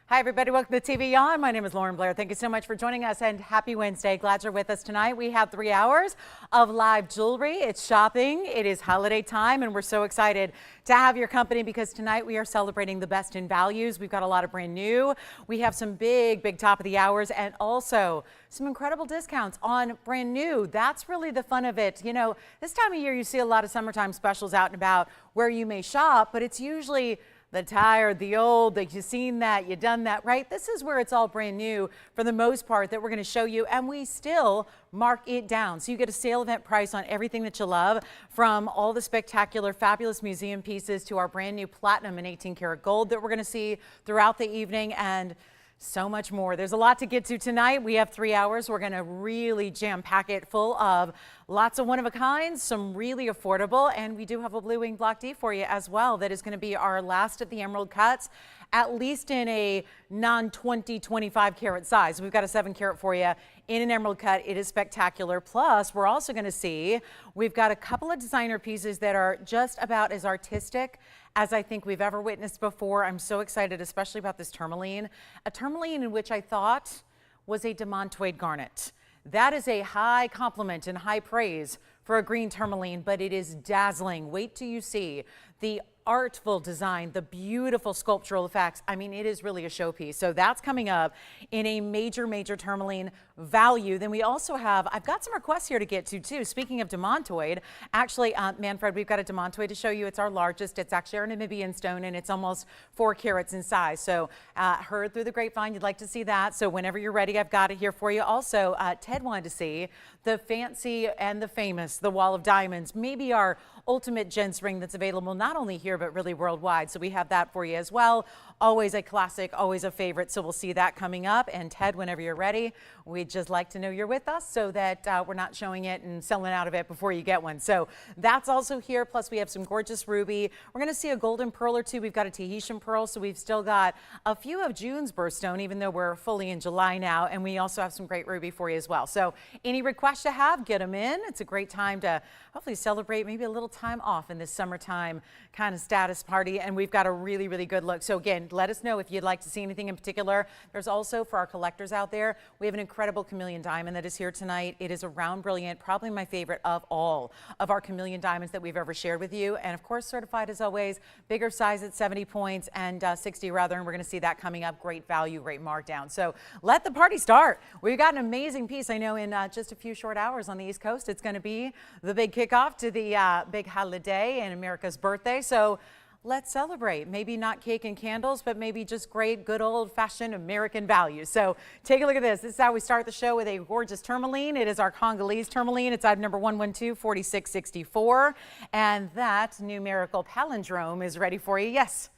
Hi, everybody. Welcome to TVON. My name is Blair. Thank you so much for joining us and happy Wednesday. Glad you're with us tonight. We have 3 hours of live jewelry. It's shopping. It is holiday time, and we're so excited to have your company because tonight we are celebrating the best in values. We've got a lot of brand new. We have some big top of the hours and also some incredible discounts on brand new. That's really the fun of it. You know, this time of year you see a lot of summertime specials out and about where you may shop, but it's usually the tired, the old, that you've seen that, you've done that, right? This is where it's all brand new for the most part that we're going to show you, and we still mark it down. So you get a sale event price on everything that you love, from all the spectacular, fabulous museum pieces to our brand new platinum and 18 karat gold that we're going to see throughout the evening, and so much more. There's a lot to get to tonight. We have 3 hours. We're going to really jam pack it full of lots of one-of-a-kinds, some really affordable, and we do have a blue wing block D for you as well. That is going to be our last of the emerald cuts, at least in a non-20, 25 karat size. We've got a 7 karat for you in an emerald cut. It is spectacular. Plus, we're also going to see, we've got a couple of designer pieces that are just about as artistic as I think we've ever witnessed before. I'm so excited, especially about this tourmaline. A tourmaline in which I thought was a demantoid garnet. That is a high compliment and high praise for a green tourmaline, but it is dazzling. Wait till you see the artful design, the beautiful sculptural effects. I mean, it is really a showpiece. So that's coming up in a major tourmaline value. Then we also have, I've got some requests here to get to too. Speaking of demantoid, actually, Manfred, we've got a demantoid to show you. It's our largest. It's actually our Namibian stone, and it's almost 4 karats in size. So heard through the grapevine, you'd like to see that. So whenever you're ready, I've got it here for you. Also, Ted wanted to see the fancy and the famous, the wall of diamonds, maybe our ultimate gents ring that's available not only here, but really worldwide. So we have that for you as well. Always a classic, always a favorite. So we'll see that coming up. And Ted, whenever you're ready, we'd just like to know you're with us so that we're not showing it and selling out of it before you get one. So that's also here. Plus we have some gorgeous ruby. We're going to see a golden pearl or two. We've got a Tahitian pearl. So we've still got a few of June's birthstone, even though we're fully in July now. And we also have some great ruby for you as well. So any requests you have, get them in. It's a great time to hopefully celebrate maybe a little time off in this summertime kind of status party. And we've got a really good look. So again, let us know if you'd like to see anything in particular. There's also, for our collectors out there, we have an incredible chameleon diamond that is here tonight. It is a round brilliant, probably my favorite of all of our chameleon diamonds that we've ever shared with you. And of course, certified as always, bigger size at 70 points and 60 rather. And we're going to see that coming up. Great value, great markdown. So let the party start. We've got an amazing piece. I know in just a few short hours on the East Coast, it's going to be the big kickoff to the big holiday and America's birthday. So let's celebrate. Maybe not cake and candles, but maybe just great, good old-fashioned American values. So take a look at this. This is how we start the show with a gorgeous tourmaline. It is our Congolese tourmaline. It's item number 112-4664. And that numerical palindrome is ready for you. Yes.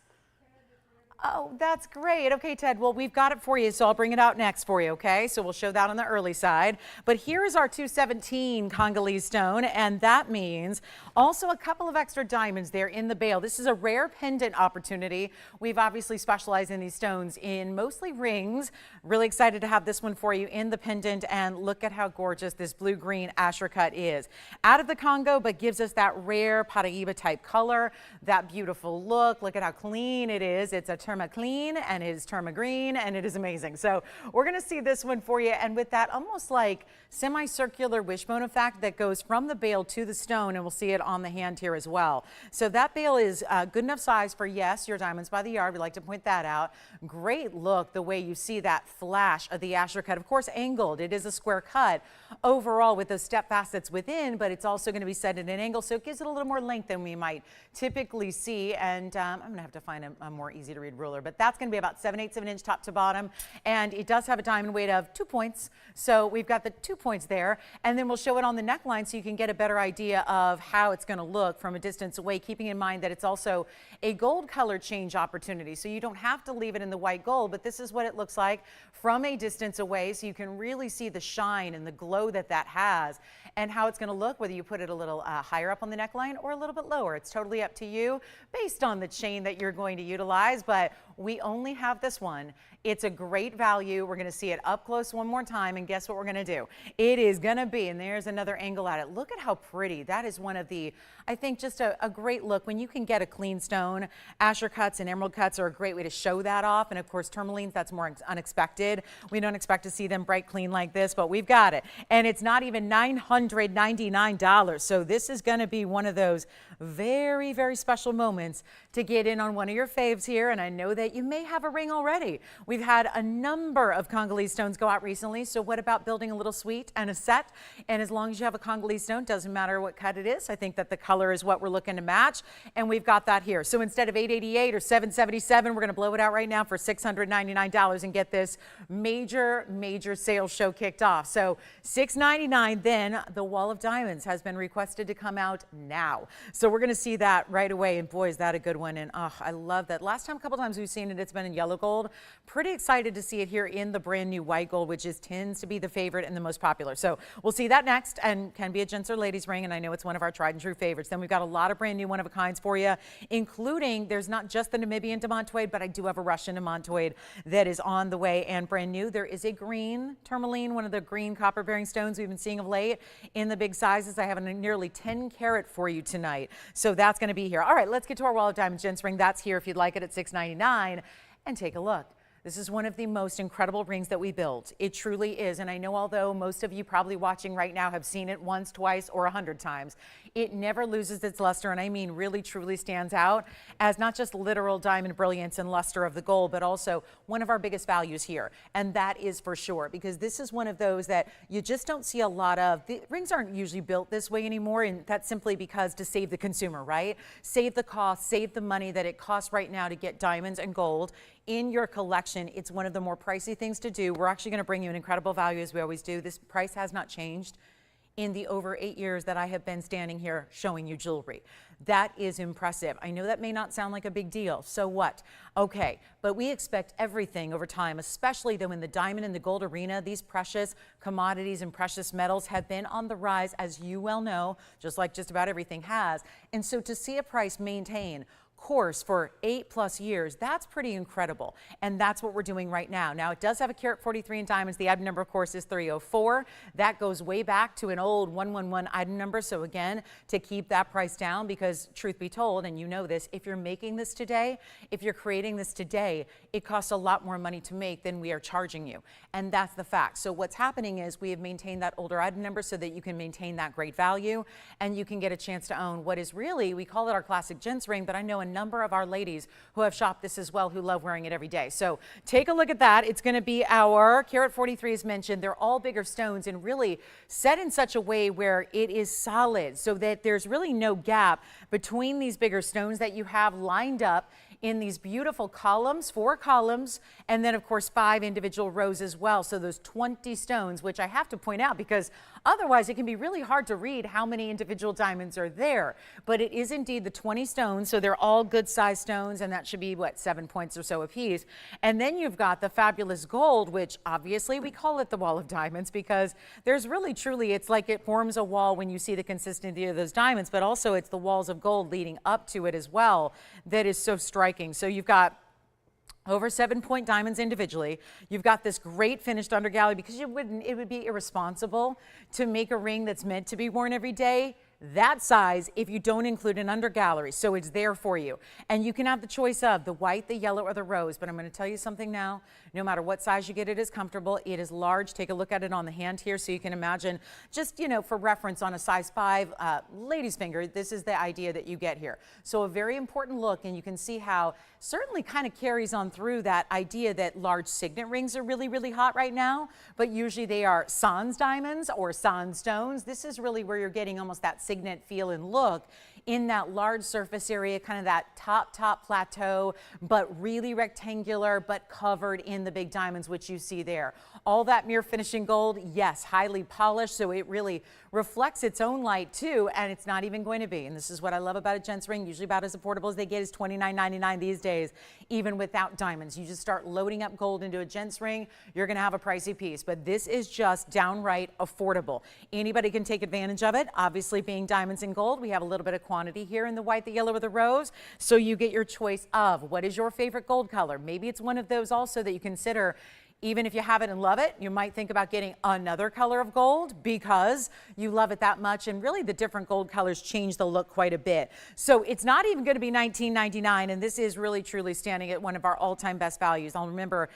Oh, that's great. Okay, Ted, well, we've got it for you, so I'll bring it out next for you, okay? So we'll show that on the early side. But here is our 217 Congolese stone, and that means also a couple of extra diamonds there in the bale. This is a rare pendant opportunity. We've obviously specialized in these stones in mostly rings. Really excited to have this one for you in the pendant, and look at how gorgeous this blue-green Asher cut is. Out of the Congo, but gives us that rare Paraíba type color, that beautiful look. Look at how clean it is. It's a Terma clean and it is Terma green, and it is amazing. So we're going to see this one for you, and with that almost like semicircular wishbone effect that goes from the bale to the stone, and we'll see it on the hand here as well. So that bale is good enough size for, yes, your diamonds by the yard. We like to point that out. Great look the way you see that flash of the Asher cut. Of course, angled. It is a square cut overall with those step facets within, but it's also going to be set at an angle, so it gives it a little more length than we might typically see. And I'm going to have to find a more easy to read ruler, but that's going to be about 7/8 of an inch top to bottom, and it does have a diamond weight of 2 points. So we've got the 2 points there, and then we'll show it on the neckline so you can get a better idea of how it's going to look from a distance away, keeping in mind that it's also a gold color change opportunity. So you don't have to leave it in the white gold, but this is what it looks like from a distance away, so you can really see the shine and the glow that that has. and how it's going to look, whether you put it a little higher up on the neckline or a little bit lower. It's totally up to you based on the chain that you're going to utilize, but we only have this one. It's a great value. We're going to see it up close one more time, and guess what we're going to do? It is going to be, and there's another angle at it. Look at how pretty. That is one of the, I think, just a great look. When you can get a clean stone, Asher cuts and emerald cuts are a great way to show that off, and of course tourmalines, that's more unexpected. We don't expect to see them bright clean like this, but we've got it, and it's not even $999. So this is going to be one of those very, very special moments to get in on one of your faves here, and I know that you may have a ring already. We've had a number of Congolese stones go out recently, so what about building a little suite and a set? And as long as you have a Congolese stone, doesn't matter what cut it is. I think that the color is what we're looking to match, and we've got that here. So instead of $888 or $777, we're going to blow it out right now for $699 and get this major, major sales show kicked off. So $699, then the Wall of Diamonds has been requested to come out now. So we're going to see that right away, and boy, is that a good one. And oh, I love that. Last time, a couple times we've seen it, it's been in yellow gold. Pretty excited to see it here in the brand new white gold, which tends to be the favorite and the most popular. So we'll see that next, and can be a gents or ladies ring, and I know it's one of our tried and true favorites. Then we've got a lot of brand new one of a kinds for you, including, there's not just the Namibian demantoid, but I do have a Russian demantoid that is on the way and brand new. There is a green tourmaline, one of the green copper bearing stones we've been seeing of late in the big sizes. I have a nearly 10 carat for you tonight. So that's going to be here. All right, let's get to our Wall of Diamonds gents ring. That's here if you'd like it at $699, and take a look. This is one of the most incredible rings that we build. It truly is. And I know, although most of you probably watching right now have seen it once, twice, or 100 times, it never loses its luster. And I mean, really, truly stands out as not just literal diamond brilliance and luster of the gold, but also one of our biggest values here. And that is for sure, because this is one of those that you just don't see a lot of. The rings aren't usually built this way anymore. And that's simply because to save the consumer, right? Save the cost, save the money that it costs right now to get diamonds and gold in your collection. It's one of the more pricey things to do. We're actually going to bring you an incredible value, as we always do. This price has not changed in the over 8 years that I have been standing here showing you jewelry. That is impressive. I know that may not sound like a big deal. So what? Okay, but we expect everything over time, especially though in the diamond and the gold arena. These precious commodities and precious metals have been on the rise, as you well know, just like just about everything has. And so to see a price maintain course for 8+ years, that's pretty incredible, and that's what we're doing right now. Now, it does have a carat 43 in diamonds. The item number, of course, is 304. That goes way back to an old 111 item number. So again, to keep that price down, because truth be told, and you know this, if you're making this today, if you're creating this today, it costs a lot more money to make than we are charging you, and that's the fact. So what's happening is we have maintained that older item number so that you can maintain that great value, and you can get a chance to own what is really, we call it our classic gents ring, but I know a number of our ladies who have shopped this as well, who love wearing it every day. So take a look at that. It's going to be our carat 43, as mentioned. They're all bigger stones and really set in such a way where it is solid, so that there's really no gap between these bigger stones that you have lined up in these beautiful columns, 4 columns, and then of course 5 individual rows as well. So those 20 stones, which I have to point out because otherwise it can be really hard to read how many individual diamonds are there. But it is indeed the 20 stones, so they're all good sized stones, and that should be what, 7 points or so apiece. And then you've got the fabulous gold, which obviously we call it the Wall of Diamonds because there's really truly, it's like it forms a wall when you see the consistency of those diamonds, but also it's the walls of gold leading up to it as well that is so striking. So you've got over 7-point diamonds individually. You've got this great finished undergallery, because it would be irresponsible to make a ring that's meant to be worn every day that size if you don't include an undergallery. So it's there for you. And you can have the choice of the white, the yellow, or the rose. But I'm going to tell you something now. No matter what size you get, it is comfortable. It is large. Take a look at it on the hand here so you can imagine, just, you know, for reference, on a size 5 lady's finger, this is the idea that you get here. So a very important look, and you can see how certainly kind of carries on through that idea that large signet rings are really, really hot right now, but usually they are sans diamonds or sans stones. This is really where you're getting almost that signet feel and look in that large surface area, kind of that top plateau, but really rectangular, but covered in the big diamonds, which you see there. All that mirror finishing gold, yes, highly polished, so it really reflects its own light too, and it's not even going to be. And this is what I love about a gents ring, usually about as affordable as they get is $29.99 these days, even without diamonds. You just start loading up gold into a gents ring, you're gonna have a pricey piece, but this is just downright affordable. Anybody can take advantage of it. Obviously being diamonds and gold, we have a little bit of quantity here in the white, the yellow, or the rose, so you get your choice of what is your favorite gold color. Maybe it's one of those also that you consider. Even if you have it and love it, you might think about getting another color of gold because you love it that much. And really the different gold colors change the look quite a bit. So it's not even going to be $19.99. And this is really truly standing at one of our all-time best values. I'll remember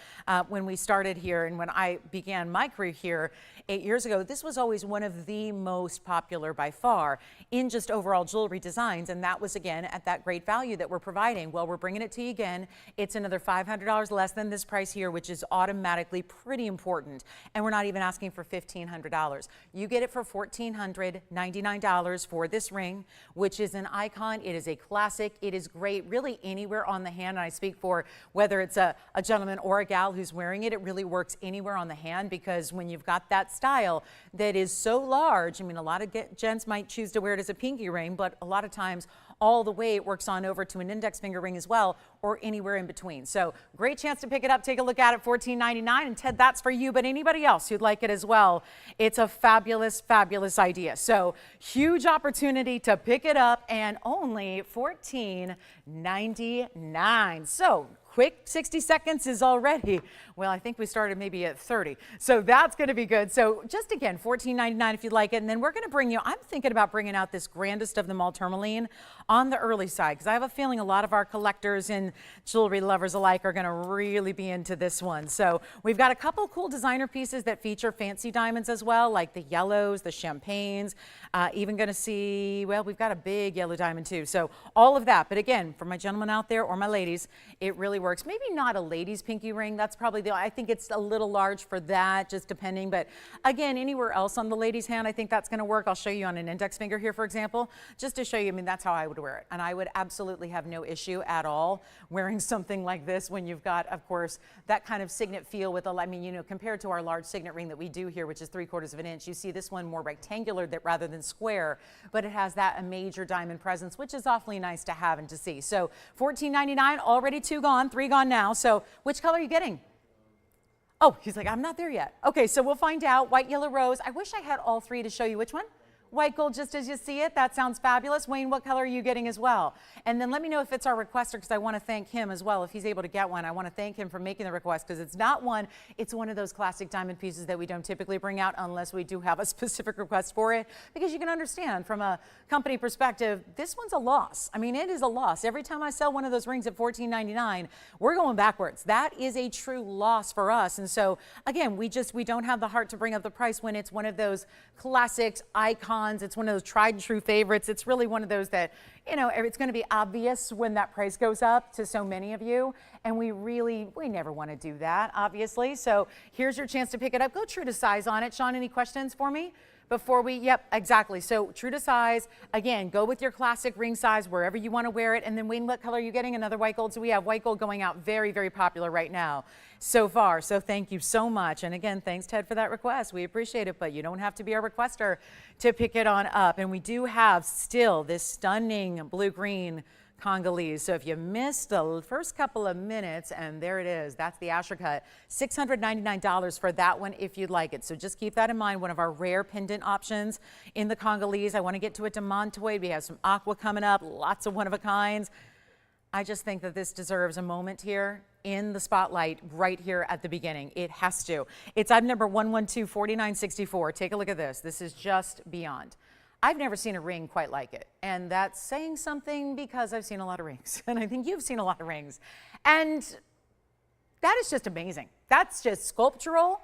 when we started here and when I began my career here 8 years ago, this was always one of the most popular by far in just overall jewelry designs. And that was again at that great value that we're providing. Well, we're bringing it to you again. It's another $500 less than this price here, which is automatically pretty important, and we're not even asking for $1,500. You get it for $1,499 for this ring, which is an icon. It is a classic. It is great really anywhere on the hand, and I speak for whether it's a gentleman or a gal who's wearing it, it really works anywhere on the hand, because when you've got that style that is so large, I mean, a lot of gents might choose to wear it as a pinky ring, but a lot of times all the way it works on over to an index finger ring as well, or anywhere in between. So great chance to pick it up. Take a look at it, $14.99. And Ted, that's for you, but anybody else who'd like it as well. It's a fabulous, fabulous idea. So huge opportunity to pick it up, and only $14.99. So quick 60 seconds is already, well, I think we started maybe at 30. So that's going to be good. So just again, $14.99 if you'd like it. And then we're going to bring you, I'm thinking about bringing out this grandest of them all, tourmaline, on the early side, because I have a feeling a lot of our collectors and jewelry lovers alike are going to really be into this one. So we've got a couple cool designer pieces that feature fancy diamonds as well, like the yellows, the champagnes, even going to see, well, we've got a big yellow diamond too. So all of that. But again, for my gentlemen out there or my ladies, it really works. Maybe not a lady's pinky ring. That's probably I think it's a little large for that, just depending. But again, anywhere else on the lady's hand, I think that's going to work. I'll show you on an index finger here, for example, just to show you. I mean, that's how I would wear it. And I would absolutely have no issue at all wearing something like this when you've got, of course, that kind of signet feel with I mean, you know, compared to our large signet ring that we do here, which is 3/4 of an inch, you see this one more rectangular rather than square, but it has that major diamond presence, which is awfully nice to have and to see. So $14.99, already 2 gone, 3 gone now. So which color are you getting? Oh, he's like, I'm not there yet. Okay, so we'll find out. White, yellow, rose. I wish I had all 3 to show you. Which one? White gold, just as you see it. That sounds fabulous. Wayne, what color are you getting as well? And then let me know if it's our requester, because I want to thank him as well. If he's able to get one, I want to thank him for making the request, because it's not one, it's one of those classic diamond pieces that we don't typically bring out unless we do have a specific request for it, because you can understand from a company perspective, this one's a loss. I mean, it is a loss. Every time I sell one of those rings at $14.99, we're going backwards. That is a true loss for us. And so again, we don't have the heart to bring up the price when it's one of those classics, icons. It's one of those tried and true favorites. It's really one of those that, you know, it's going to be obvious when that price goes up to so many of you. And we never want to do that, obviously. So here's your chance to pick it up. Go true to size on it. Sean, any questions for me? Before we, yep, exactly. So true to size, again, go with your classic ring size wherever you want to wear it. And then Wayne, what color are you getting? Another white gold. So we have white gold going out, very, very popular right now so far. So thank you so much. And again, thanks Ted for that request. We appreciate it, but you don't have to be our requester to pick it on up. And we do have still this stunning blue-green Congolese. So if you missed the first couple of minutes, and there it is, that's the Asher cut, $699 for that one if you'd like it. So just keep that in mind, one of our rare pendant options in the Congolese. I want to get to a demantoid. We have some aqua coming up, lots of one-of-a-kinds. I just think that this deserves a moment here in the spotlight right here at the beginning. It has to. It's item number 112-4964. Take a look at this. This is just beyond. I've never seen a ring quite like it. And that's saying something, because I've seen a lot of rings. And I think you've seen a lot of rings. And that is just amazing. That's just sculptural,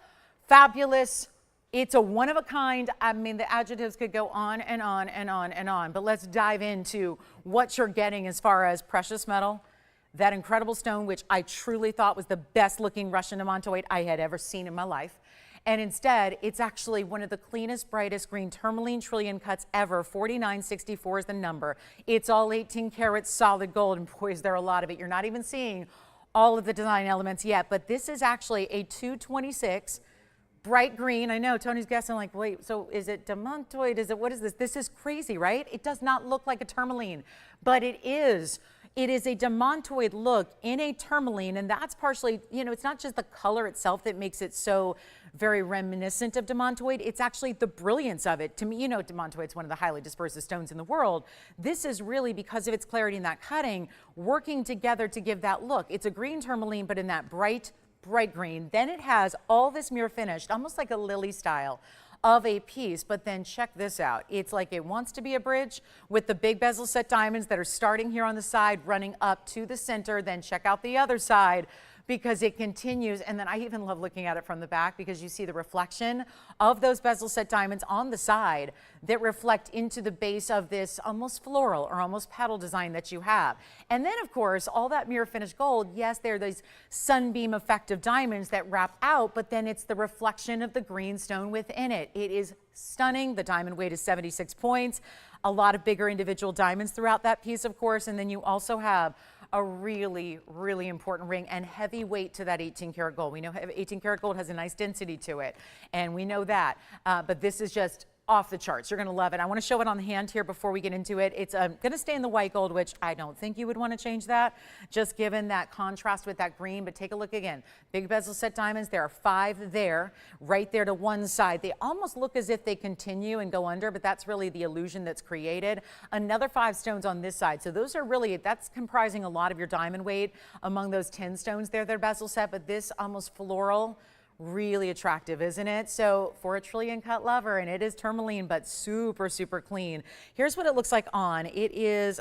fabulous. It's a one of a kind. I mean, the adjectives could go on and on and on and on. But let's dive into what you're getting as far as precious metal. That incredible stone, which I truly thought was the best looking Russian demantoid I had ever seen in my life. And instead, it's actually one of the cleanest, brightest green tourmaline trillion cuts ever. 4964 is the number. It's all 18 karat solid gold, and boy, is there a lot of it. You're not even seeing all of the design elements yet, but this is actually a 226 Bright green. I know Tony's guessing like, wait, so is it demantoid? Is it, what is this? This is crazy, right? It does not look like a tourmaline, but it is. It is a demantoid look in a tourmaline, and that's partially, you know, it's not just the color itself that makes it so very reminiscent of demantoid. It's actually the brilliance of it. To me, you know, demantoid is one of the highly dispersive stones in the world. This is really, because of its clarity in that cutting, working together to give that look. It's a green tourmaline, but in that bright green. Then it has all this mirror finished, almost like a lily style of a piece. But then check this out. It's like it wants to be a bridge with the big bezel set diamonds that are starting here on the side, running up to the center. Then check out the other side, because it continues. And then I even love looking at it from the back, because you see the reflection of those bezel set diamonds on the side that reflect into the base of this almost floral or almost petal design that you have. And then of course, all that mirror finished gold, yes, there are these sunbeam effective diamonds that wrap out, but then it's the reflection of the green stone within it. It is stunning. The diamond weight is 76 points, a lot of bigger individual diamonds throughout that piece, of course. And then you also have a really, really important ring and heavy weight to that 18 karat gold. We know 18 karat gold has a nice density to it, and we know that, but this is just off the charts. You're going to love it. I want to show it on the hand here before we get into it. It's going to stay in the white gold, which I don't think you would want to change that, just given that contrast with that green. But take a look again. Big bezel set diamonds. There are 5 there, right there to one side. They almost look as if they continue and go under, but that's really the illusion that's created. Another 5 stones on this side. So those are really, that's comprising a lot of your diamond weight among those 10 stones there that are bezel set, but this almost floral, really attractive, isn't it? So for a trillion cut lover, and it is tourmaline, but super, super clean. Here's what it looks like on. It is,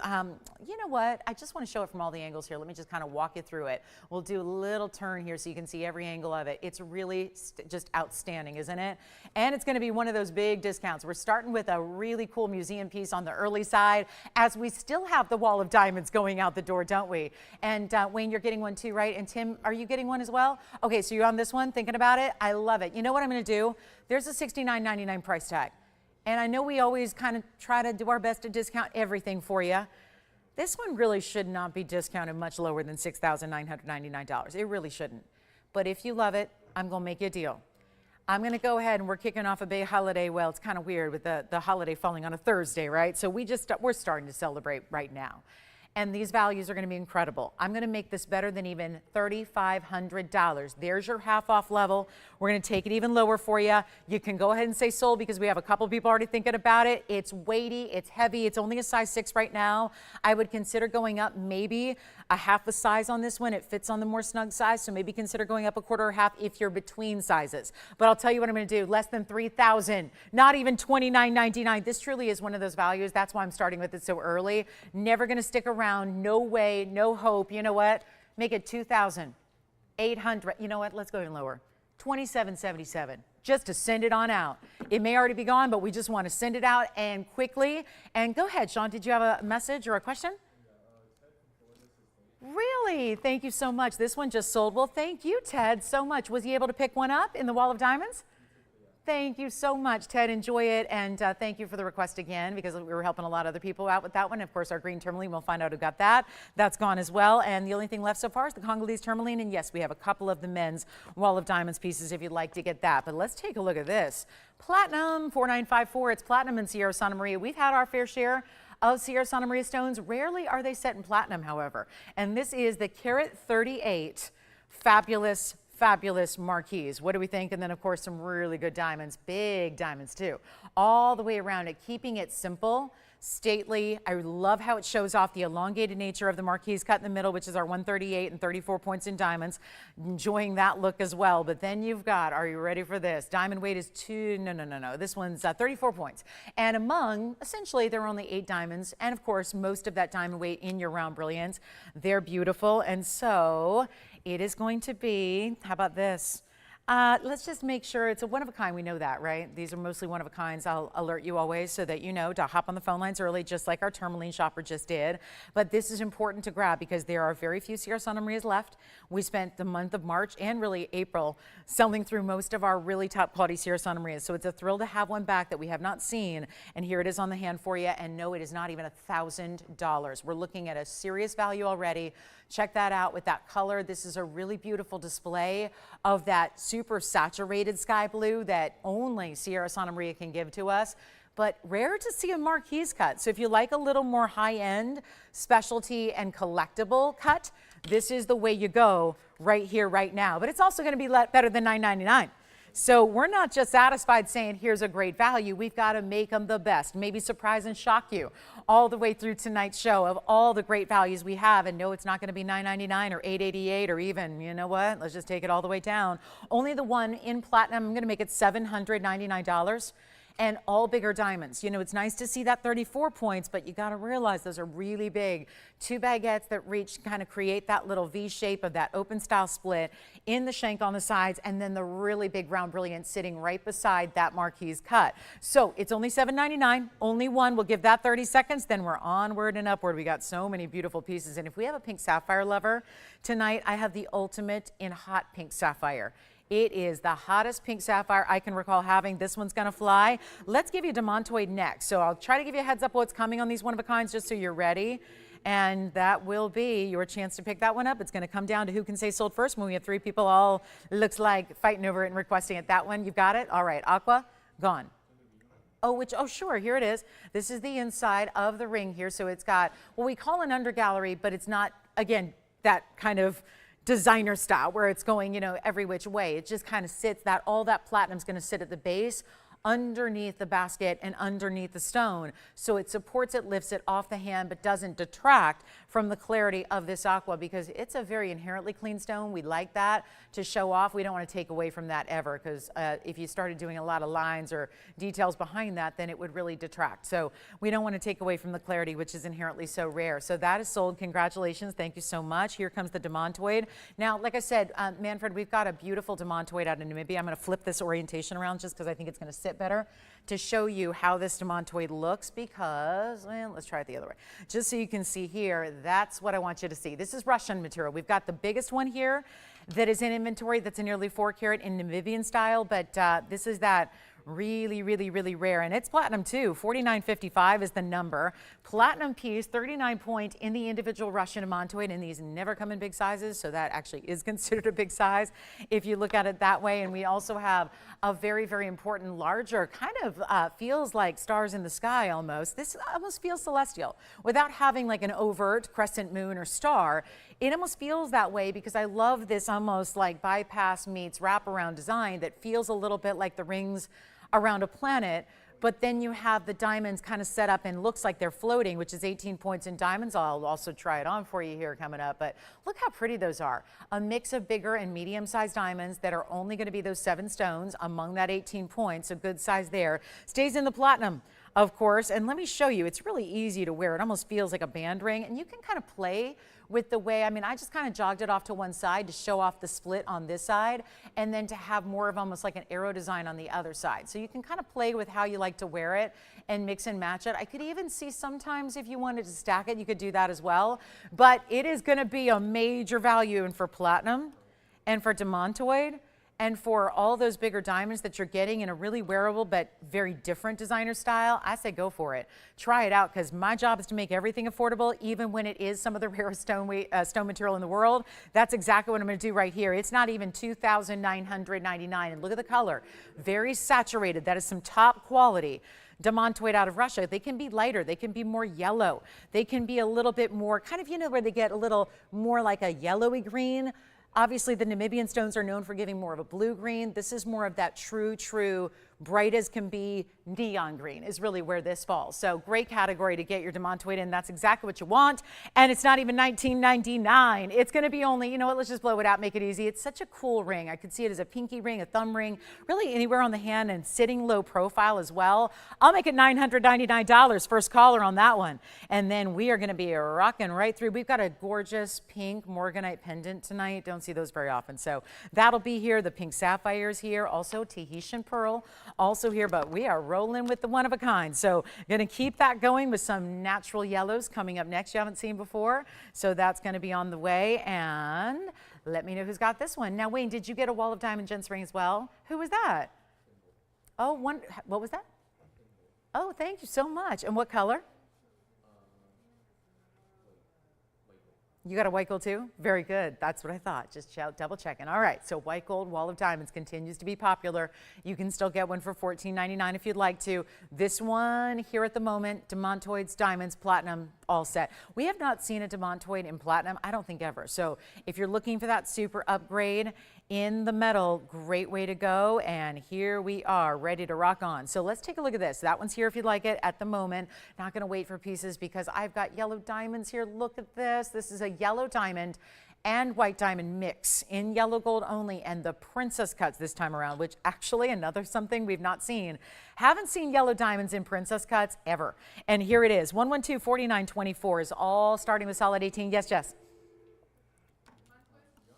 you know what? I just want to show it from all the angles here. Let me just kind of walk you through it. We'll do a little turn here so you can see every angle of it. It's really just outstanding, isn't it? And it's going to be one of those big discounts. We're starting with a really cool museum piece on the early side, as we still have the wall of diamonds going out the door, don't we? And Wayne, you're getting one too, right? And Tim, are you getting one as well? Okay, so you're on this one, thinking about it. I love it. You know what I'm going to do? There's a $69.99 price tag. And I know we always kind of try to do our best to discount everything for you. This one really should not be discounted much lower than $6,999. It really shouldn't. But if you love it, I'm going to make you a deal. I'm going to go ahead, and we're kicking off a big holiday. Well, it's kind of weird with the holiday falling on a Thursday, right? So we're starting to celebrate right now. And these values are going to be incredible. I'm going to make this better than even $3,500. There's your half off level. We're going to take it even lower for you. You can go ahead and say sold, because we have a couple people already thinking about it. It's weighty, it's heavy, it's only a size 6 right now. I would consider going up maybe a half a size on this one. It fits on the more snug size, so maybe consider going up a quarter or half if you're between sizes. But I'll tell you what I'm going to do. Less than $3,000, not even $29.99. This truly is one of those values. That's why I'm starting with it so early. Never going to stick around. No way, no hope. You know what? Make it $2,800. You know what? Let's go even lower. $2,777, just to send it on out. It may already be gone, but we just want to send it out and quickly. And go ahead, Sean. Did you have a message or a question? Really? Thank you so much. This one just sold. Well, thank you, Ted, so much. Was he able to pick one up in the Wall of Diamonds? Thank you so much, Ted. Enjoy it. And thank you for the request again, because we were helping a lot of other people out with that one. Of course, our green tourmaline, we'll find out who got that. That's gone as well. And the only thing left so far is the Congolese tourmaline. And yes, we have a couple of the men's Wall of Diamonds pieces if you'd like to get that. But let's take a look at this. Platinum 4954. It's platinum in Sierra Santa Maria. We've had our fair share of Sierra Santa Maria stones. Rarely are they set in platinum, however. And this is the carat 38 fabulous marquise. What do we think? And then of course some really good diamonds, big diamonds too, all the way around it, keeping it simple, stately. I love how it shows off the elongated nature of the marquise cut in the middle, which is our 138 and 34 points in diamonds. Enjoying that look as well. But then you've got, are you ready for this? Diamond weight is no. This one's 34 points. And among, essentially, there are only 8 diamonds. And of course, most of that diamond weight in your round brilliance. They're beautiful. And so it is going to be, how about this? Let's just make sure it's a one of a kind. We know that, right? These are mostly one of a kinds. I'll alert you always so that you know to hop on the phone lines early, just like our tourmaline shopper just did. But this is important to grab because there are very few Sierra Santa Marias left. We spent the month of March and really April selling through most of our really top quality Sierra Santa Marias. So it's a thrill to have one back that we have not seen. And here it is on the hand for you. And no, it is not even $1,000. We're looking at a serious value already. Check that out with that color. This is a really beautiful display of that super saturated sky blue that only Sierra Santa Maria can give to us, but rare to see a marquise cut. So if you like a little more high-end specialty and collectible cut, this is the way you go right here, right now. But it's also going to be better than $9.99. So we're not just satisfied saying here's a great value. We've got to make them the best, maybe surprise and shock you all the way through tonight's show of all the great values we have. And no, it's not going to be $9.99 or $8.88 or even, you know what, let's just take it all the way down. Only the one in platinum, I'm going to make it $799. And all bigger diamonds. You know, it's nice to see that 34 points, but you got to realize those are really big. 2 baguettes that reach, kind of create that little V shape of that open style split in the shank on the sides, and then the really big round brilliant sitting right beside that marquise cut. So it's only $7.99, only one. We'll give that 30 seconds, then we're onward and upward. We got so many beautiful pieces. And if we have a pink sapphire lover tonight, I have the ultimate in hot pink sapphire. It is the hottest pink sapphire I can recall having. This one's going to fly. Let's give you demantoid next. So I'll try to give you a heads up what's coming on these one-of-a-kinds just so you're ready. And that will be your chance to pick that one up. It's going to come down to who can say sold first when we have 3 people all, looks like, fighting over it and requesting it. That one, you've got it? All right, aqua, gone. Oh, sure, here it is. This is the inside of the ring here. So it's got what we call an undergallery, but it's not, again, that kind of designer style where it's going, you know, every which way. It just kind of sits, that all that platinum's going to sit at the base underneath the basket and underneath the stone. So it supports it, lifts it off the hand, but doesn't detract from the clarity of this aqua because it's a very inherently clean stone. We like that to show off. We don't want to take away from that ever because if you started doing a lot of lines or details behind that, then it would really detract. So we don't want to take away from the clarity, which is inherently so rare. So that is sold. Congratulations. Thank you so much. Here comes the demantoid. Now, like I said, Manfred, we've got a beautiful demantoid out of Namibia. I'm going to flip this orientation around just because I think it's going to sit better to show you how this demantoid looks because, well, let's try it the other way. Just so you can see here, that's what I want you to see. This is Russian material. We've got the biggest one here that is in inventory that's a nearly 4 carat in Namibian style, but this is that really, really, really rare. And it's platinum too. 4955 is the number. Platinum piece, 39 point in the individual Russian demantoid, and these never come in big sizes, so that actually is considered a big size if you look at it that way. And we also have a very, very important larger, kind of feels like stars in the sky almost. This almost feels celestial without having like an overt crescent moon or star. It almost feels that way because I love this almost like bypass meets wraparound design that feels a little bit like the rings around a planet, but then you have the diamonds kind of set up and looks like they're floating, which is 18 points in diamonds. I'll also try it on for you here coming up, but look how pretty those are. A mix of bigger and medium-sized diamonds that are only going to be those 7 stones among that 18 points, a good size there. Stays in the platinum, of course, and let me show you. It's really easy to wear. It almost feels like a band ring, and you can kind of play with the way, I mean, I just kind of jogged it off to one side to show off the split on this side and then to have more of almost like an arrow design on the other side. So you can kind of play with how you like to wear it and mix and match it. I could even see sometimes if you wanted to stack it, you could do that as well. But it is going to be a major value and for platinum and for demantoid and for all those bigger diamonds that you're getting in a really wearable but very different designer style. I say go for it. Try it out because my job is to make everything affordable, even when it is some of the rarest stone material in the world. That's exactly what I'm going to do right here. It's not even $2,999, and look at the color. Very saturated. That is some top quality demantoid out of Russia. They can be lighter, they can be more yellow, they can be a little bit more kind of, you know, where they get a little more like a yellowy green. Obviously, the Namibian stones are known for giving more of a blue-green. This is more of that true, bright as can be neon green is really where this falls. So great category to get your demantoid in. That's exactly what you want. And it's not even $19.99. It's going to be only, you know what, let's just blow it out, make it easy. It's such a cool ring. I could see it as a pinky ring, a thumb ring, really anywhere on the hand and sitting low profile as well. I'll make it $999. First caller on that one. And then we are going to be rocking right through. We've got a gorgeous pink morganite pendant tonight. Don't see those very often. So that'll be here. The pink sapphires here. Also Tahitian pearl also here, but we are rolling with the one of a kind. So going to keep that going with some natural yellows coming up next you haven't seen before. So that's going to be on the way. And let me know who's got this one. Now, Wayne, did you get a wall of diamond gents ring as well? Who was that? Oh, what was that? Oh, thank you so much. And what color? You got a white gold too? Very good. That's what I thought. Just double checking. All right. So white gold wall of diamonds continues to be popular. You can still get one for $14.99 if you'd like to. This one here at the moment, demantoids, diamonds, platinum, all set. We have not seen a demantoid in platinum, I don't think ever. So if you're looking for that super upgrade in the metal, great way to go. And here we are ready to rock on. So let's take a look at this. That one's here if you'd like it at the moment. Not going to wait for pieces because I've got yellow diamonds here. Look at this. This is a yellow diamond and white diamond mix in yellow gold only, and the princess cuts this time around, which actually another something we've not seen. Haven't seen yellow diamonds in princess cuts ever. And here it is. 112-4924 is all starting with solid 18. Yes, Jess.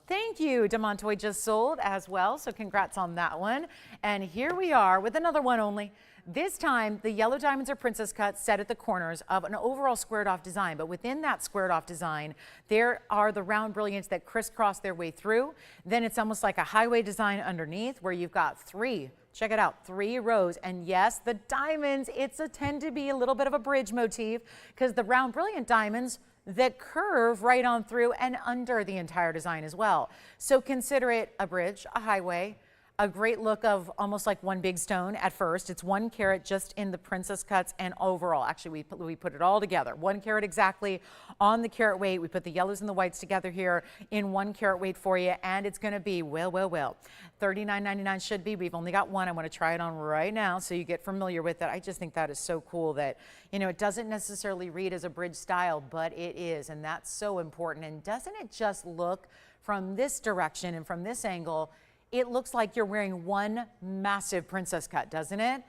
Thank you. Demantoid just sold as well, so congrats on that one. And here we are with another one only. This time, the yellow diamonds are princess cuts set at the corners of an overall squared off design. But within that squared off design, there are the round brilliants that crisscross their way through. Then it's almost like a highway design underneath where you've got three, check it out, 3 rows. And yes, the diamonds, tend to be a little bit of a bridge motif because the round brilliant diamonds that curve right on through and under the entire design as well. So consider it a bridge, a highway, a great look of almost like one big stone at first. It's 1 carat just in the princess cuts and overall. Actually, we put it all together. 1 carat exactly on the carat weight. We put the yellows and the whites together here in 1 carat weight for you, and it's going to be, well, $39.99 should be. We've only got one. I want to try it on right now so you get familiar with it. I just think that is so cool that, you know, it doesn't necessarily read as a bridge style, but it is, and that's so important. And doesn't it just look from this direction and from this angle, it looks like you're wearing one massive princess cut, doesn't it?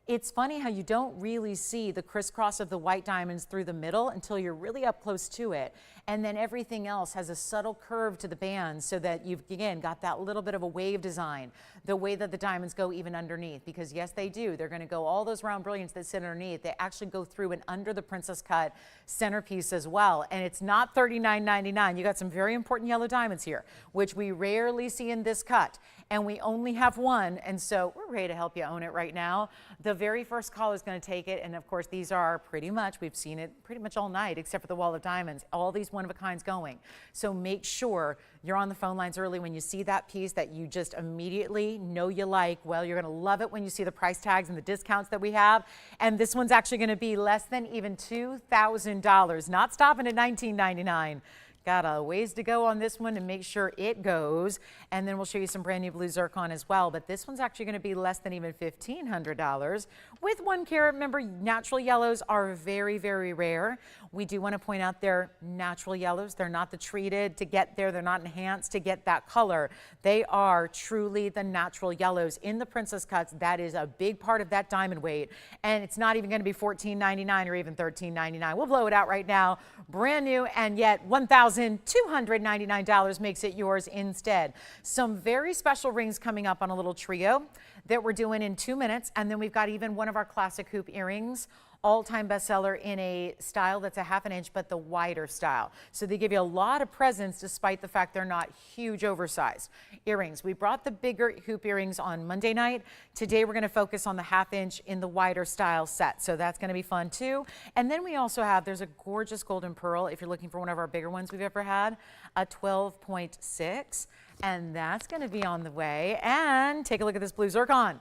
It's funny how you don't really see the crisscross of the white diamonds through the middle until you're really up close to it. And then everything else has a subtle curve to the bands so that you've, again, got that little bit of a wave design, the way that the diamonds go even underneath. Because yes, they do. They're going to go, all those round brilliants that sit underneath, they actually go through and under the princess cut centerpiece as well. And it's not $39.99. You got some very important yellow diamonds here, which we rarely see in this cut. And we only have one, and so we're ready to help you own it right now. The very first call is going to take it, and of course these are pretty much, we've seen it pretty much all night except for the wall of diamonds, all these one-of-a-kinds going. So make sure you're on the phone lines early when you see that piece that you just immediately know you like. Well, you're going to love it when you see the price tags and the discounts that we have, and this one's actually going to be less than even $2,000, not stopping at $19.99. Got a ways to go on this one and make sure it goes. And then we'll show you some brand new blue zircon as well. But this one's actually going to be less than even $1,500 with 1 carat. Remember, natural yellows are very, very rare. We do want to point out they're natural yellows. They're not the treated to get there. They're not enhanced to get that color. They are truly the natural yellows in the princess cuts. That is a big part of that diamond weight. And it's not even going to be $14.99 or even $13.99. We'll blow it out right now. Brand new, and yet $1,299 makes it yours instead. Some very special rings coming up on a little trio that we're doing in 2 minutes. And then we've got even one of our classic hoop earrings, all-time bestseller in a style that's a 1/2 inch, but the wider style. So they give you a lot of presence despite the fact they're not huge oversized earrings. We brought the bigger hoop earrings on Monday night. Today we're going to focus on the 1/2 inch in the wider style set. So that's going to be fun too. And then we also have, there's a gorgeous golden pearl if you're looking for one of our bigger ones we've ever had, a 12.6. And that's going to be on the way. And take a look at this blue zircon.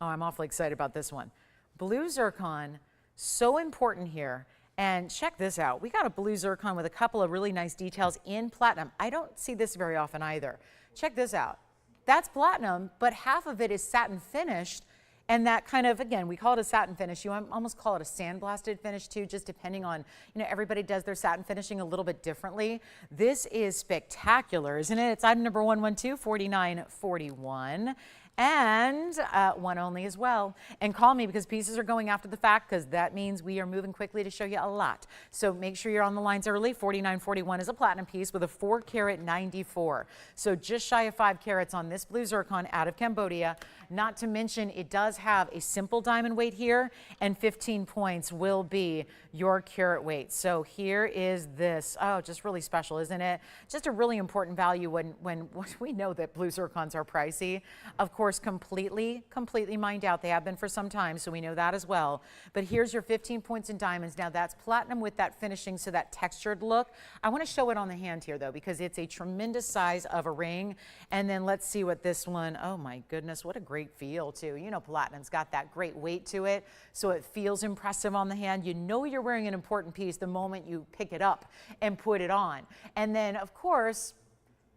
Oh, I'm awfully excited about this one. Blue zircon. So important here. And check this out. We got a blue zircon with a couple of really nice details in platinum. I don't see this very often either. Check this out. That's platinum, but half of it is satin finished. And that kind of, again, we call it a satin finish. You almost call it a sandblasted finish too, just depending on, you know, everybody does their satin finishing a little bit differently. This is spectacular, isn't it? It's item number 112-4941. And one only as well. And call me because pieces are going after the fact, because that means we are moving quickly to show you a lot. So make sure you're on the lines early. 4941 is a platinum piece with a 4 carat 94. So just shy of 5 carats on this blue zircon out of Cambodia. Not to mention it does have a simple diamond weight here, and 15 points will be your carat weight. So here is this. Oh, just really special, isn't it? Just a really important value when we know that blue zircons are pricey. Of course, course, completely mined out. They have been for some time, so we know that as well. But here's your 15 points in diamonds. Now that's platinum with that finishing, so that textured look. I want to show it on the hand here, though, because it's a tremendous size of a ring. And then let's see what this one, oh my goodness, what a great feel, too. You know, platinum's got that great weight to it, so it feels impressive on the hand. You know you're wearing an important piece the moment you pick it up and put it on. And then, of course,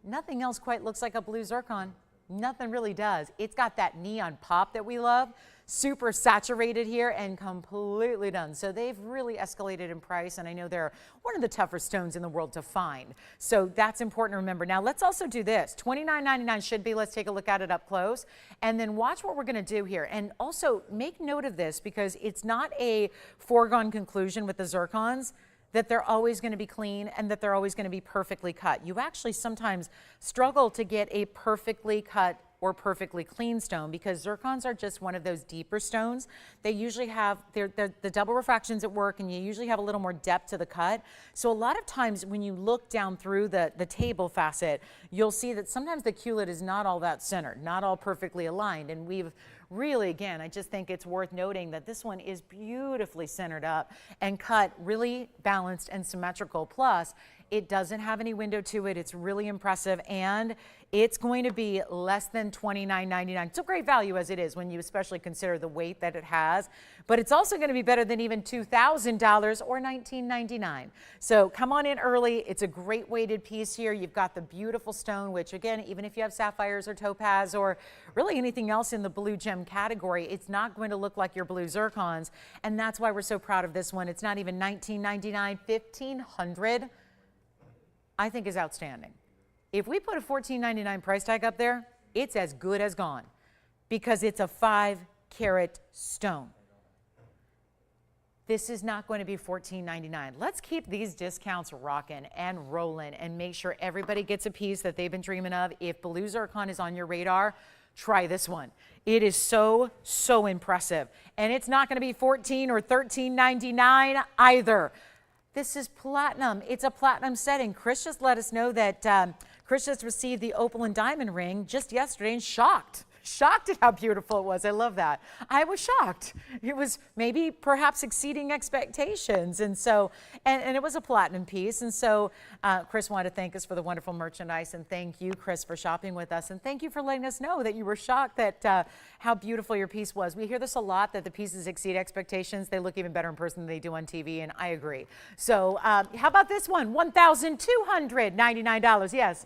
nothing else quite looks like a blue zircon. Nothing really does. It's got that neon pop that we love, super saturated here and completely done. So they've really escalated in price, and I know they're one of the tougher stones in the world to find. So that's important to remember. Now let's also do this. $29.99 should be. Let's take a look at it up close and then watch what we're going to do here. And also make note of this, because it's not a foregone conclusion with the zircons that they're always going to be clean and that they're always going to be perfectly cut. You actually sometimes struggle to get a perfectly cut or perfectly clean stone, because zircons are just one of those deeper stones. They usually have the double refractions at work, and you usually have a little more depth to the cut. So a lot of times when you look down through the table facet, you'll see that sometimes the culet is not all that centered, not all perfectly aligned. And we've really, again, I just think it's worth noting that this one is beautifully centered up and cut really balanced and symmetrical. Plus, it doesn't have any window to it. It's really impressive, and it's going to be less than $29.99. It's a great value as it is when you especially consider the weight that it has, but it's also going to be better than even $2,000 or $19.99. So come on in early. It's a great weighted piece here. You've got the beautiful stone, which again, even if you have sapphires or topaz or really anything else in the blue gem category, it's not going to look like your blue zircons, and that's why we're so proud of this one. It's not even $19.99, $1,500. I think is outstanding. If we put a $14.99 price tag up there, it's as good as gone, because it's a 5-carat stone. This is not going to be $14.99. Let's keep these discounts rocking and rolling and make sure everybody gets a piece that they've been dreaming of. If blue zircon is on your radar, try this one. It is so impressive. And it's not going to be $14 or $13.99 either. This is platinum. It's a platinum setting. Chris just let us know that Chris just received the opal and diamond ring just yesterday and shocked at how beautiful it was. I love that. I was shocked. It was maybe perhaps exceeding expectations. And so, and it was a platinum piece. And so Chris wanted to thank us for the wonderful merchandise. And thank you, Chris, for shopping with us. And thank you for letting us know that you were shocked at how beautiful your piece was. We hear this a lot, that the pieces exceed expectations. They look even better in person than they do on TV. And I agree. So how about this one? $1,299. Yes.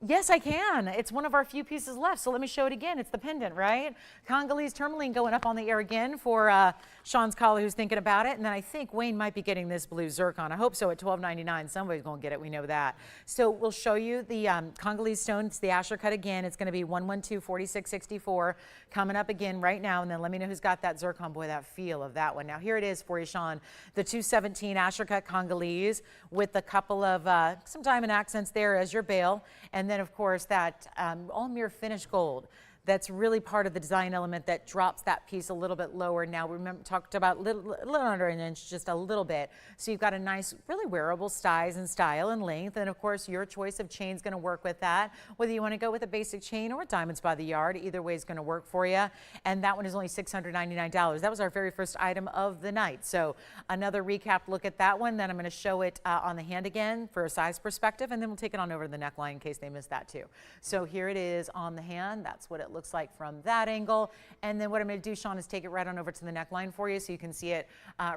Yes, I can. It's one of our few pieces left, so let me show it again. It's the pendant, right? Congolese tourmaline going up on the air again for Sean's caller who's thinking about it. And then I think Wayne might be getting this blue zircon. I hope so at $12.99. Somebody's going to get it. We know that. So we'll show you the Congolese stone. It's the Asher cut again. It's going to be 112-4664 coming up again right now. And then let me know who's got that zircon. Boy, that feel of that one. Now here it is for you, Sean. The 217 Asher cut Congolese with a couple of some diamond accents there as your bail. And then, of course, that all mirror finished gold. That's really part of the design element that drops that piece a little bit lower. Now, remember, talked about little under an inch, just a little bit. So you've got a nice, really wearable size and style and length. And of course, your choice of chain is going to work with that. Whether you want to go with a basic chain or diamonds by the yard, either way is going to work for you. And that one is only $699. That was our very first item of the night. So another recap look at that one. Then I'm going to show it on the hand again for a size perspective. And then we'll take it on over to the neckline in case they missed that too. So here it is on the hand. That's what it looks like from that angle. And then what I'm going to do, Sean, is take it right on over to the neckline for you so you can see it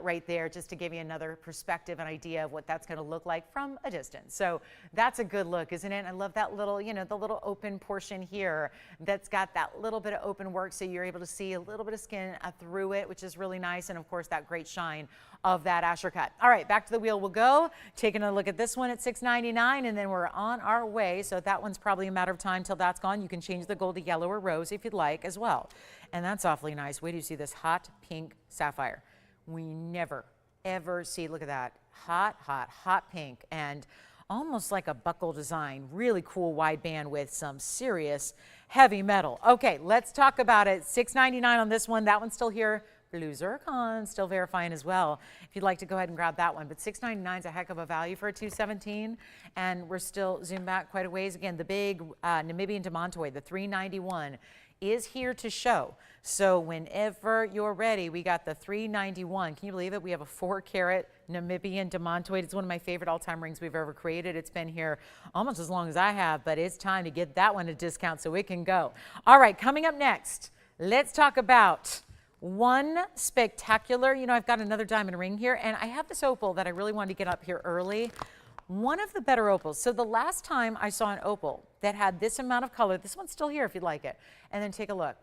right there, just to give you another perspective and idea of what that's going to look like from a distance. So that's a good look, isn't it? I love that little, you know, the little open portion here that's got that little bit of open work, so you're able to see a little bit of skin through it, which is really nice. And of course, that great shine of that Asher cut. All right, back to the wheel we'll go. Taking a look at this one at $699, and then we're on our way. So that one's probably a matter of time till that's gone. You can change the gold to yellow or rose if you'd like as well. And that's awfully nice. Wait till you see this hot pink sapphire. We never, ever see, look at that, hot pink, and almost like a buckle design. Really cool wide band with some serious heavy metal. Okay, let's talk about it. $699 on this one. That one's still here. blue zircon, still verifying as well. If you'd like to go ahead and grab that one, but $6.99 is a heck of a value for a 217, and we're still zoomed back quite a ways. Again, the big Namibian demantoid, the 391, is here to show. So whenever you're ready, we got the 391. Can you believe it? We have a 4-carat Namibian demantoid. It's one of my favorite all-time rings we've ever created. It's been here almost as long as I have, but it's time to get that one a discount so it can go. All right, coming up next, let's talk about one spectacular, you know, I've got another diamond ring here, and I have this opal that I really wanted to get up here early. One of the better opals. So the last time I saw an opal that had this amount of color, this one's still here if you'd like it, and then take a look.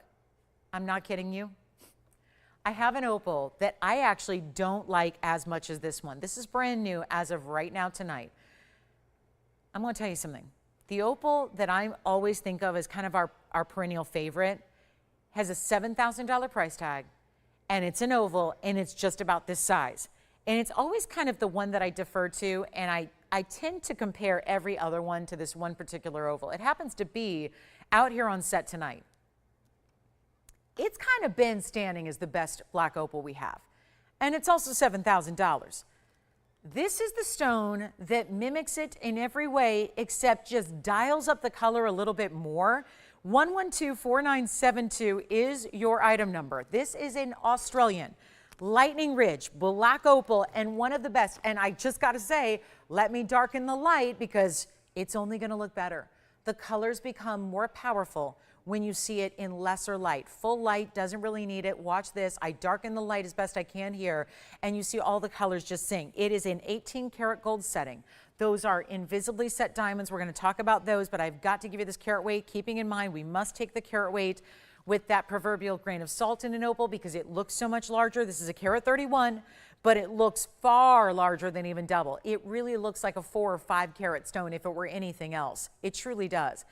I'm not kidding you. I have an opal that I actually don't like as much as this one. This is brand new as of right now tonight. I'm going to tell you something. The opal that I always think of as kind of our perennial favorite has a $7,000 price tag, and it's an oval, and it's just about this size. And it's always kind of the one that I defer to, and I tend to compare every other one to this one particular oval. It happens to be out here on set tonight. It's kind of been standing as the best black opal we have, and it's also $7,000. This is the stone that mimics it in every way except just dials up the color a little bit more. 1124972 is your item number. This is an Australian Lightning Ridge black opal, and one of the best. And I just got to say, let me darken the light because it's only going to look better. The colors become more powerful when you see it in lesser light. Full light doesn't really need it. Watch this. I darken the light as best I can here, and you see all the colors just sing. It is in 18-karat gold setting. Those are invisibly set diamonds. We're going to talk about those, but I've got to give you this carat weight, keeping in mind we must take the carat weight with that proverbial grain of salt in an opal because it looks so much larger. This is a carat 31, but it looks far larger than even double. It really looks like a 4 or 5 carat stone if it were anything else. It truly does.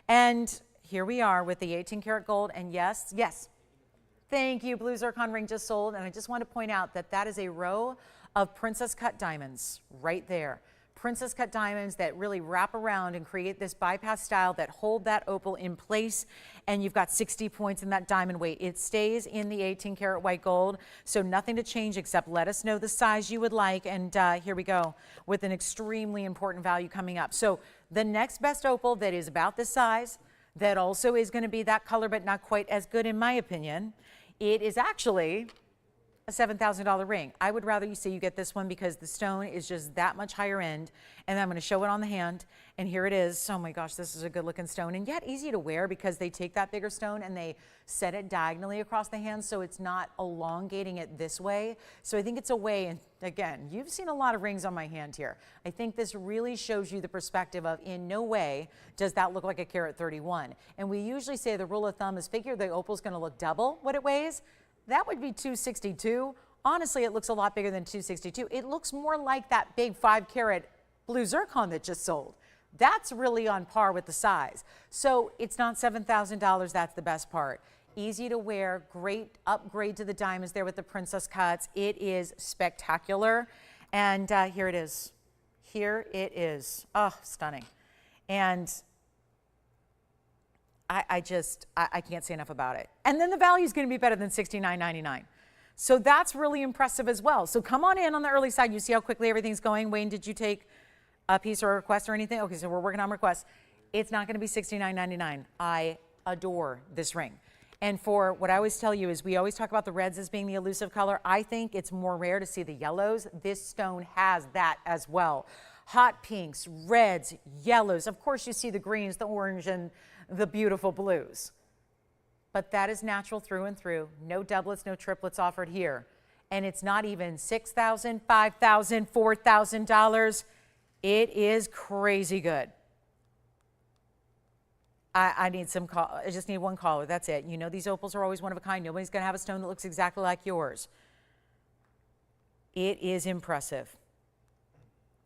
And here we are with the 18-karat gold, and yes, thank you, blue zircon ring just sold. And I just want to point out that that is a row of princess cut diamonds right there. Princess cut diamonds that really wrap around and create this bypass style that hold that opal in place, and you've got 60 points in that diamond weight. It stays in the 18-karat white gold, so nothing to change except let us know the size you would like, and here we go with an extremely important value coming up. So the next best opal that is about this size, that also is going to be that color but not quite as good in my opinion, it is actually a $7,000 ring. I would rather you see you get this one because the stone is just that much higher end, and I'm going to show it on the hand, and here it is. Oh my gosh, this is a good looking stone, and yet easy to wear because they take that bigger stone and they set it diagonally across the hand so it's not elongating it this way. So I think it's a way, and again, you've seen a lot of rings on my hand here. I think this really shows you the perspective of in no way does that look like a carat 31. And we usually say the rule of thumb is figure the opal's going to look double what it weighs. That would be 262. Honestly, it looks a lot bigger than 262. It looks more like that big 5-carat blue zircon that just sold. That's really on par with the size. So it's not $7,000. That's the best part. Easy to wear, great upgrade to the diamonds there with the princess cuts. It is spectacular. And here it is. Here it is. Oh, stunning. And I can't say enough about it. And then the value is going to be better than $69.99. So that's really impressive as well. So come on in on the early side. You see how quickly everything's going. Wayne, did you take a piece or a request or anything? Okay, so we're working on requests. It's not going to be $69.99. I adore this ring. And for what I always tell you is we always talk about the reds as being the elusive color. I think it's more rare to see the yellows. This stone has that as well. Hot pinks, reds, yellows. Of course, you see the greens, the orange, and the beautiful blues. But that is natural through and through. No doublets, no triplets offered here. And it's not even $6,000, $5,000, $4,000. It is crazy good. I need some call. I just need one caller. That's it. You know these opals are always one of a kind. Nobody's going to have a stone that looks exactly like yours. It is impressive.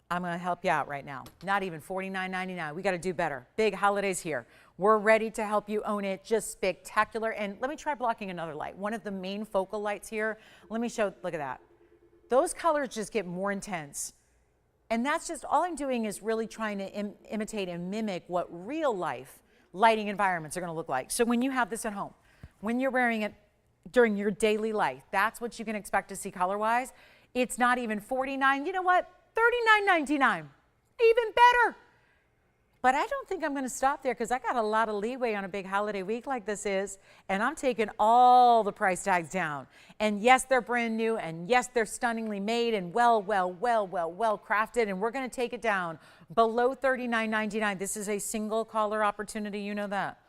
I'm going to help you out right now. Not even $49.99. We got to do better. Big holidays here. We're ready to help you own it. Just spectacular. And let me try blocking another light. One of the main focal lights here. Let me show. Look at that. Those colors just get more intense. And that's just all I'm doing is really trying to imitate and mimic what real life lighting environments are going to look like. So when you have this at home, when you're wearing it during your daily life. That's what you can expect to see color-wise. It's not even $49. You know what? $39.99. Even better. But I don't think I'm going to stop there because I got a lot of leeway on a big holiday week like this is, and I'm taking all the price tags down. And yes, they're brand new, and yes, they're stunningly made and well crafted, and we're going to take it down below $39.99. This is a single color opportunity, you know that.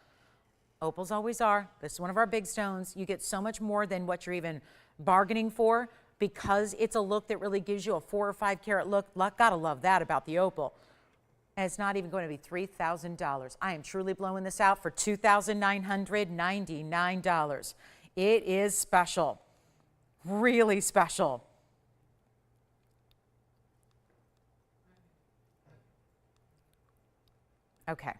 Opals always are. This is one of our big stones. You get so much more than what you're even bargaining for because it's a look that really gives you a 4 or 5 carat look. Gotta love that about the opal. And it's not even going to be $3,000. I am truly blowing this out for $2,999. It is special, really special. Okay,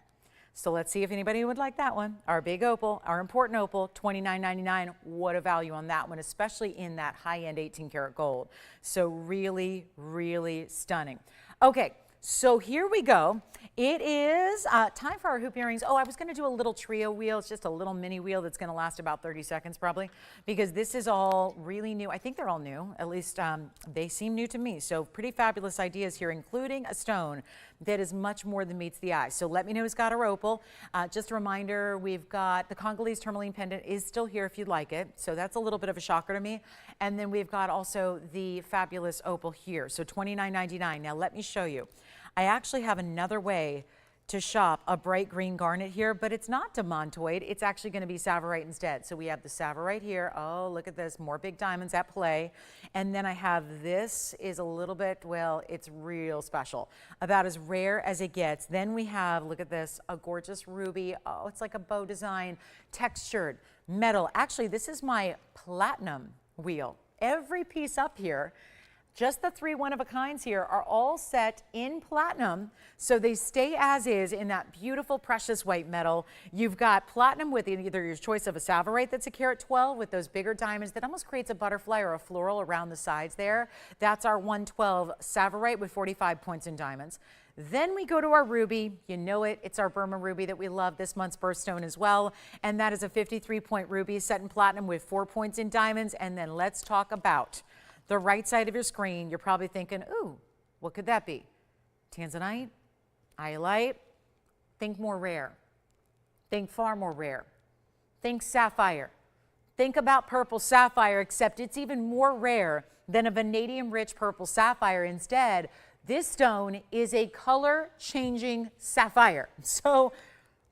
so let's see if anybody would like that one. Our big opal, our important opal, $29.99. What a value on that one, especially in that high-end 18 karat gold. So really, really stunning. Okay. So here we go. It is time for our hoop earrings. Oh, I was going to do a little trio wheel. It's just a little mini wheel that's going to last about 30 seconds probably because this is all really new. I think they're all new. At least they seem new to me. So pretty fabulous ideas here, including a stone that is much more than meets the eye. So let me know who's got our opal. Just a reminder, we've got the Congolese tourmaline pendant is still here if you'd like it. So that's a little bit of a shocker to me. And then we've got also the fabulous opal here. So $29.99. Now let me show you. I actually have another way to shop a bright green garnet here, but it's not demantoid. It's actually going to be sapphire instead. So we have the sapphire here. Oh, look at this. More big diamonds at play. And then I have this is a little bit, well, it's real special. About as rare as it gets. Then we have, look at this, a gorgeous ruby. Oh, it's like a bow design, textured metal. Actually, this is my platinum wheel. Every piece up here, just the 3 one-of-a-kinds here are all set in platinum, so they stay as is in that beautiful precious white metal. You've got platinum with either your choice of a sapphire that's a carat 12 with those bigger diamonds that almost creates a butterfly or a floral around the sides there. That's our 112 sapphire with 45 points in diamonds. Then we go to our ruby. You know it. It's our Burma ruby that we love, this month's birthstone as well. And that is a 53-point ruby set in platinum with 4 points in diamonds. And then let's talk about the right side of your screen. You're probably thinking, ooh, what could that be? Tanzanite? Iolite? Think more rare. Think far more rare. Think sapphire. Think about purple sapphire, except it's even more rare than a vanadium-rich purple sapphire. Instead, this stone is a color-changing sapphire. So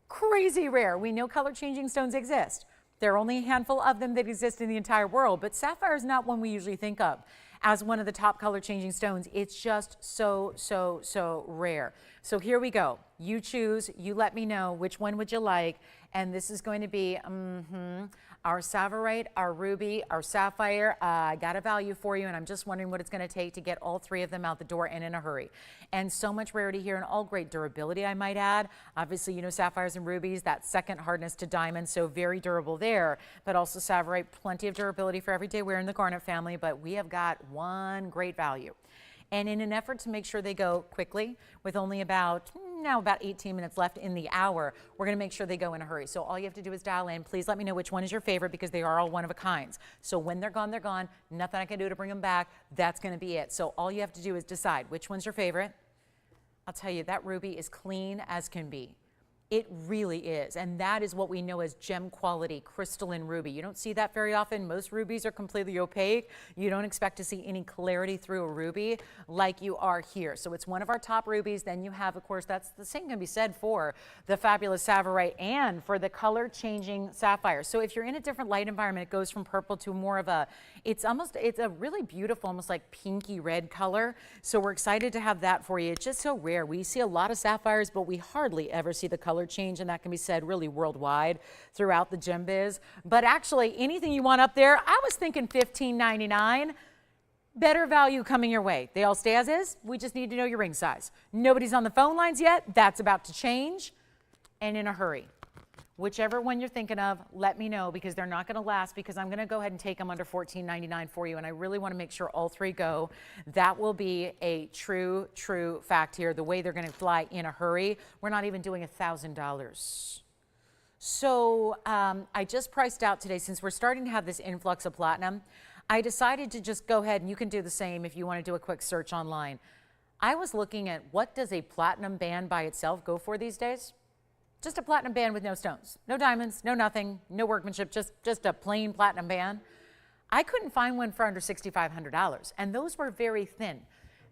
crazy rare. We know color-changing stones exist. There are only a handful of them that exist in the entire world, but sapphire is not one we usually think of as one of the top color-changing stones. It's just so rare. So here we go. You choose, you let me know which one would you like, and this is going to be our sapphire, our ruby, our sapphire. I got a value for you, and I'm just wondering what it's going to take to get all 3 of them out the door and in a hurry. And so much rarity here and all great durability, I might add. Obviously, you know sapphires and rubies, that second hardness to diamonds, so very durable there, but also sapphire, plenty of durability for everyday wear in the garnet family, but we have got one great value. And in an effort to make sure they go quickly, with only about 18 minutes left in the hour, we're going to make sure they go in a hurry. So all you have to do is dial in. Please let me know which one is your favorite because they are all one of a kinds. So when they're gone, they're gone. Nothing I can do to bring them back. That's going to be it. So all you have to do is decide which one's your favorite. I'll tell you, that ruby is clean as can be. It really is, and that is what we know as gem quality crystalline ruby. You don't see that very often. Most rubies are completely opaque. You don't expect to see any clarity through a ruby like you are here. So it's one of our top rubies. Then you have, of course, that's the same can be said for the fabulous sapphire and for the color changing sapphire. So if you're in a different light environment, it goes from purple to more of a, it's a really beautiful, almost like pinky red color. So we're excited to have that for you. It's just so rare. We see a lot of sapphires, but we hardly ever see the color change, and that can be said really worldwide throughout the gem biz. But actually, anything you want up there, I was thinking $15.99. Better value coming your way. They all stay as is. We just need to know your ring size. Nobody's on the phone lines yet. That's about to change, and in a hurry. Whichever one you're thinking of, let me know because they're not going to last, because I'm going to go ahead and take them under $14.99 for you, and I really want to make sure all 3 go. That will be a true fact here, the way they're going to fly in a hurry. We're not even doing $1,000. So I just priced out today, since we're starting to have this influx of platinum, I decided to just go ahead, and you can do the same if you want to do a quick search online. I was looking at what does a platinum band by itself go for these days? Just a platinum band with no stones, no diamonds, no nothing, no workmanship, just a plain platinum band. I couldn't find one for under $6,500, and those were very thin.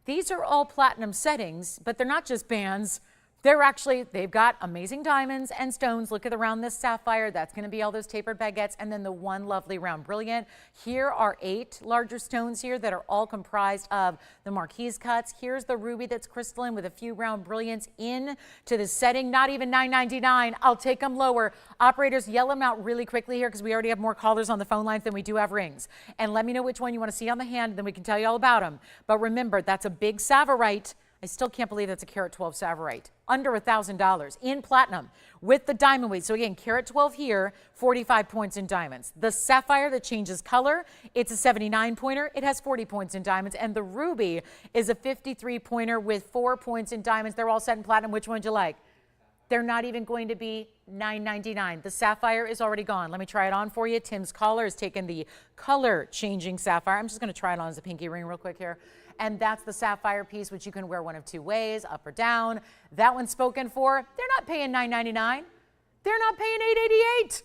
These are all platinum settings, but they're not just bands. They've got amazing diamonds and stones. Look at around this sapphire. That's going to be all those tapered baguettes. And then the one lovely round brilliant. Here are 8 larger stones here that are all comprised of the marquise cuts. Here's the ruby that's crystalline with a few round brilliants in to the setting. Not even $9.99. I'll take them lower. Operators, yell them out really quickly here because we already have more callers on the phone lines than we do have rings. And let me know which one you want to see on the hand, then we can tell you all about them. But remember, that's a big Tsavorite. I still can't believe that's a carat 12 Tsavorite. Under $1,000 in platinum with the diamond weight. So again, carat 12 here, 45 points in diamonds. The sapphire that changes color, it's a 79 pointer. It has 40 points in diamonds. And the ruby is a 53 pointer with 4 points in diamonds. They're all set in platinum. Which one would you like? They're not even going to be $9.99. The sapphire is already gone. Let me try it on for you. Tim's caller has taken the color changing sapphire. I'm just going to try it on as a pinky ring real quick here. And that's the sapphire piece, which you can wear one of 2 ways, up or down. That one's spoken for. They're not paying $9.99. They're not paying $8.88.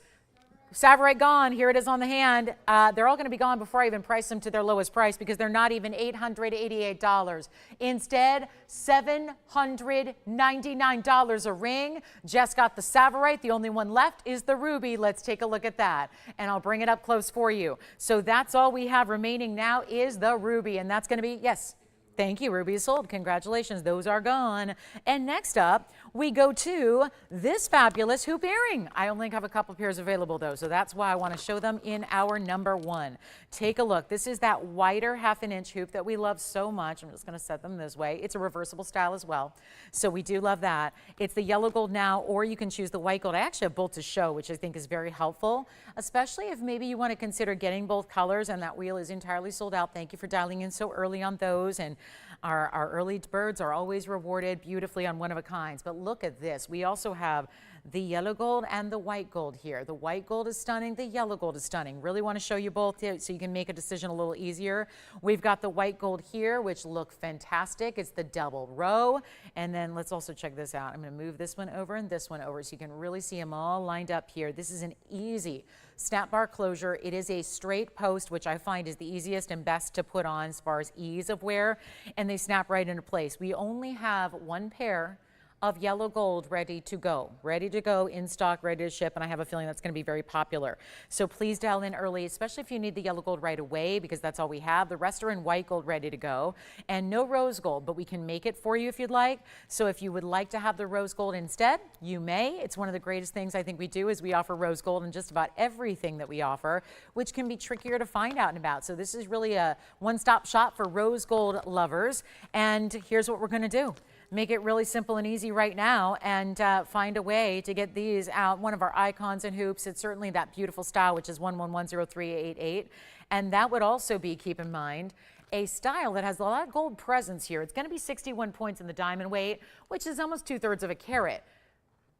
Tsavorite gone. Here it is on the hand. They're all going to be gone before I even price them to their lowest price because they're not even $888. Instead, $799 a ring. Jess got the Tsavorite. The only one left is the ruby. Let's take a look at that. And I'll bring it up close for you. So that's all we have remaining now is the ruby. And that's going to be, yes. Thank you, ruby is sold. Congratulations, those are gone. And next up, we go to this fabulous hoop earring. I only have a couple pairs available though, so that's why I want to show them in our number 1. Take a look. This is that wider 1/2 inch hoop that we love so much. I'm just going to set them this way. It's a reversible style as well, so we do love that. It's the yellow gold now, or you can choose the white gold. I actually have both to show, which I think is very helpful, especially if maybe you want to consider getting both colors and that wheel is entirely sold out. Thank you for dialing in so early on those. And our early birds are always rewarded beautifully on one of a kinds. But look at this. We also have the yellow gold and the white gold here. The white gold is stunning. The yellow gold is stunning. Really want to show you both here so you can make a decision a little easier. We've got the white gold here, which look fantastic. It's the double row. And then let's also check this out. I'm going to move this one over and this one over so you can really see them all lined up here. This is an easy snap bar closure. It is a straight post, which I find is the easiest and best to put on as far as ease of wear, and they snap right into place. We only have 1 pair of yellow gold ready to go in stock, ready to ship, and I have a feeling that's going to be very popular. So please dial in early, especially if you need the yellow gold right away, because that's all we have. The rest are in white gold ready to go, and no rose gold, but we can make it for you if you'd like. So if you would like to have the rose gold instead, you may. It's one of the greatest things I think we do is we offer rose gold in just about everything that we offer, which can be trickier to find out and about. So this is really a one-stop shop for rose gold lovers, and here's what we're going to do. Make it really simple and easy right now and find a way to get these out. One of our icons and hoops, it's certainly that beautiful style, which is 1110388. And that would also be, keep in mind, a style that has a lot of gold presence here. It's going to be 61 points in the diamond weight, which is almost 2/3 of a carat.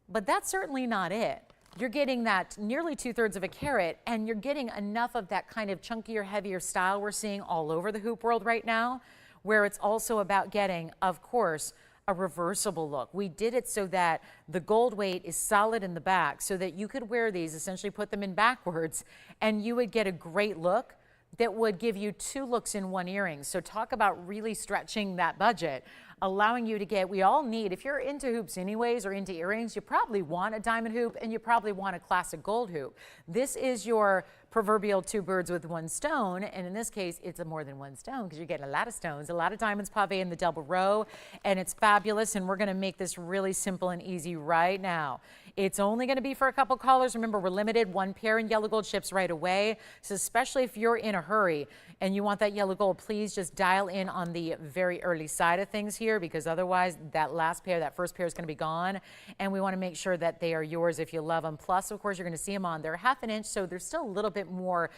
But that's certainly not it. You're getting that nearly 2/3 of a carat, and you're getting enough of that kind of chunkier, heavier style we're seeing all over the hoop world right now, where it's also about getting, of course, a reversible look. We did it so that the gold weight is solid in the back so that you could wear these, essentially put them in backwards, and you would get a great look that would give you 2 looks in 1 earring. So talk about really stretching that budget, allowing you to get, we all need, if you're into hoops anyways or into earrings, you probably want a diamond hoop and you probably want a classic gold hoop. This is your proverbial 2 birds with 1 stone, and in this case it's a more than 1 stone because you're getting a lot of stones, a lot of diamonds pave in the double row, and it's fabulous. And we're going to make this really simple and easy right now. It's only going to be for a couple callers. Remember, we're limited. 1 pair in yellow gold ships right away, so especially if you're in a hurry and you want that yellow gold, please just dial in on the very early side of things here, because otherwise that last pair, that first pair, is going to be gone, and we want to make sure that they are yours if you love them. Plus, of course, you're going to see them on. They're 1/2 inch, so there's still a little bit more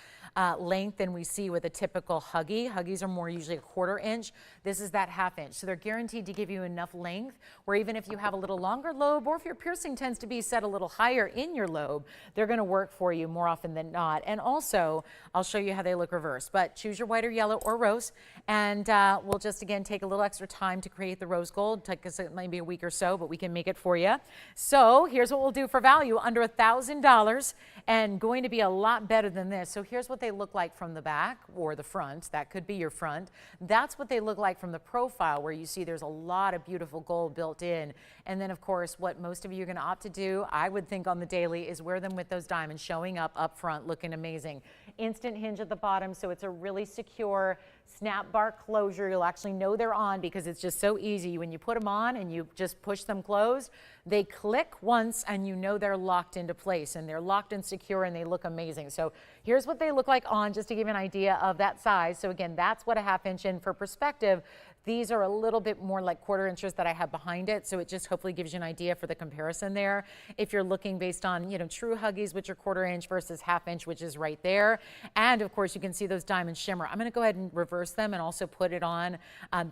length than we see with a typical huggy. Huggies are more usually a 1/4 inch. This is that 1/2 inch. So they're guaranteed to give you enough length where even if you have a little longer lobe, or if your piercing tends to be set a little higher in your lobe, they're going to work for you more often than not. And also, I'll show you how they look reversed. But choose your white or yellow or rose. And we'll just, again, take a little extra time to create the rose gold. Take us maybe a week or so, but we can make it for you. So here's what we'll do for value, under $1,000, and going to be a lot better than this. So here's what they look like from the back or the front. That could be your front. That's what they look like from the profile, where you see there's a lot of beautiful gold built in. And then, of course, what most of you are going to opt to do, I would think on the daily, is wear them with those diamonds showing up front, looking amazing. Instant hinge at the bottom, so it's a really secure snap bar closure. You'll actually know they're on because it's just so easy. When you put them on and you just push them closed, they click once and you know they're locked into place, and they're locked and secure, and they look amazing. So here's what they look like on, just to give you an idea of that size. So again, that's what a 1/2 inch, and for perspective, these are a little bit more like 1/4 inches that I have behind it. So it just hopefully gives you an idea for the comparison there. If you're looking based on, you know, true huggies, which are 1/4 inch versus 1/2 inch, which is right there. And of course, you can see those diamonds shimmer. I'm going to go ahead and reverse them and also put it on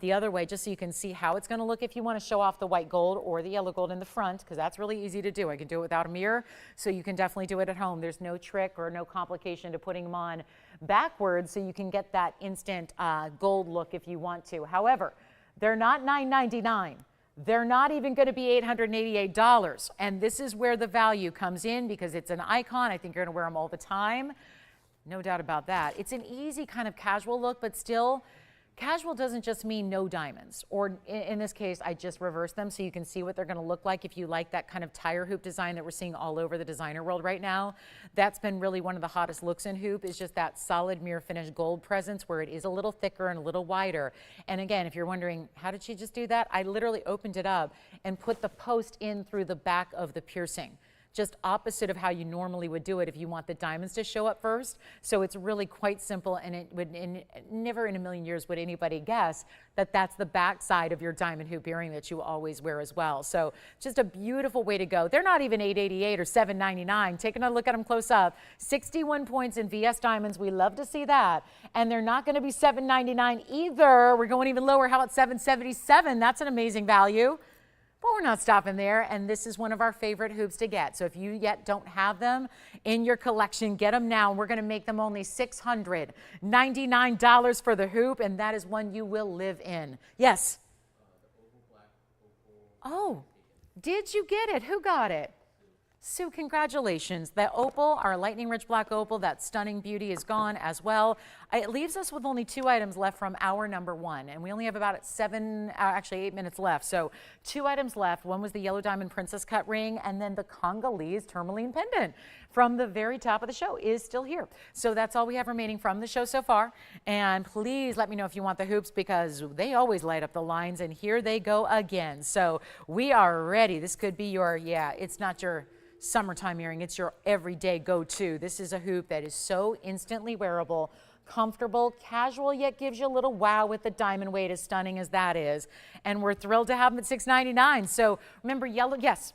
the other way, just so you can see how it's going to look if you want to show off the white gold or the yellow gold in the front, because that's really easy to do. I can do it without a mirror, so you can definitely do it at home. There's no trick or no complication to putting them on backwards, so you can get that instant gold look if you want to. However, they're not $9.99. They're not even going to be $888. And this is where the value comes in, because it's an icon. I think you're going to wear them all the time. No doubt about that. It's an easy kind of casual look, but still, casual doesn't just mean no diamonds. Or in this case, I just reversed them so you can see what they're going to look like if you like that kind of tire hoop design that we're seeing all over the designer world right now. That's been really one of the hottest looks in hoop, is just that solid mirror finish gold presence, where it is a little thicker and a little wider. And again, if you're wondering, how did she just do that? I literally opened it up and put the post in through the back of the piercing. Just opposite of how you normally would do it if you want the diamonds to show up first. So it's really quite simple, and it would never in a million years would anybody guess that that's the back side of your diamond hoop earring that you always wear as well. So just a beautiful way to go. They're not even $888 or $799. Taking a look at them close up. 61 points in VS diamonds. We love to see that. And they're not going to be $799 either. We're going even lower. How about $777? That's an amazing value. But we're not stopping there, and this is one of our favorite hoops to get. So if you yet don't have them in your collection, get them now. We're going to make them only $699 for the hoop, and that is one you will live in. Yes? Oh, did you get it? Who got it? Sue, congratulations. The opal, our lightning-rich black opal, that stunning beauty, is gone as well. It leaves us with only 2 items left from our number 1, and we only have about 8 minutes left. So 2 items left. One was the yellow diamond princess cut ring, and then the Congolese tourmaline pendant from the very top of the show is still here. So that's all we have remaining from the show so far. And please let me know if you want the hoops, because they always light up the lines, and here they go again. So we are ready. This could be your, it's not your summertime earring, it's your everyday go-to. This is a hoop that is so instantly wearable, comfortable, casual, yet gives you a little wow with the diamond weight, as stunning as that is. And we're thrilled to have them at $699. So remember, yellow, yes.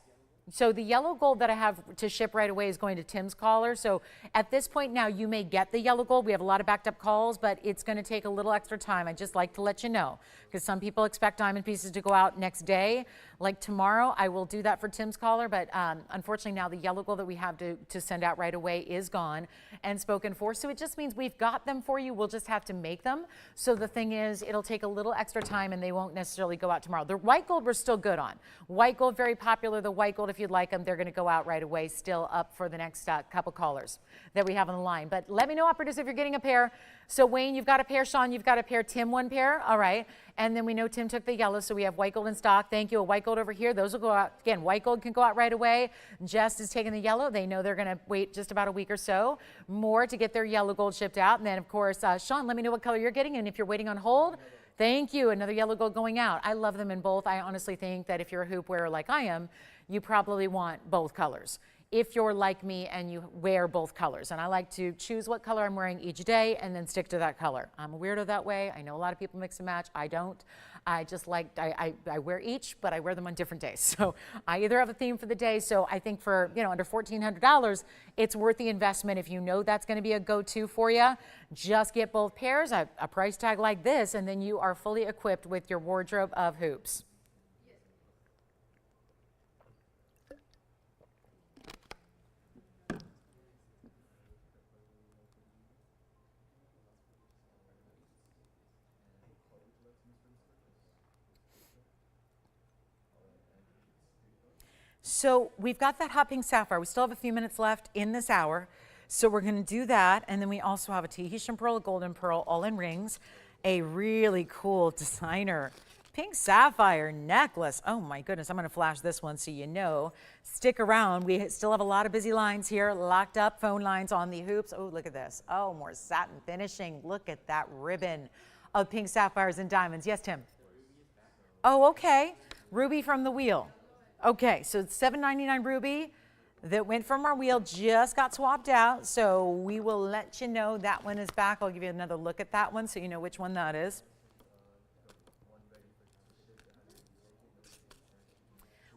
So the yellow gold that I have to ship right away is going to Tim's caller. So at this point now, you may get the yellow gold. We have a lot of backed up calls, but it's going to take a little extra time. I just like to let you know, because some people expect diamond pieces to go out next day. Like tomorrow, I will do that for Tim's caller, but unfortunately now the yellow gold that we have to send out right away is gone and spoken for. So it just means we've got them for you. We'll just have to make them. So the thing is, it'll take a little extra time, and they won't necessarily go out tomorrow. The white gold we're still good on. White gold, very popular. The white gold, if you'd like them, they're going to go out right away, still up for the next couple callers that we have on the line. But let me know, operators, if you're getting a pair. So Wayne, you've got a pair. Sean, you've got a pair. Tim, 1 pair. All right. And then we know Tim took the yellow, so we have white gold in stock. Thank you. A white gold over here. Those will go out. Again, white gold can go out right away. Jess is taking the yellow. They know they're going to wait just about a week or so more to get their yellow gold shipped out. And then, of course, Sean, let me know what color you're getting. And if you're waiting on hold, thank you. Another yellow gold going out. I love them in both. I honestly think that if you're a hoop wearer like I am, you probably want both colors. if you're like me and you wear both colors. And I like to choose what color I'm wearing each day and then stick to that color. I'm a weirdo that way. I know a lot of people mix and match. I don't. I just like, I wear each, but I wear them on different days. So I either have a theme for the day. So I think for, you know, under $1,400, it's worth the investment. If you know that's going to be a go-to for you, just get both pairs, a price tag like this, and then you are fully equipped with your wardrobe of hoops. So we've got that hot pink sapphire. We still have a few minutes left in this hour. So we're going to do that. And then we also have a Tahitian pearl, a golden pearl, all in rings. A really cool designer pink sapphire necklace. Oh my goodness, I'm going to flash this one so you know. Stick around. We still have a lot of busy lines here, locked up phone lines on the hoops. Oh, look at this. Oh, more satin finishing. Look at that ribbon of pink sapphires and diamonds. Yes, Tim? Oh, okay. Ruby from the wheel. Okay, so it's $7.99 ruby that went from our wheel, just got swapped out. So we will let you know that one is back. I'll give you another look at that one so you know which one that is.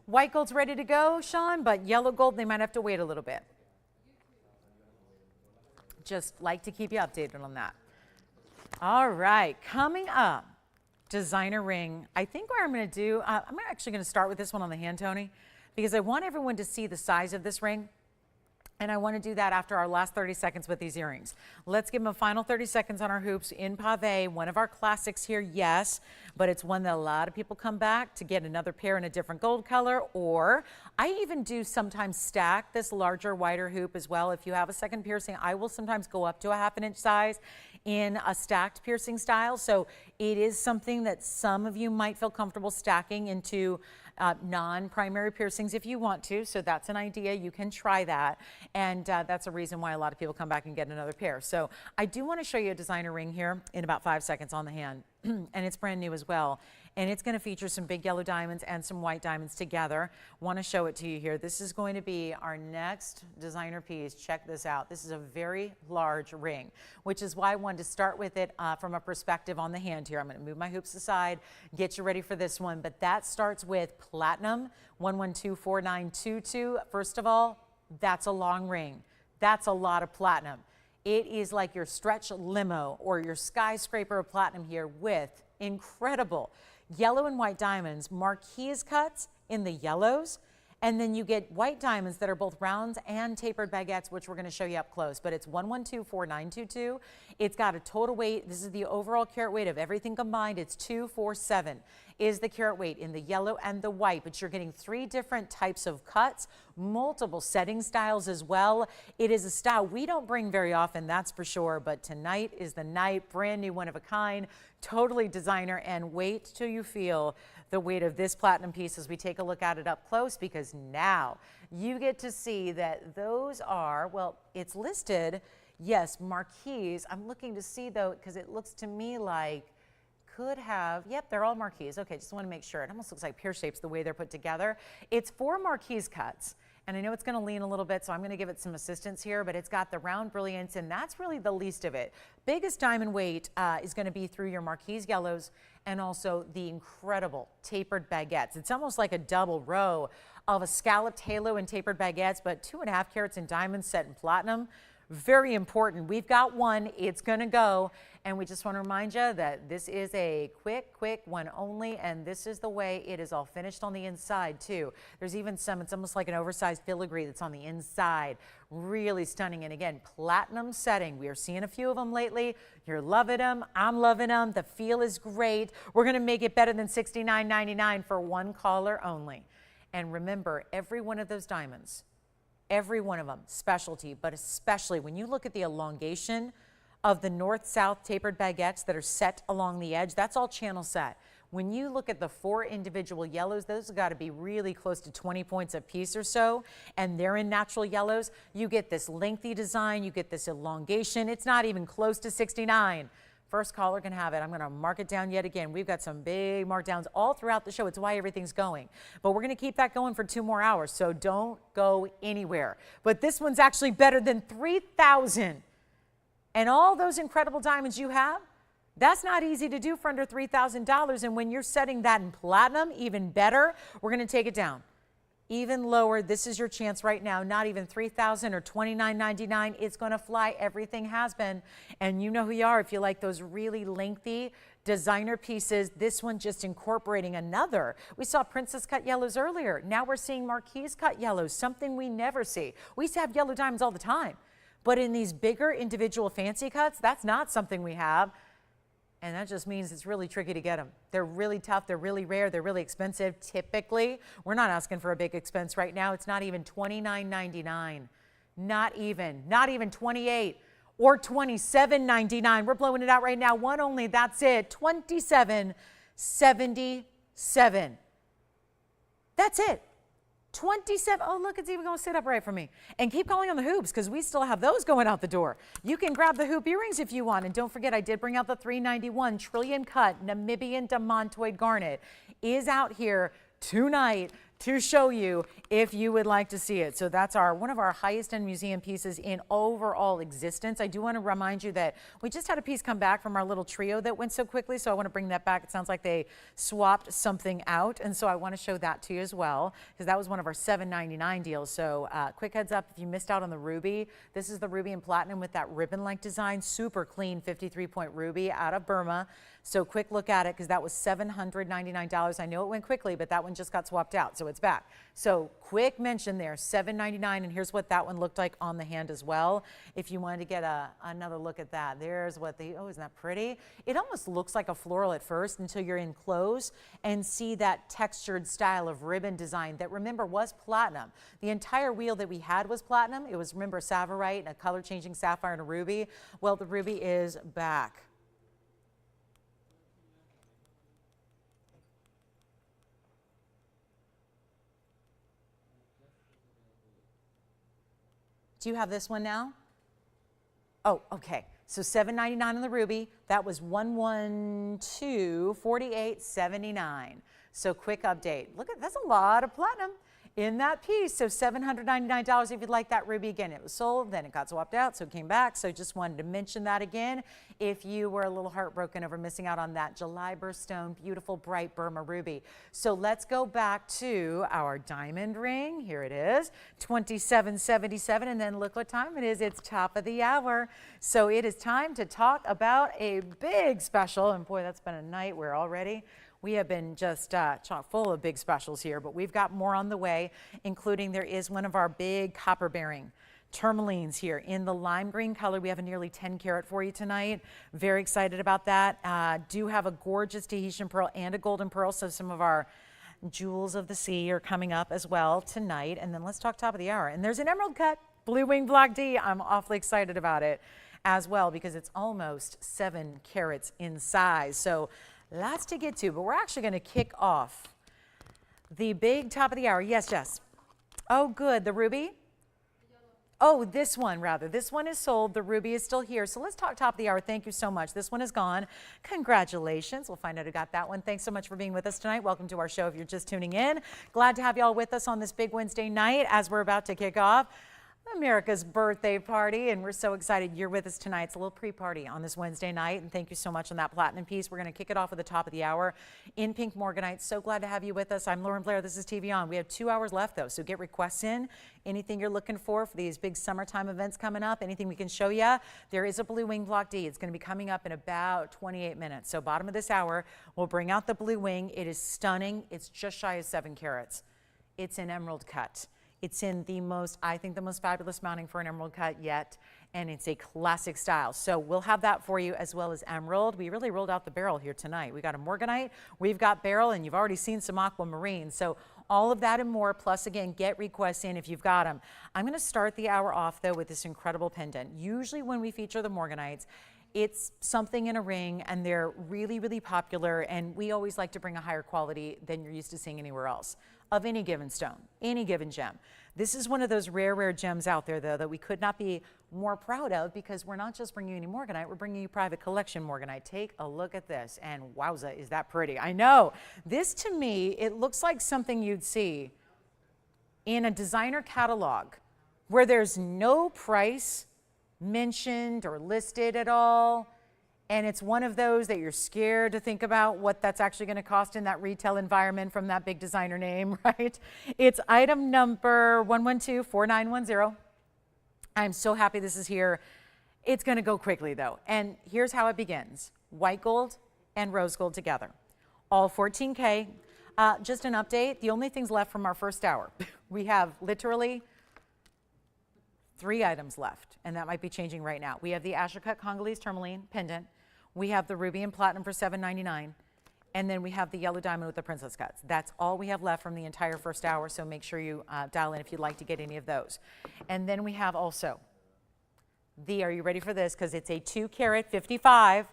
White gold's ready to go, Sean, but yellow gold, they might have to wait a little bit. Just like to keep you updated on that. All right, coming up. Designer ring. I think what I'm going to do, I'm actually going to start with this one on the hand, Tony, because I want everyone to see the size of this ring. And I want to do that after our last 30 seconds with these earrings. Let's give them a final 30 seconds on our hoops in pave. One of our classics here, yes, but it's one that a lot of people come back to get another pair in a different gold color, or I even do sometimes stack this larger, wider hoop as well. If you have a second piercing, I will sometimes go up to a 1/2 inch size in a stacked piercing style. So it is something that some of you might feel comfortable stacking into non-primary piercings if you want to. So that's an idea. You can try that. And that's a reason why a lot of people come back and get another pair. So I do want to show you a designer ring here in about 5 seconds on the hand. And it's brand new as well. And it's going to feature some big yellow diamonds and some white diamonds together. Want to show it to you here. This is going to be our next designer piece. Check this out. This is a very large ring, which is why I wanted to start with it from a perspective on the hand here. I'm going to move my hoops aside, get you ready for this one. But that starts with platinum 1124922. First of all, that's a long ring. That's a lot of platinum. It is like your stretch limo or your skyscraper of platinum here with incredible yellow and white diamonds, marquise cuts in the yellows, and then you get white diamonds that are both rounds and tapered baguettes, which we're going to show you up close. But it's 1124922. It's got a total weight. This is the overall carat weight of everything combined. It's 247 is the carat weight in the yellow and the white. But you're getting 3 different types of cuts, multiple setting styles as well. It is a style we don't bring very often, that's for sure. But tonight is the night. Brand new, one of a kind, totally designer. And wait till you feel the weight of this platinum piece as we take a look at it up close, because now you get to see that those are, well, it's listed, yes, marquise. I'm looking to see though, because it looks to me like could have, yep, they're all marquise. Okay, just want to make sure. It almost looks like pear shapes the way they're put together. It's 4 marquise cuts. And I know it's going to lean a little bit, so I'm going to give it some assistance here, but it's got the round brilliance, and that's really the least of it. Biggest diamond weight is going to be through your marquise yellows and also the incredible tapered baguettes. It's almost like a double row of a scalloped halo and tapered baguettes, but 2.5 carats in diamonds set in platinum. Very important. We've got one. It's going to go. And we just want to remind you that this is a quick one only. And this is the way it is all finished on the inside, too. There's even some, it's almost like an oversized filigree that's on the inside. Really stunning. And again, platinum setting. We are seeing a few of them lately. You're loving them. I'm loving them. The feel is great. We're going to make it better than $69.99 for one caller only. And remember, every one of those diamonds, every one of them, specialty, but especially when you look at the elongation of the north-south tapered baguettes that are set along the edge, that's all channel set. When you look at the 4 individual yellows, those have got to be really close to 20 points a piece or so, and they're in natural yellows. You get this lengthy design, you get this elongation. It's not even close to 69 First caller can have it. I'm going to mark it down yet again. We've got some big markdowns all throughout the show. It's why everything's going. But we're going to keep that going for 2 more hours, so don't go anywhere. But this one's actually better than 3,000. And all those incredible diamonds you have, that's not easy to do for under $3,000. And when you're setting that in platinum, even better, we're going to take it down even lower. This is your chance right now. Not even $3,000 or $29.99. It's going to fly. Everything has been. And you know who you are if you like those really lengthy designer pieces. This one just incorporating another. We saw princess cut yellows earlier. Now we're seeing marquise cut yellows, something we never see. We used to have yellow diamonds all the time. But in these bigger individual fancy cuts, that's not something we have. And that just means it's really tricky to get them. They're really tough. They're really rare. They're really expensive. Typically, we're not asking for a big expense right now. It's not even $29.99. Not even $28 or $27.99. We're blowing it out right now. One only. That's it. $27.77. That's it. 27. Oh, look, it's even going to sit up right for me. And keep calling on the hoops because we still have those going out the door. You can grab the hoop earrings if you want. And don't forget, I did bring out the 391 trillion cut Namibian demantoid garnet. Is out here tonight to show you if you would like to see it. So that's one of our highest end museum pieces in overall existence. I do want to remind you that we just had a piece come back from our little trio that went so quickly, so I want to bring that back. It sounds like they swapped something out, and so I want to show that to you as well, because that was one of our $7.99 deals. So quick heads up, if you missed out on the ruby, this is the ruby and platinum with that ribbon-like design, super clean 53-point ruby out of Burma. So quick look at it, because that was $799. I know it went quickly, but that one just got swapped out, so it's back. So quick mention there, $7.99, and here's what that one looked like on the hand as well. If you wanted to get another look at that, there's what oh, isn't that pretty? It almost looks like a floral at first until you're in close and see that textured style of ribbon design that, remember, was platinum. The entire wheel that we had was platinum. It was, remember, Savarite and a color-changing sapphire and a ruby. Well, the ruby is back. Do you have this one now? Oh, okay. So $7.99 on the ruby. That was $112.48.79. So quick update. Look at that's a lot of platinum in that piece. So $799 if you'd like that ruby. Again, it was sold, then it got swapped out, so it came back. So just wanted to mention that again. If you were a little heartbroken over missing out on that July birthstone, beautiful, bright Burma ruby. So let's go back to our diamond ring. Here it is, $27.77. And then look what time it is. It's top of the hour. So it is time to talk about a big special. And boy, that's been a night where already we have been just chock full of big specials here, but we've got more on the way, including there is one of our big copper bearing tourmalines here in the lime green color. We have a nearly 10 carat for you tonight. Very excited about that. Do have a gorgeous Tahitian pearl and a golden pearl. So some of our jewels of the sea are coming up as well tonight. And then let's talk top of the hour. And there's an emerald cut blue wing block D. I'm awfully excited about it as well because it's almost 7 carats in size. So lots to get to, but we're actually going to kick off the big top of the hour. Yes, Jess. Oh, good. The ruby? Oh, this one, rather. This one is sold. The ruby is still here. So let's talk top of the hour. Thank you so much. This one is gone. Congratulations. We'll find out who got that one. Thanks so much for being with us tonight. Welcome to our show if you're just tuning in. Glad to have you all with us on this big Wednesday night as we're about to kick off America's birthday party, and we're so excited you're with us tonight. It's a little pre-party on this Wednesday night, and thank you so much on that platinum piece. We're going to kick it off at the top of the hour in pink morganite. So glad to have you with us. I'm Lauren Blair. This is TVON. We have 2 hours left, though, so get requests in. Anything you're looking for these big summertime events coming up, anything we can show you. There is a blue wing block D. It's going to be coming up in about 28 minutes. So bottom of this hour, we'll bring out the blue wing. It is stunning. It's just shy of 7 carats. It's an emerald cut. It's in the most, I think, the most fabulous mounting for an emerald cut yet, and it's a classic style. So we'll have that for you as well as emerald. We really rolled out the barrel here tonight. We got a morganite, we've got beryl, and you've already seen some aquamarine. So all of that and more, plus again, get requests in if you've got them. I'm going to start the hour off though with this incredible pendant. Usually when we feature the morganites, It's something in a ring, and they're really, really popular, and we always like to bring a higher quality than you're used to seeing anywhere else of any given stone, any given gem. This is one of those rare gems out there, though, that we could not be more proud of, because we're not just bringing you any morganite, we're bringing you private collection morganite. Take a look at this, and wowza, is that pretty. I know. This, to me, it looks like something you'd see in a designer catalog where there's no price mentioned or listed at all, and it's one of those that you're scared to think about what that's actually going to cost in that retail environment from that big designer name, right? It's item number 1124910. I'm so happy this is here. It's going to go quickly, though, and here's how it begins. White gold and rose gold together, all 14K. Just an update, the only things left from our first hour, we have literally 3 items left, and that might be changing right now. We have the Asher-cut Congolese tourmaline pendant. We have the ruby and platinum for $7.99, and then we have the yellow diamond with the princess cuts. That's all we have left from the entire first hour, so make sure you dial in if you'd like to get any of those. And then we have also are you ready for this? Because it's a 2 carat 55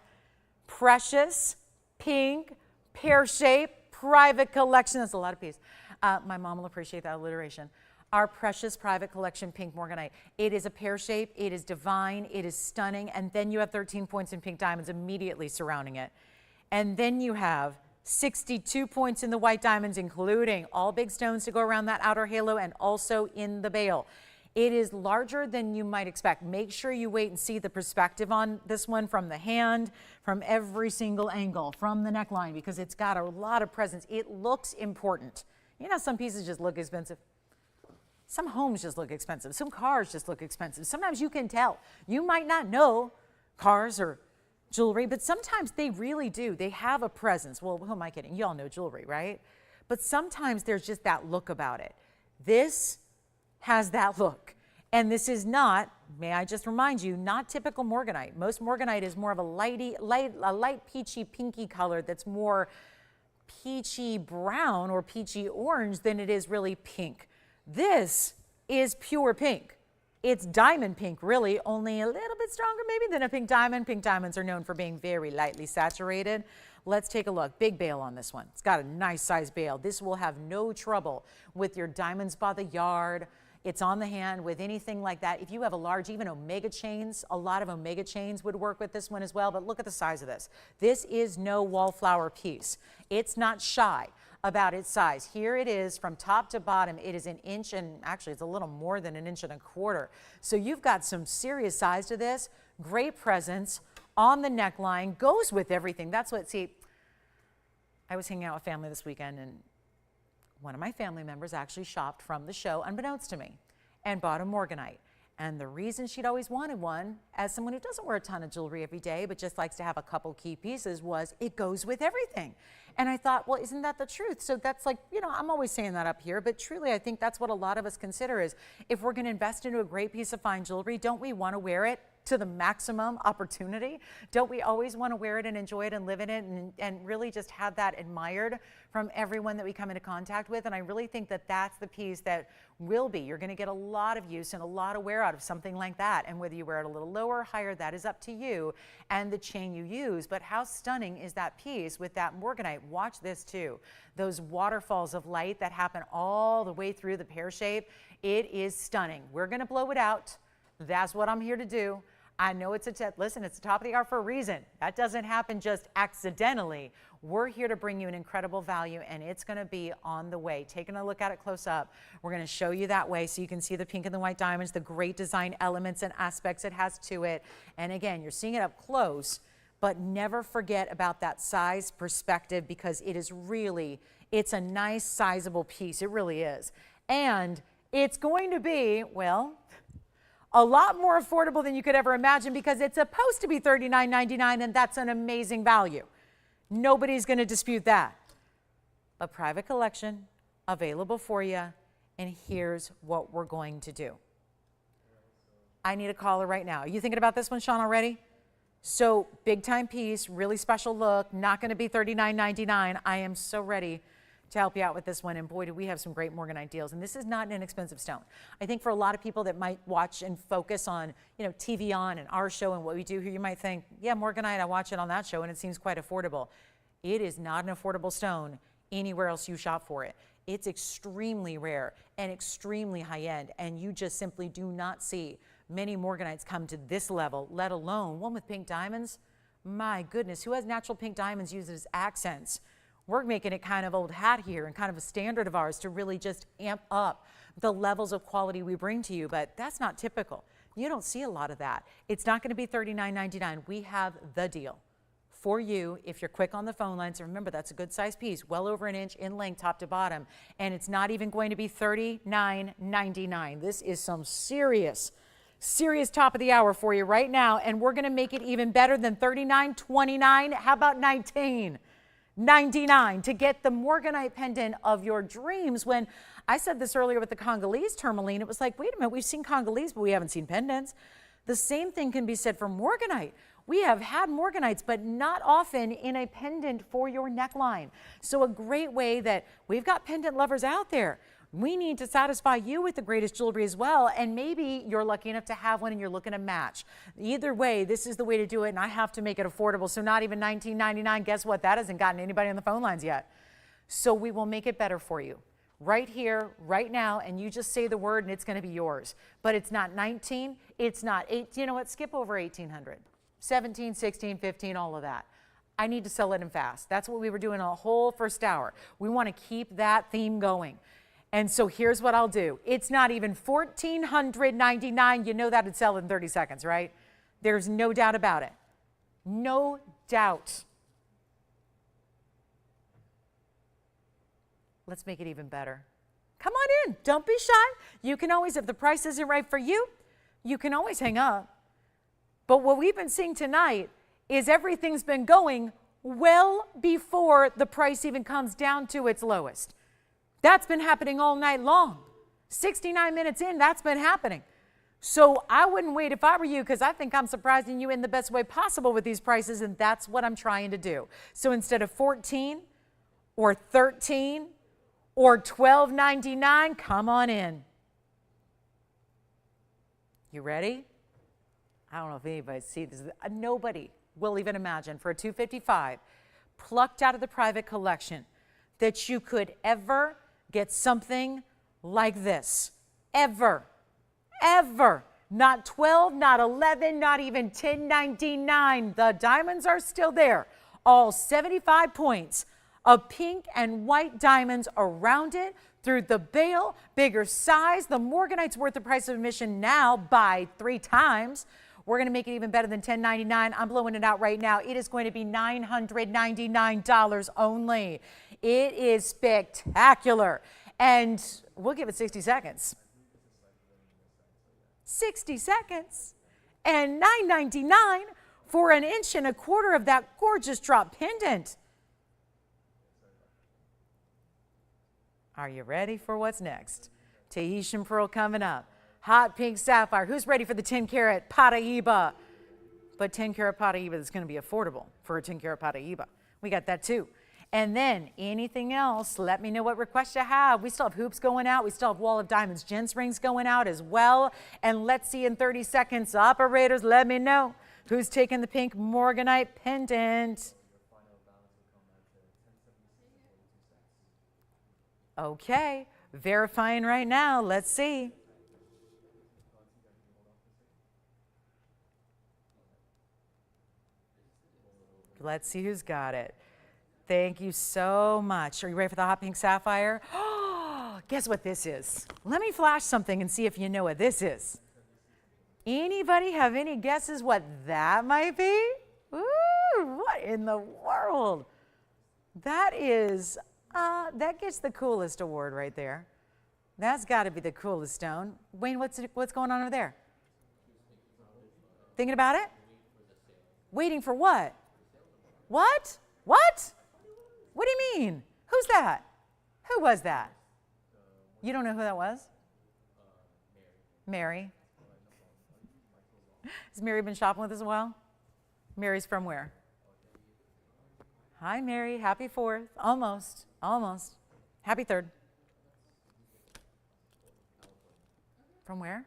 precious pink pear-shaped private collection. That's a lot of piece. My mom will appreciate that alliteration. Our precious private collection pink morganite. It is a pear shape, it is divine, it is stunning, and then you have 13 points in pink diamonds immediately surrounding it. And then you have 62 points in the white diamonds, including all big stones to go around that outer halo and also in the bail. It is larger than you might expect. Make sure you wait and see the perspective on this one from the hand, from every single angle, from the neckline, because it's got a lot of presence. It looks important. You know, some pieces just look expensive. Some homes just look expensive. Some cars just look expensive. Sometimes you can tell. You might not know cars or jewelry, but sometimes they really do. They have a presence. Well, who am I kidding? You all know jewelry, right? But sometimes there's just that look about it. This has that look. And this is not, may I just remind you, not typical morganite. Most morganite is more of a light peachy pinky color that's more peachy brown or peachy orange than it is really pink. This is pure pink. It's diamond pink, really, only a little bit stronger maybe than a pink diamond. Pink diamonds are known for being very lightly saturated. Let's take a look. Big bail on this one. It's got a nice size bail. This will have no trouble with your diamonds by the yard. It's on the hand with anything like that. If you have a large, even omega chains, a lot of omega chains would work with this one as well, but look at the size of this. This is no wallflower piece. It's not shy about its size. Here it is from top to bottom. It is 1 inch, and actually it's a little more than 1.25 inches. So you've got some serious size to this. Great presence on the neckline, goes with everything. That's what, see, I was hanging out with family this weekend, and one of my family members actually shopped from the show, unbeknownst to me, and bought a morganite. And the reason she'd always wanted one, as someone who doesn't wear a ton of jewelry every day, but just likes to have a couple key pieces, was it goes with everything. And I thought, well, isn't that the truth? So that's like, you know, I'm always saying that up here, but truly I think that's what a lot of us consider is, if we're going to invest into a great piece of fine jewelry, don't we want to wear it to the maximum opportunity? Don't we always want to wear it and enjoy it and live in it and really just have that admired from everyone that we come into contact with? And I really think that that's the piece that will be. You're going to get a lot of use and a lot of wear out of something like that. And whether you wear it a little lower or higher, that is up to you and the chain you use. But how stunning is that piece with that morganite? Watch this too. Those waterfalls of light that happen all the way through the pear shape. It is stunning. We're going to blow it out. That's what I'm here to do. I know it's listen, it's the top of the hour for a reason. That doesn't happen just accidentally. We're here to bring you an incredible value, and it's going to be on the way. Taking a look at it close up, we're going to show you that way so you can see the pink and the white diamonds, the great design elements and aspects it has to it. And again, you're seeing it up close, but never forget about that size perspective, because it is really, it's a nice sizable piece. It really is. And it's going to be, well, a lot more affordable than you could ever imagine, because it's supposed to be $39.99, and that's an amazing value. Nobody's going to dispute that. A private collection available for you, and here's what we're going to do. I need a caller right now. Are you thinking about this one, Sean, already? So big time piece, really special look, not going to be $39.99. I am so ready to help you out with this one. And boy, do we have some great morganite deals. And this is not an inexpensive stone. I think for a lot of people that might watch and focus on, TVON and our show and what we do here, you might think, yeah, morganite, I watch it on that show and it seems quite affordable. It is not an affordable stone anywhere else you shop for it. It's extremely rare and extremely high end. And you just simply do not see many morganites come to this level, let alone one with pink diamonds. My goodness, who has natural pink diamonds used as accents? We're making it kind of old hat here and kind of a standard of ours to really just amp up the levels of quality we bring to you, but that's not typical. You don't see a lot of that. It's not going to be $39.99. We have the deal for you if you're quick on the phone lines. And remember, that's a good size piece, well over an inch in length, top to bottom, and it's not even going to be $39.99. This is some serious top of the hour for you right now, and we're going to make it even better than $39.29. How about $19.99 to get the morganite pendant of your dreams? When I said this earlier with the Congolese tourmaline, it was like, wait a minute, we've seen Congolese, but we haven't seen pendants. The same thing can be said for morganite. We have had morganites, but not often in a pendant for your neckline. So a great way that we've got pendant lovers out there. We need to satisfy you with the greatest jewelry as well, and maybe you're lucky enough to have one and you're looking to match. Either way, this is the way to do it, and I have to make it affordable, so not even $19.99. Guess what? That hasn't gotten anybody on the phone lines yet. So we will make it better for you right here, right now, and you just say the word and it's going to be yours. But it's not 19, it's not 8. You know what? Skip over 1,800. 17, 16, 15, all of that. I need to sell it in fast. That's what we were doing a whole first hour. We want to keep that theme going. And so here's what I'll do. It's not even $1,499. You know that would sell in 30 seconds, right? There's no doubt about it. No doubt. Let's make it even better. Come on in. Don't be shy. You can always, if the price isn't right for you, you can always hang up. But what we've been seeing tonight is everything's been going well before the price even comes down to its lowest. That's been happening all night long. 69 minutes in, that's been happening. So I wouldn't wait if I were you, because I think I'm surprising you in the best way possible with these prices, and that's what I'm trying to do. So instead of 14 or 13 or $12.99, come on in. You ready? I don't know if anybody sees this. Nobody will even imagine for a $255 plucked out of the private collection that you could ever get something like this. Ever. Ever. Not 12, not 11, not even $10.99. The diamonds are still there. All 75 points of pink and white diamonds around it through the bail, bigger size. The morganite's worth the price of admission now by 3 times. We're going to make it even better than $10.99. I'm blowing it out right now. It is going to be $999 only. It is spectacular. And we'll give it 60 seconds. 60 seconds. And $9.99 for 1 1/4 inch of that gorgeous drop pendant. Are you ready for what's next? Tahitian pearl coming up. Hot pink sapphire. Who's ready for the 10-carat Paraíba? But 10-carat Paraíba is going to be affordable for a 10-carat Paraíba. We got that too. And then anything else, let me know what requests you have. We still have hoops going out. We still have wall of diamonds gents rings going out as well. And let's see in 30 seconds, operators, let me know who's taking the pink morganite pendant. Okay, verifying right now. Let's see. Let's see who's got it. Thank you so much. Are you ready for the hot pink sapphire? Oh, guess what this is? Let me flash something and see if you know what this is. Anybody have any guesses what that might be? Ooh, what in the world? That is, that gets the coolest award right there. That's got to be the coolest stone. Wayne, what's going on over there? Thinking about it? Waiting for what? What? What? What do you mean? Who's that? Who was that? You don't know who that was? Mary. Has Mary been shopping with us a while? Mary's from where? Hi, Mary. Happy 4th. Almost. Almost. Happy 3rd. From where?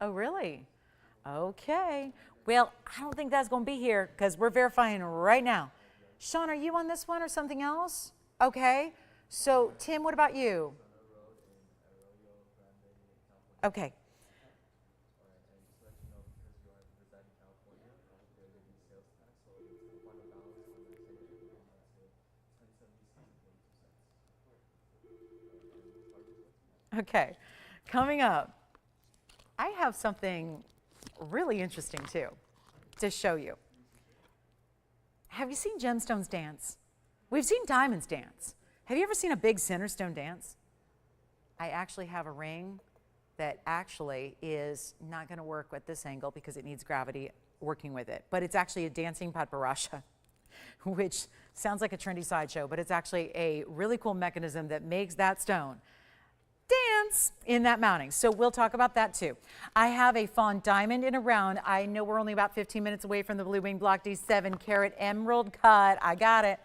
Oh, really? Okay. Well, I don't think that's going to be here because we're verifying right now. Sean, are you on this one or something else? Okay. So, Tim, what about you? Okay. Okay. Coming up, I have something really interesting too to show you. Have you seen gemstones dance? We've seen diamonds dance. Have you ever seen a big center stone dance? I actually have a ring that actually is not going to work at this angle because it needs gravity working with it. But it's actually a dancing patparasha, which sounds like a trendy sideshow, but it's actually a really cool mechanism that makes that stone dance in that mounting. So we'll talk about that too. I have a fawn diamond in a round. I know we're only about 15 minutes away from the Blue Wing Block D 7-carat emerald cut. I got it.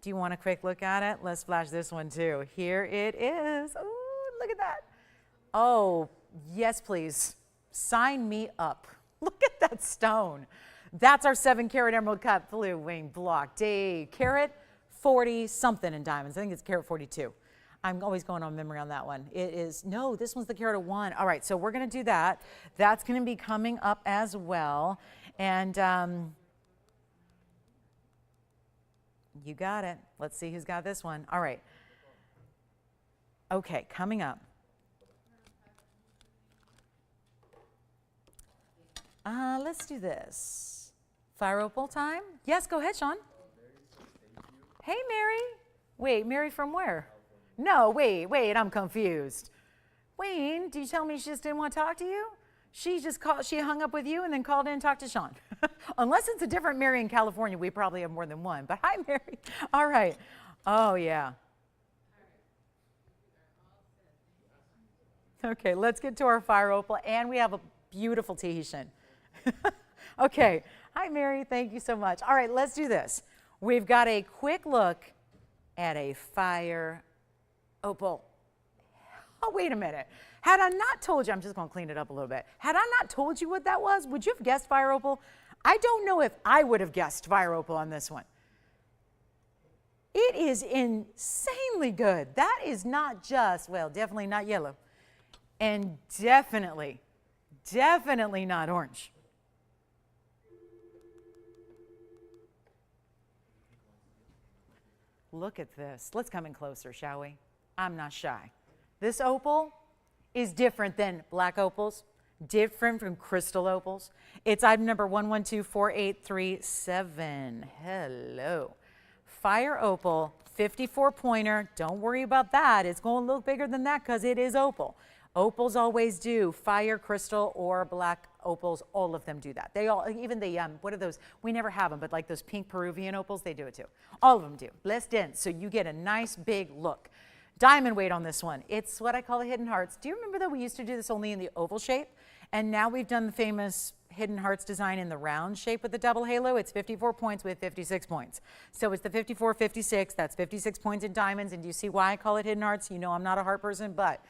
Do you want a quick look at it? Let's flash this one too. Here it is. Oh, look at that. Oh, yes, please. Sign me up. Look at that stone. That's our 7-carat emerald cut Blue Wing Block D. Carat 40 something in diamonds. I think it's carat 42. I'm always going on memory on that one. It is, no, this one's the carat of 1. All right, so we're going to do that. That's going to be coming up as well. And you got it. Let's see who's got this one. All right. Okay, coming up. Let's do this. Fire opal time? Yes, go ahead, Sean. Hey, Mary. Wait, Mary from where? No, wait, I'm confused. Wayne, did you tell me she just didn't want to talk to you? She just called, she hung up with you and then called in and talked to Sean. Unless it's a different Mary in California, we probably have more than one. But hi, Mary. All right. Oh, yeah. Okay, let's get to our fire opal. And we have a beautiful Tahitian. Okay. Hi, Mary. Thank you so much. All right, let's do this. We've got a quick look at a fire opal. Oh, wait a minute. Had I not told you, I'm just going to clean it up a little bit. Had I not told you what that was, would you have guessed fire opal? I don't know if I would have guessed fire opal on this one. It is insanely good. That is not just, well, definitely not yellow. And definitely not orange. Look at this. Let's come in closer, shall we? I'm not shy. This opal is different than black opals, different from crystal opals. It's item number 1124837. Hello. Fire opal, 54 pointer. Don't worry about that. It's going to look bigger than that because it is opal. Opals always do. Fire, crystal, or black opals, all of them do that. They all, even the, what are those? We never have them, but like those pink Peruvian opals, they do it too. All of them do. Less dense, so you get a nice big look. Diamond weight on this one. It's what I call the hidden hearts. Do you remember that we used to do this only in the oval shape? And now we've done the famous hidden hearts design in the round shape with the double halo. It's 54 points with 56 points. So it's the 54, 56. That's 56 points in diamonds. And do you see why I call it hidden hearts? You know I'm not a heart person, but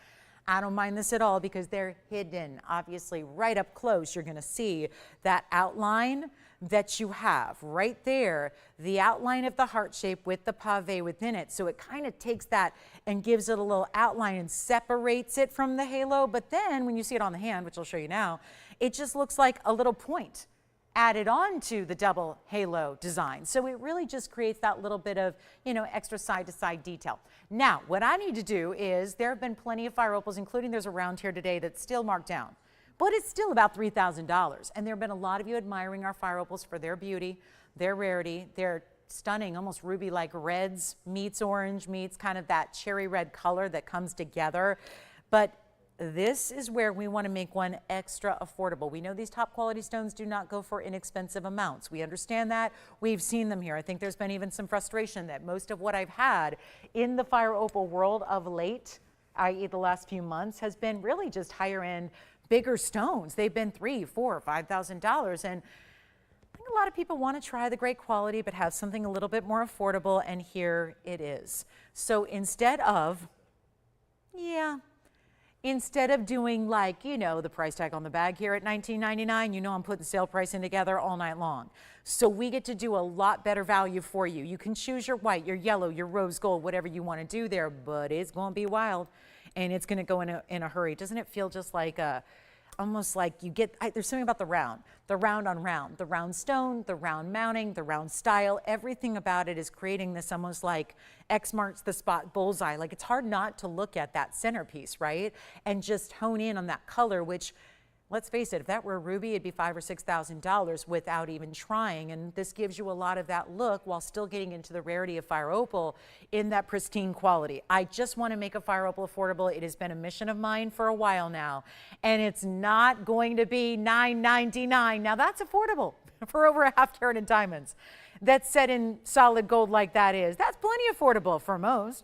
I don't mind this at all because they're hidden. Obviously, right up close, you're going to see that outline that you have right there, the outline of the heart shape with the pave within it. So it kind of takes that and gives it a little outline and separates it from the halo. But then when you see it on the hand, which I'll show you now, it just looks like a little point added on to the double halo design. So it really just creates that little bit of, you know, extra side-to-side detail. Now, what I need to do is, there have been plenty of fire opals, including there's a round here today that's still marked down, but it's still about $3,000. And there have been a lot of you admiring our fire opals for their beauty, their rarity, their stunning, almost ruby-like reds meets orange meets kind of that cherry red color that comes together. But this is where we want to make one extra affordable. We know these top quality stones do not go for inexpensive amounts. We understand that. We've seen them here. I think there's been even some frustration that most of what I've had in the fire opal world of late, i.e. the last few months, has been really just higher end, bigger stones. They've been $3,000, $4,000, $5,000. And I think a lot of people want to try the great quality, but have something a little bit more affordable, and here it is. So instead of, instead of doing like, you know, the price tag on the bag here at $19.99, you know I'm putting sale pricing together all night long. So we get to do a lot better value for you. You can choose your white, your yellow, your rose gold, whatever you want to do there, but it's going to be wild, and it's going to go in a hurry. Doesn't it feel just like a, almost like you get, there's something about the round on round, the round stone, the round mounting, the round style, everything about it is creating this almost like X marks the spot bullseye. Like it's hard not to look at that centerpiece, right? And just hone in on that color, which, let's face it, if that were a ruby, it'd be $5,000 or $6,000 without even trying. And this gives you a lot of that look while still getting into the rarity of fire opal in that pristine quality. I just want to make a fire opal affordable. It has been a mission of mine for a while now, and it's not going to be $9.99. Now that's affordable for over a half carat in diamonds. That's set in solid gold like that is. That's plenty affordable for most.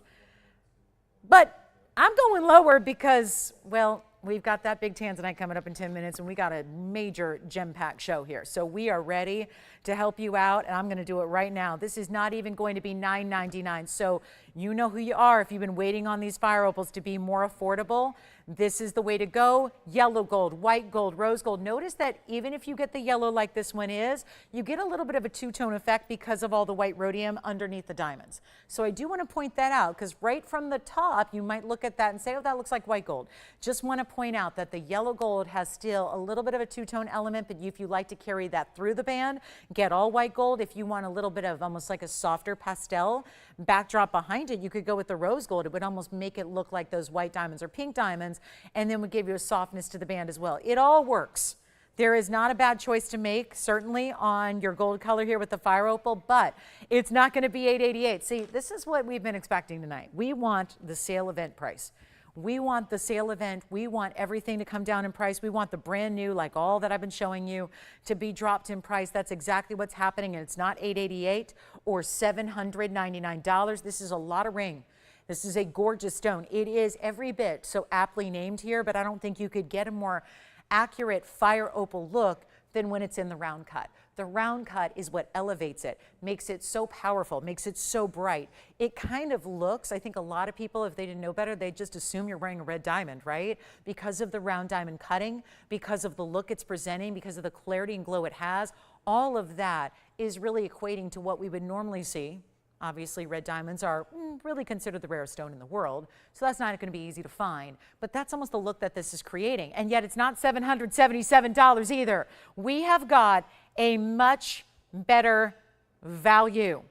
But I'm going lower because, well, we've got that big tanzanite coming up in 10 minutes, and we got a major gem pack show here. So we are ready to help you out, and I'm going to do it right now. This is not even going to be $9.99. So you know who you are. If you've been waiting on these fire opals to be more affordable, this is the way to go. Yellow gold, white gold, rose gold. Notice that even if you get the yellow like this one is, you get a little bit of a two-tone effect because of all the white rhodium underneath the diamonds. So I do want to point that out, because right from the top, you might look at that and say, oh, that looks like white gold. Just want to point out that the yellow gold has still a little bit of a two-tone element, but if you like to carry that through the band, get all white gold. If you want a little bit of almost like a softer pastel backdrop behind it, you could go with the rose gold. It would almost make it look like those white diamonds or pink diamonds, and then would give you a softness to the band as well. It all works. There is not a bad choice to make, certainly on your gold color here with the fire opal, but it's not going to be $888. See, this is what we've been expecting tonight. We want the sale event price. We want the sale event. We want everything to come down in price. We want the brand new, like all that I've been showing you, to be dropped in price. That's exactly what's happening, and it's not $888 or $799. This is a lot of ring. This is a gorgeous stone. It is every bit so aptly named here, but I don't think you could get a more accurate fire opal look than when it's in the round cut. The round cut is what elevates it, makes it so powerful, makes it so bright. It kind of looks, I think a lot of people, if they didn't know better, they'd just assume you're wearing a red diamond, right? Because of the round diamond cutting, because of the look it's presenting, because of the clarity and glow it has, all of that is really equating to what we would normally see. Obviously, red diamonds are really considered the rarest stone in the world, so that's not going to be easy to find. But that's almost the look that this is creating. And yet it's not $777 either. We have got a much better value.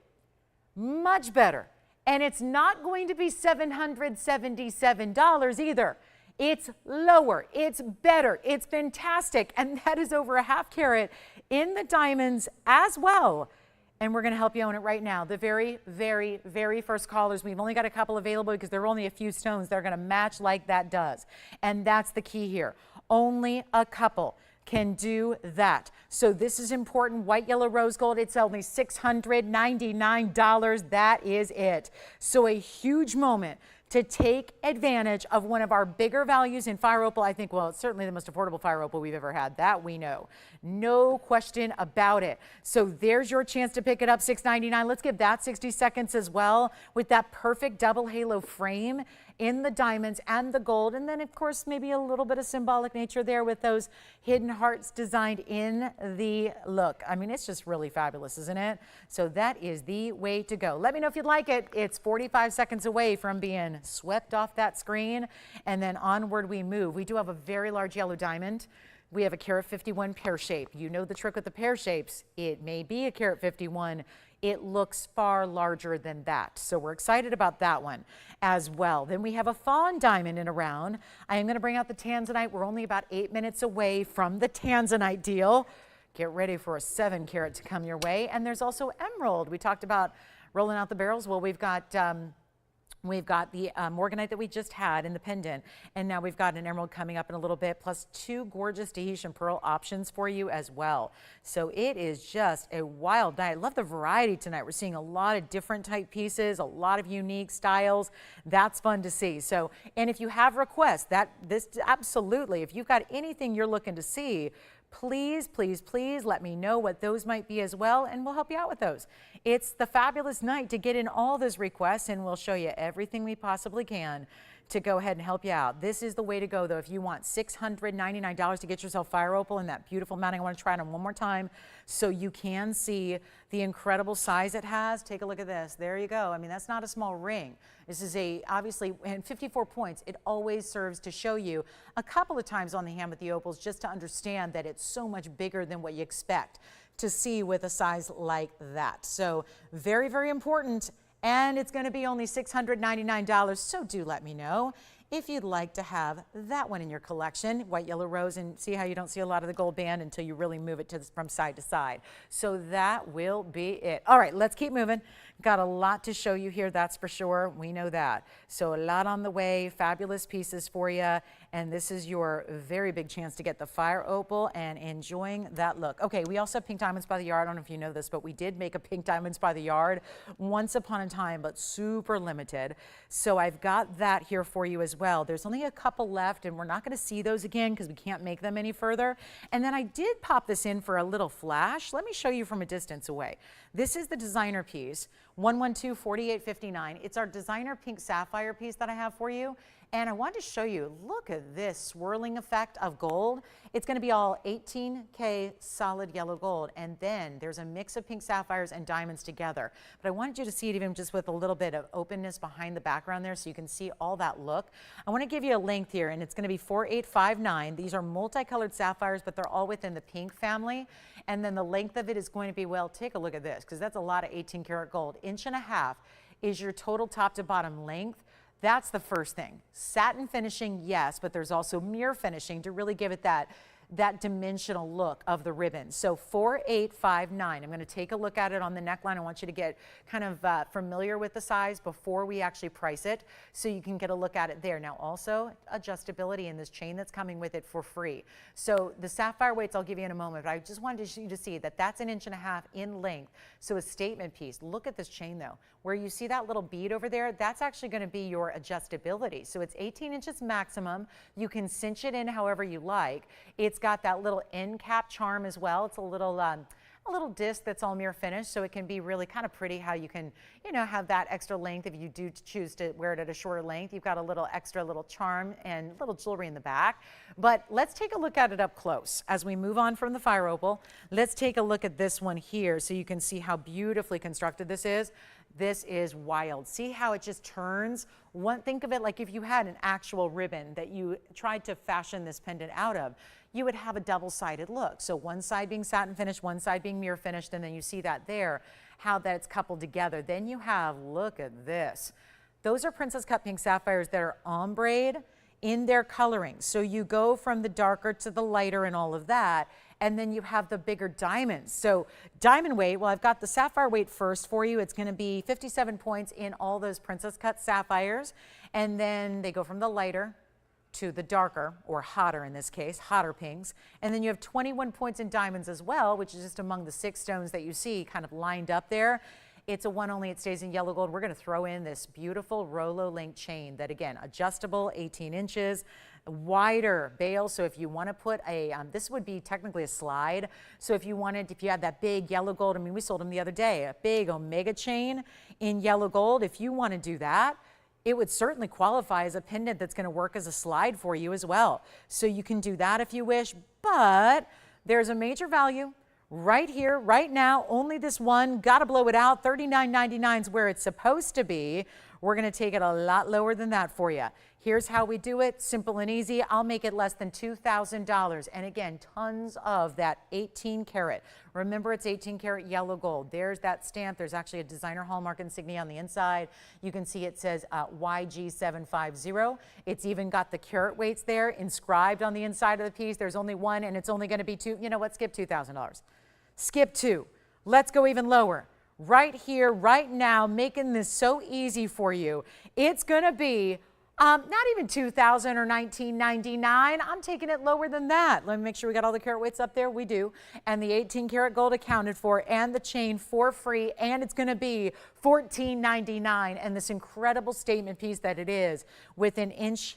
Much better. And it's not going to be $777 either. It's lower, it's better, it's fantastic. And that is over a half carat in the diamonds as well. And we're going to help you own it right now. The very, very, very first callers, we've only got a couple available because there are only a few stones that are going to match like that does. And that's the key here. Only a couple can do that. So this is important. White, yellow, rose gold, it's only $699. That is it. So a huge moment to take advantage of one of our bigger values in fire opal. I think, well, it's certainly the most affordable fire opal we've ever had. That we know. No question about it. So there's your chance to pick it up, $699. Let's give that 60 seconds as well with that perfect double halo frame in the diamonds and the gold. And then, of course, maybe a little bit of symbolic nature there with those hidden hearts designed in the look. I mean, it's just really fabulous, isn't it? So that is the way to go. Let me know if you'd like it. It's 45 seconds away from being swept off that screen, and then onward we move. We do have a very large yellow diamond. We have a carat 51 pear shape. You know the trick with the pear shapes. It may be a carat 51. It looks far larger than that. So we're excited about that one as well. Then we have a fawn diamond in a round. I am going to bring out the tanzanite. We're only about 8 minutes away from the tanzanite deal. Get ready for a 7 carat to come your way. And there's also emerald. We talked about rolling out the barrels. Well, we've got the morganite that we just had in the pendant, and now we've got an emerald coming up in a little bit, plus 2 gorgeous Tahitian pearl options for you as well. So it is just a wild night. I love the variety tonight. We're seeing a lot of different type pieces, a lot of unique styles. That's fun to see. So, and if you have requests, absolutely, if you've got anything you're looking to see, please, please, please let me know what those might be as well, and we'll help you out with those. It's the fabulous night to get in all those requests, and we'll show you everything we possibly can to go ahead and help you out. This is the way to go, though. If you want $699 to get yourself fire opal in that beautiful mounting, I want to try it on one more time so you can see the incredible size it has. Take a look at this. There you go. I mean, that's not a small ring. This is obviously, and 54 points. It always serves to show you a couple of times on the hand with the opals just to understand that it's so much bigger than what you expect to see with a size like that. So very, very important. And it's going to be only $699, so do let me know if you'd like to have that one in your collection, white, yellow, rose, and see how you don't see a lot of the gold band until you really move it from side to side. So that will be it. All right, let's keep moving. Got a lot to show you here, that's for sure. We know that. So a lot on the way, fabulous pieces for you. And this is your very big chance to get the fire opal and enjoying that look. Okay, we also have pink diamonds by the yard. I don't know if you know this, but we did make a pink diamonds by the yard once upon a time, but super limited. So I've got that here for you as well. There's only a couple left, and we're not going to see those again because we can't make them any further. And then I did pop this in for a little flash. Let me show you from a distance away. This is the designer piece, 112-4859. It's our designer pink sapphire piece that I have for you. And I wanted to show you, look at this swirling effect of gold. It's going to be all 18K solid yellow gold. And then there's a mix of pink sapphires and diamonds together. But I wanted you to see it even just with a little bit of openness behind the background there so you can see all that look. I want to give you a length here, and it's going to be 4859. These are multicolored sapphires, but they're all within the pink family. And then the length of it is going to be, well, take a look at this, because that's a lot of 18 karat gold. 1.5 inches is your total top to bottom length. That's the first thing. Satin finishing, yes, but there's also mirror finishing to really give it that dimensional look of the ribbon. So 4859. I'm going to take a look at it on the neckline. I want you to get kind of familiar with the size before we actually price it so you can get a look at it there. Now also adjustability in this chain that's coming with it for free. So the sapphire weights I'll give you in a moment, but I just wanted you to see that that's 1.5 inches in length. So a statement piece. Look at this chain though. Where you see that little bead over there, that's actually going to be your adjustability. So it's 18 inches maximum. You can cinch it in however you like. It's got that little end cap charm as well. It's a little disc that's all mirror finished, so it can be really kind of pretty how you can, you know, have that extra length if you do choose to wear it at a shorter length. You've got a little extra little charm and little jewelry in the back. But let's take a look at it up close. As we move on from the fire opal, let's take a look at this one here so you can see how beautifully constructed this is. This is wild. See how it just turns? Think of it like if you had an actual ribbon that you tried to fashion this pendant out of, you would have a double-sided look. So one side being satin finished, one side being mirror finished, and then you see that there, how that's coupled together. Then you have, look at this. Those are princess cut pink sapphires that are ombre in their coloring. So you go from the darker to the lighter and all of that, and then you have the bigger diamonds. So diamond weight, well, I've got the sapphire weight first for you. It's going to be 57 points in all those princess cut sapphires. And then they go from the lighter to the darker, or hotter in this case, hotter pinks. And then you have 21 points in diamonds as well, which is just among the 6 stones that you see kind of lined up there. It's a one only, it stays in yellow gold. We're going to throw in this beautiful Rolo link chain that, again, adjustable, 18 inches, wider bail. So if you want to put this would be technically a slide. So if you had that big yellow gold, I mean, we sold them the other day, a big Omega chain in yellow gold. If you want to do that, it would certainly qualify as a pendant that's going to work as a slide for you as well. So you can do that if you wish, but there's a major value right here, right now, only this one, got to blow it out. $39.99 is where it's supposed to be. We're going to take it a lot lower than that for you. Here's how we do it, simple and easy. I'll make it less than $2,000. And again, tons of that 18 karat. Remember, it's 18 karat yellow gold. There's that stamp. There's actually a designer hallmark insignia on the inside. You can see it says YG750. It's even got the carat weights there inscribed on the inside of the piece. There's only one, and it's only going to be $2. You know what? Skip $2,000. Skip $2. Let's go even lower. Right here, right now, making this so easy for you. It's going to be not even $2,000 or $19.99. I'm taking it lower than that. Let me make sure we got all the carat weights up there. We do. And the 18 karat gold accounted for, and the chain for free. And it's going to be $14.99. And this incredible statement piece that it is with 1.5 inches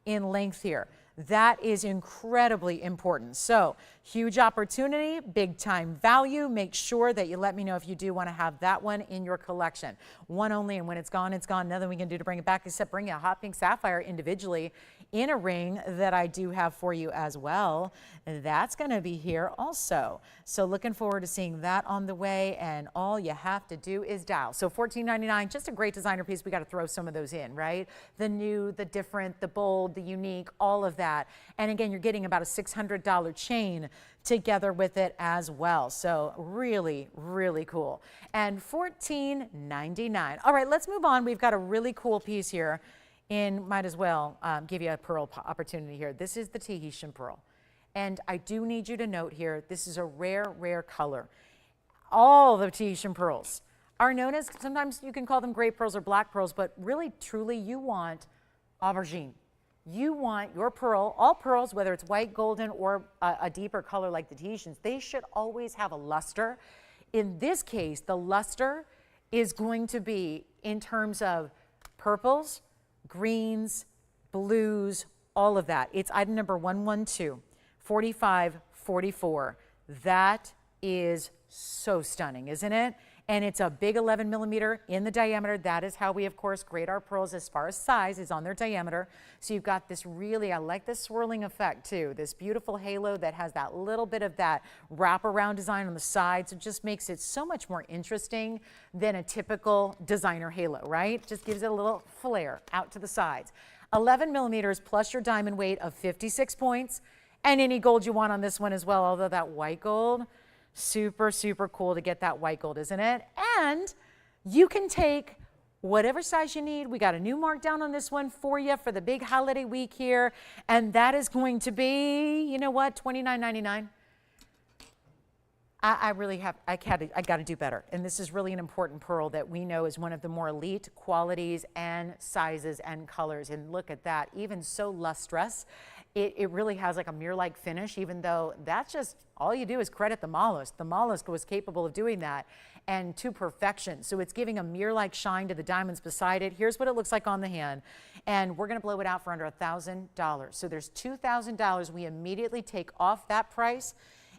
in length here. That is incredibly important. So huge opportunity, big time value. Make sure that you let me know if you do want to have that one in your collection. One only, and when it's gone, it's gone. Nothing we can do to bring it back except bring you a hot pink sapphire individually in a ring that I do have for you as well. That's going to be here also. So looking forward to seeing that on the way, and all you have to do is dial. So $14.99, just a great designer piece. We got to throw some of those in, right? The new, the different, the bold, the unique, all of that. And again, you're getting about a $600 chain together with it as well. So really, really cool. And $14.99. All right, let's move on. We've got a really cool piece here. And might as well give you a pearl opportunity here. This is the Tahitian pearl. And I do need you to note here, this is a rare, rare color. All the Tahitian pearls are known as, sometimes you can call them gray pearls or black pearls, but really, truly, you want aubergine. You want your pearl, all pearls, whether it's white, golden, or a deeper color like the Tahitians, they should always have a luster. In this case, the luster is going to be in terms of purples, greens, blues, all of that. It's item number 112, 4544. That is so stunning, isn't it? And it's a big 11 millimeter in the diameter. That is how we, of course, grade our pearls as far as size is on their diameter. So you've got this really, I like this swirling effect too, this beautiful halo that has that little bit of that wraparound design on the sides. It just makes it so much more interesting than a typical designer halo, right? Just gives it a little flair out to the sides. 11 millimeters plus your diamond weight of 56 points, and any gold you want on this one as well, although that white gold, super, super cool to get that white gold, isn't it? And you can take whatever size you need. We got a new markdown on this one for you for the big holiday week here. And that is going to be, you know what, $29.99. I got to do better. And this is really an important pearl that we know is one of the more elite qualities and sizes and colors. And look at that, even so lustrous. It really has like a mirror-like finish, even though that's just, all you do is credit the mollusk. The mollusk was capable of doing that, and to perfection. So it's giving a mirror-like shine to the diamonds beside it. Here's what it looks like on the hand. And we're gonna blow it out for under $1,000. So there's $2,000 we immediately take off that price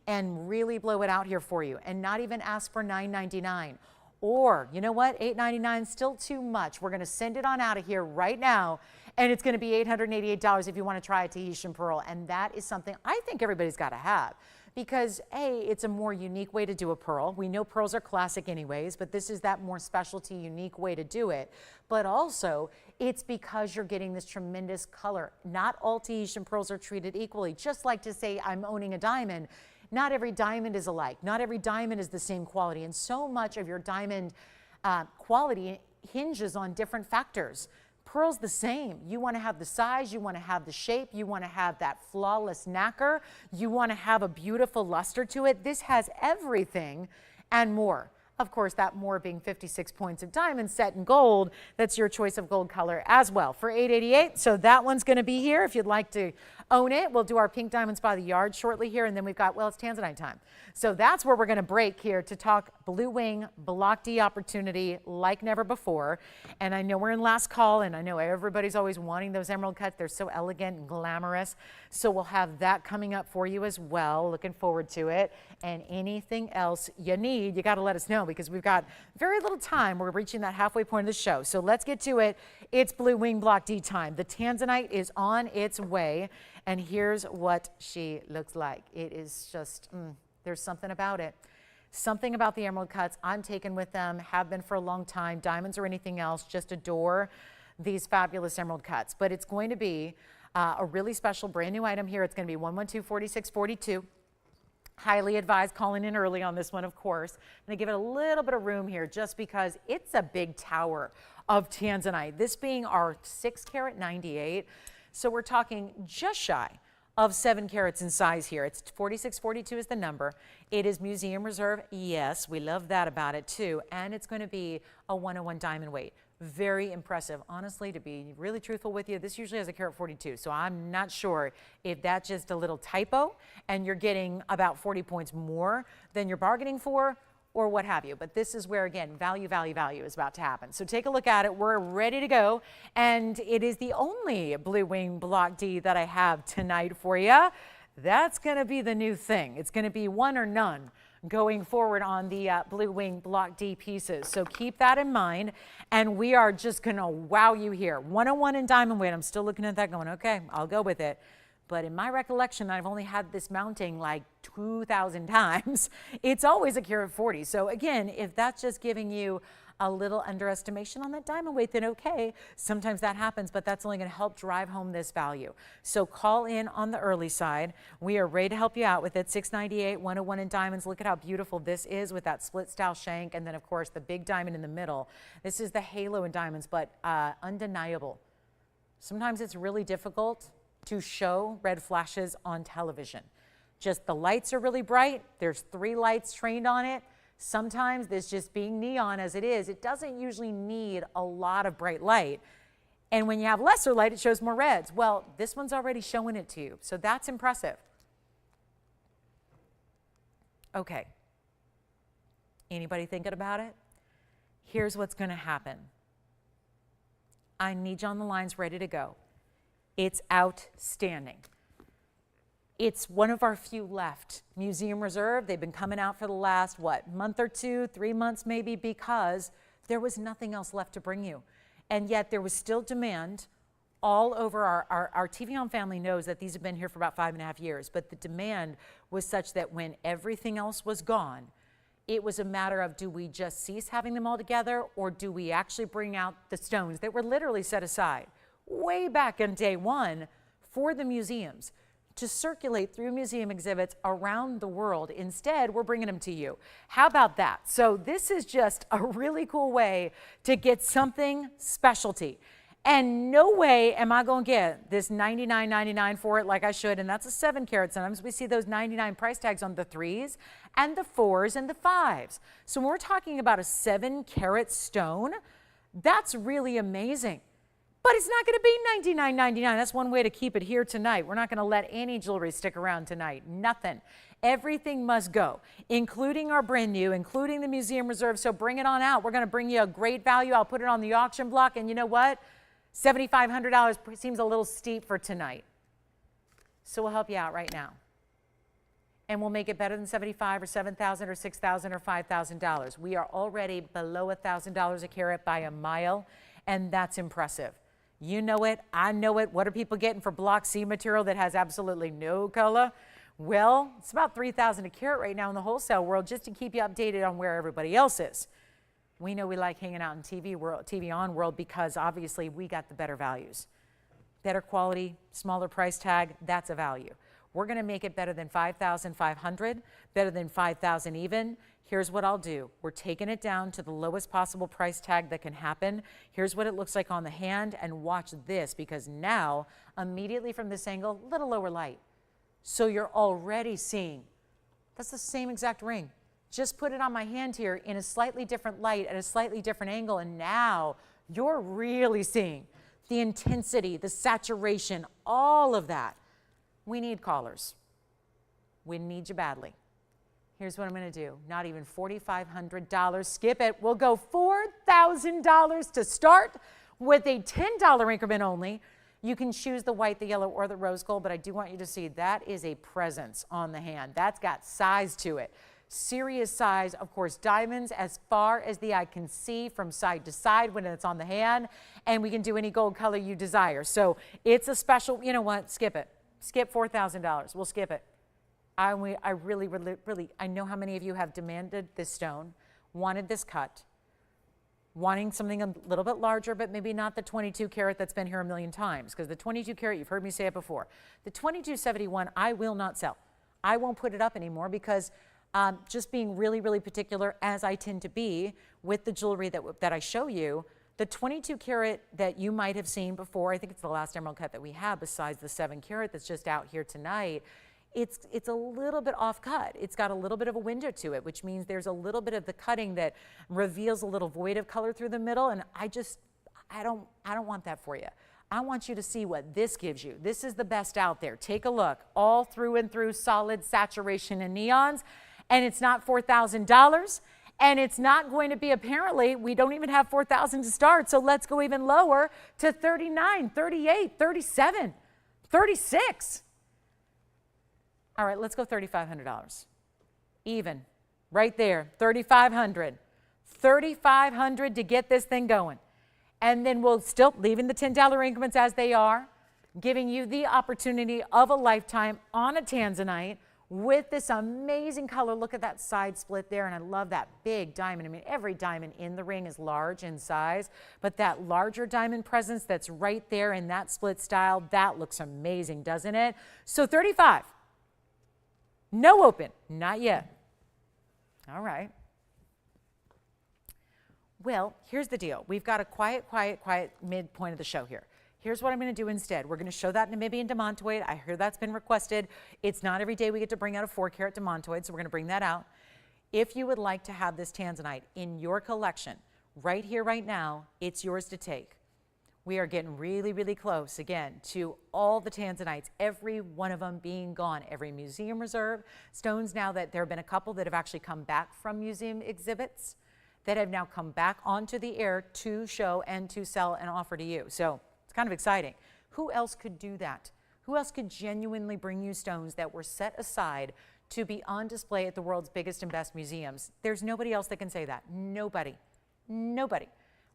and really blow it out here for you, and not even ask for $9.99. Or, you know what, $8.99 is still too much. We're gonna send it on out of here right now, and it's gonna be $888 if you wanna try a Tahitian pearl. And that is something I think everybody's gotta have, because A, it's a more unique way to do a pearl. We know pearls are classic anyways, but this is that more specialty, unique way to do it. But also, it's because you're getting this tremendous color. Not all Tahitian pearls are treated equally. Just like to say I'm owning a diamond, not every diamond is alike. Not every diamond is the same quality. And so much of your diamond quality hinges on different factors. Pearl's the same. You want to have the size, you want to have the shape, you want to have that flawless nacre, you want to have a beautiful luster to it. This has everything and more. Of course, that more being 56 points of diamond set in gold. That's your choice of gold color as well for $888. So that one's going to be here if you'd like to own it. We'll do our pink diamonds by the yard shortly here, and then we've got, well, it's tanzanite time. So that's where we're going to break here to talk Blue Wing Block D opportunity like never before. And I know we're in last call, and I know everybody's always wanting those emerald cuts. They're so elegant and glamorous. So we'll have that coming up for you as well. Looking forward to it. And anything else you need, you got to let us know, because we've got very little time. We're reaching that halfway point of the show. So let's get to it. It's Blue Wing Block D time. The tanzanite is on its way. And here's what she looks like. It is just, there's something about it. Something about the emerald cuts. I'm taken with them, have been for a long time. Diamonds or anything else, just adore these fabulous emerald cuts. But it's going to be a really special brand new item here. It's going to be 112-4642. Highly advised calling in early on this one, of course. I'm going to give it a little bit of room here just because it's a big tower of tanzanite. This being our 6 carat 98. So we're talking just shy of 7 carats in size here. It's 4642 is the number. It is museum reserve. Yes, we love that about it too. And it's going to be a 101 diamond weight. Very impressive. Honestly, to be really truthful with you, this usually has a carat 42. So I'm not sure if that's just a little typo and you're getting about 40 points more than you're bargaining for, or what have you. But this is where, again, value, value, value is about to happen. So take a look at it. We're ready to go. And it is the only Blue Wing Block D that I have tonight for you. That's going to be the new thing. It's going to be one or none going forward on the Blue Wing Block D pieces. So keep that in mind. And we are just going to wow you here. 101 in diamond weight. I'm still looking at that going, okay, I'll go with it. But in my recollection, I've only had this mounting like 2,000 times. It's always a carat 40. So again, if that's just giving you a little underestimation on that diamond weight, then okay, sometimes that happens, but that's only going to help drive home this value. So call in on the early side. We are ready to help you out with it. 698, 101 in diamonds. Look at how beautiful this is with that split style shank, and then of course the big diamond in the middle. This is the halo in diamonds, but undeniable. Sometimes it's really difficult to show red flashes on television. Just the lights are really bright. There's 3 lights trained on it. Sometimes this just being neon as it is, it doesn't usually need a lot of bright light. And when you have lesser light, it shows more reds. Well, this one's already showing it to you. So that's impressive. Okay. Anybody thinking about it? Here's what's going to happen. I need you on the lines ready to go. It's outstanding. It's one of our few left. Museum Reserve, they've been coming out for the last, what, month or 2, 3 months maybe, because there was nothing else left to bring you. And yet there was still demand all over. Our TVON family knows that these have been here for about 5.5 years, but the demand was such that when everything else was gone, it was a matter of, do we just cease having them all together, or do we actually bring out the stones that were literally set aside way back in day one for the museums to circulate through museum exhibits around the world. Instead, we're bringing them to you. How about that? So this is just a really cool way to get something specialty. And no way am I going to get this $99.99 for it like I should, and that's a 7 carat. Sometimes we see those 99 price tags on the 3s and the 4s and the 5s. So when we're talking about a 7 carat stone, that's really amazing. But it's not going to be $99.99. That's one way to keep it here tonight. We're not going to let any jewelry stick around tonight. Nothing. Everything must go, including our brand new, including the Museum Reserve. So bring it on out. We're going to bring you a great value. I'll put it on the auction block. And you know what? $7,500 seems a little steep for tonight. So we'll help you out right now. And we'll make it better than $75,000 or $7,000 or $6,000 or $5,000. We are already below $1,000 a carat by a mile, and that's impressive. You know it, I know it. What are people getting for block C material that has absolutely no color? Well, it's about $3,000 a carat right now in the wholesale world, just to keep you updated on where everybody else is. We know we like hanging out in TVON world because obviously we got the better values. Better quality, smaller price tag, that's a value. We're going to make it better than $5,500, better than $5,000 even. Here's what I'll do. We're taking it down to the lowest possible price tag that can happen. Here's what it looks like on the hand, and watch this, because now, immediately from this angle, a little lower light. So you're already seeing, that's the same exact ring. Just put it on my hand here in a slightly different light at a slightly different angle, and now you're really seeing the intensity, the saturation, all of that. We need callers. We need you badly. Here's what I'm going to do. Not even $4,500. Skip it. We'll go $4,000 to start with a $10 increment only. You can choose the white, the yellow, or the rose gold, but I do want you to see that is a presence on the hand. That's got size to it. Serious size. Of course, diamonds as far as the eye can see from side to side when it's on the hand, and we can do any gold color you desire. So it's a special, you know what? Skip it. Skip $4,000. We'll skip it. I really, I know how many of you have demanded this stone, wanted this cut, wanting something a little bit larger, but maybe not the 22 carat that's been here a million times, because the 22 carat, you've heard me say it before. The 2271, I will not sell. I won't put it up anymore because just being really, really particular, as I tend to be with the jewelry that I show you, the 22 carat that you might have seen before, I think it's the last emerald cut that we have besides the 7 carat that's just out here tonight, it's a little bit off cut. It's got a little bit of a window to it, which means there's a little bit of the cutting that reveals a little void of color through the middle, and I don't want that for you. I want you to see what this gives you. This is the best out there. Take a look. All through and through solid saturation and neons, and it's not $4,000, And it's not going to be, apparently, we don't even have 4,000 to start, so let's go even lower to 39, 38, 37, 36. All right, let's go $3,500. Even, right there, $3,500. $3,500 to get this thing going. And then we'll still, leaving the $10 increments as they are, giving you the opportunity of a lifetime on a tanzanite with this amazing color. Look at that side split there, and I love that big diamond. I mean, every diamond in the ring is large in size, but that larger diamond presence that's right there in that split style, that looks amazing, doesn't it? So 35. No open, not yet. All right. Well, here's the deal. We've got a quiet midpoint of the show here. Here's what I'm going to do instead. We're going to show that Namibian demantoid. I hear that's been requested. It's not every day we get to bring out a 4-carat demantoid, so we're going to bring that out. If you would like to have this tanzanite in your collection, right here, right now, it's yours to take. We are getting really close, again, to all the tanzanites, every one of them being gone, every museum reserve. Stones now that there have been a couple that have actually come back from museum exhibits that have now come back onto the air to show and to sell and offer to you. So it's kind of exciting. Who else could do that? Who else could genuinely bring you stones that were set aside to be on display at the world's biggest and best museums? There's nobody else that can say that. Nobody. Nobody.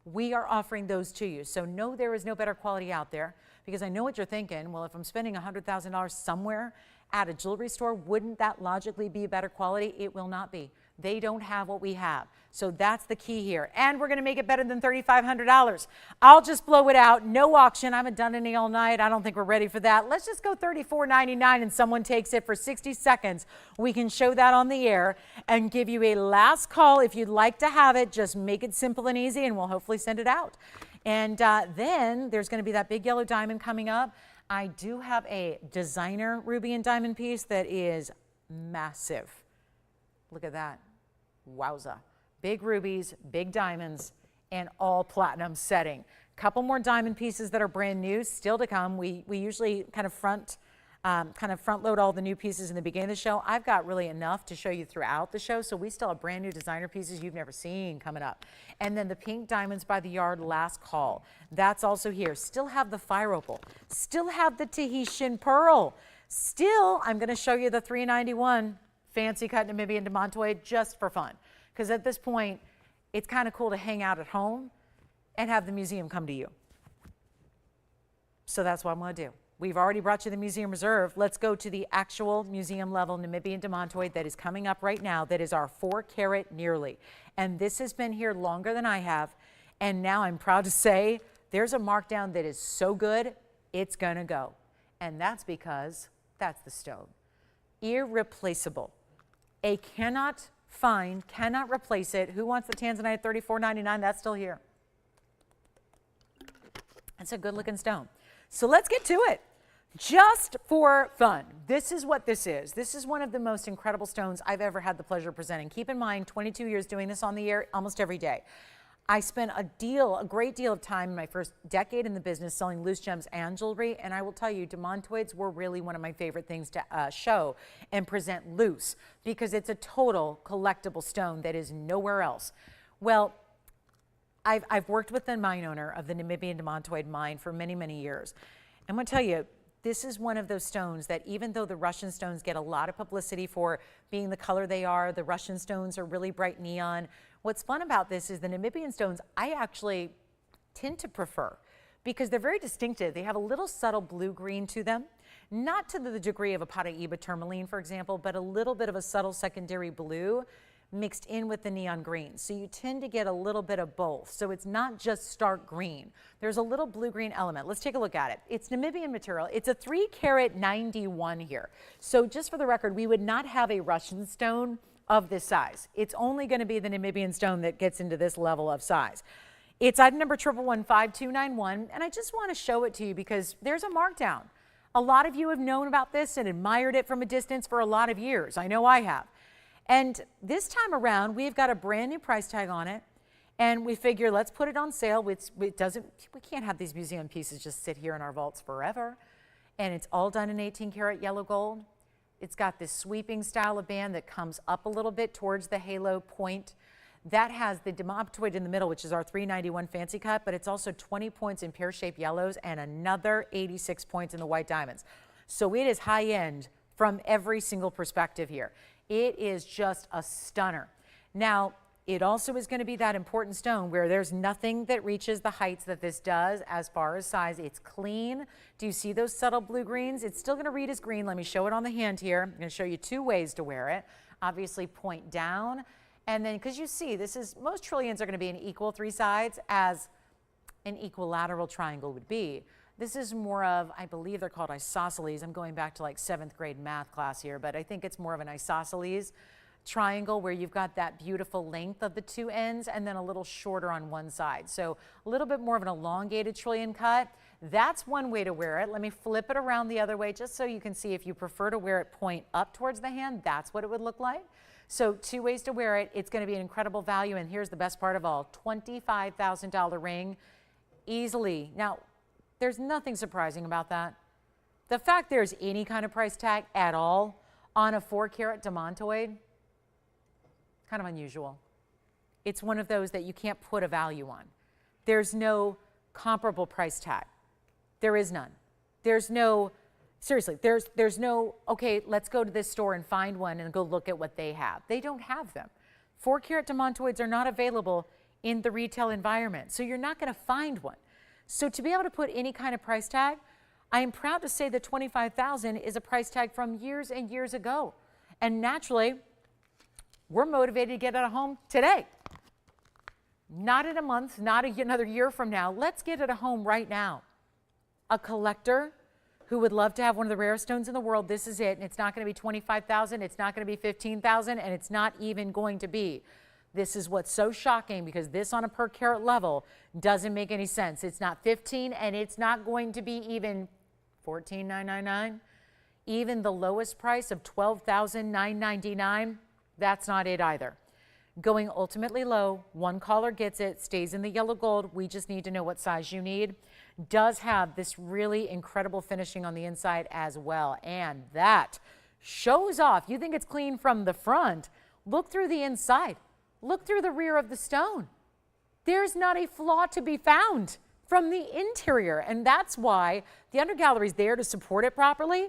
We are offering those to you. So no, there is no better quality out there, because I know what you're thinking. Well, if I'm spending $100,000 somewhere at a jewelry store, wouldn't that logically be better quality? It will not be. They don't have what we have. So that's the key here. And we're going to make it better than $3,500. I'll just blow it out. No auction. I haven't done any all night. I don't think we're ready for that. Let's just go $34.99 and someone takes it for 60 seconds. We can show that on the air and give you a last call. If you'd like to have it, just make it simple and easy and we'll hopefully send it out. And then there's going to be that big yellow diamond coming up. I do have a designer ruby and diamond piece that is massive. Look at that. Wowza. Big rubies, big diamonds, and all platinum setting. Couple more diamond pieces that are brand new still to come. We usually kind of front load all the new pieces in the beginning of the show. I've got really enough to show you throughout the show, so we still have brand new designer pieces you've never seen coming up. And then the pink diamonds by the yard, last call. That's also here. Still have the fire opal. Still have the Tahitian pearl. Still, I'm going to show you the 391 fancy cut Namibian demantoid just for fun. Because at this point, it's kind of cool to hang out at home and have the museum come to you. So that's what I'm going to do. We've already brought you the museum reserve. Let's go to the actual museum level Namibian demantoid that is coming up right now. That is our 4-carat nearly. And this has been here longer than I have. And now I'm proud to say there's a markdown that is so good, it's going to go. And that's because that's the stone. Irreplaceable. A cannot find, cannot replace it. Who wants the tanzanite at $34.99? That's still here. It's a good looking stone. So let's get to it. Just for fun, this is what this is. This is one of the most incredible stones I've ever had the pleasure of presenting. Keep in mind, 22 years doing this on the air almost every day. I spent a great deal of time in my first decade in the business selling loose gems and jewelry, and I will tell you, demantoids were really one of my favorite things to show and present loose, because it's a total collectible stone that is nowhere else. Well, I've worked with the mine owner of the Namibian demantoid mine for many years. I'm going to tell you, this is one of those stones that, even though the Russian stones get a lot of publicity for being the color they are, the Russian stones are really bright neon. What's fun about this is the Namibian stones I actually tend to prefer, because they're very distinctive. They have a little subtle blue-green to them, not to the degree of a Paraíba tourmaline, for example, but a little bit of a subtle secondary blue mixed in with the neon green. So you tend to get a little bit of both. So it's not just stark green. There's a little blue-green element. Let's take a look at it. It's Namibian material. It's a 3-carat 91 here. So just for the record, we would not have a Russian stone of this size. It's only going to be the Namibian stone that gets into this level of size. It's item number 1115291, and I just want to show it to you because there's a markdown. A lot of you have known about this and admired it from a distance for a lot of years. I know I have. And this time around, we've got a brand new price tag on it, and we figure let's put it on sale. We can't have these museum pieces just sit here in our vaults forever. And it's all done in 18-karat yellow gold. It's got this sweeping style of band that comes up a little bit towards the halo point. That has the demantoid in the middle, which is our 391 fancy cut, but it's also 20 points in pear-shaped yellows and another 86 points in the white diamonds. So it is high end from every single perspective here. It is just a stunner. Now, it also is going to be that important stone where there's nothing that reaches the heights that this does as far as size. It's clean. Do you see those subtle blue greens? It's still going to read as green. Let me show it on the hand here. I'm going to show you two ways to wear it. Obviously point down, and then because you see this is, most trillions are going to be an equal three sides as an equilateral triangle would be. This is more of, I believe they're called isosceles. I'm going back to like 7th grade math class here, but I think it's more of an isosceles triangle where you've got that beautiful length of the two ends and then a little shorter on one side. So a little bit more of an elongated trillion cut. That's one way to wear it. Let me flip it around the other way just so you can see if you prefer to wear it point up towards the hand, that's what it would look like. So two ways to wear it. It's going to be an incredible value, and here's the best part of all, $25,000 ring easily. Now, there's nothing surprising about that. The fact there's any kind of price tag at all on a 4-carat demantoid, kind of unusual. It's one of those that you can't put a value on. There's no comparable price tag. There is none. There's no, seriously, there's no, okay, let's go to this store and find one and go look at what they have. They don't have them. 4-carat demantoids are not available in the retail environment, so you're not going to find one. So to be able to put any kind of price tag, I am proud to say that $25,000 is a price tag from years and years ago. And naturally, we're motivated to get it at home today. Not in a month, not another year from now. Let's get it at home right now. A collector who would love to have one of the rarest stones in the world, this is it. And it's not going to be $25,000, it's not going to be $15,000, and it's not even going to be. This is what's so shocking because this on a per carat level doesn't make any sense. It's not 15 and it's not going to be even $14,999. Even the lowest price of $12,999, that's not it either. Going ultimately low, one caller gets it, stays in the yellow gold. We just need to know what size you need. Does have this really incredible finishing on the inside as well. And that shows off. You think it's clean from the front. Look through the inside. Look through the rear of the stone. There's not a flaw to be found from the interior. And that's why the undergallery is there to support it properly,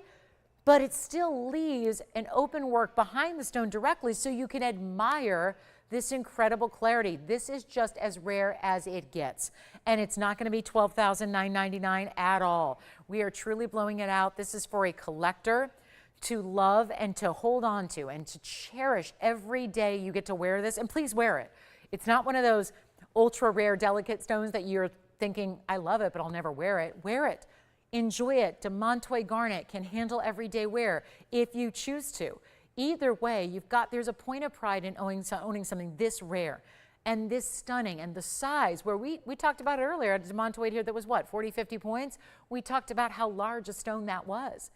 but it still leaves an open work behind the stone directly so you can admire this incredible clarity. This is just as rare as it gets. And it's not going to be $12,999 at all. We are truly blowing it out. This is for a collector to love and to hold on to and to cherish every day you get to wear this. And please wear it. It's not one of those ultra rare delicate stones that you're thinking, I love it, but I'll never wear it. Wear it. Enjoy it. Demantoid garnet can handle everyday wear if you choose to. Either way, there's a point of pride in owning something this rare and this stunning, and the size where we talked about it earlier at a demantoid here that was what, 40, 50 points? We talked about how large a stone that was.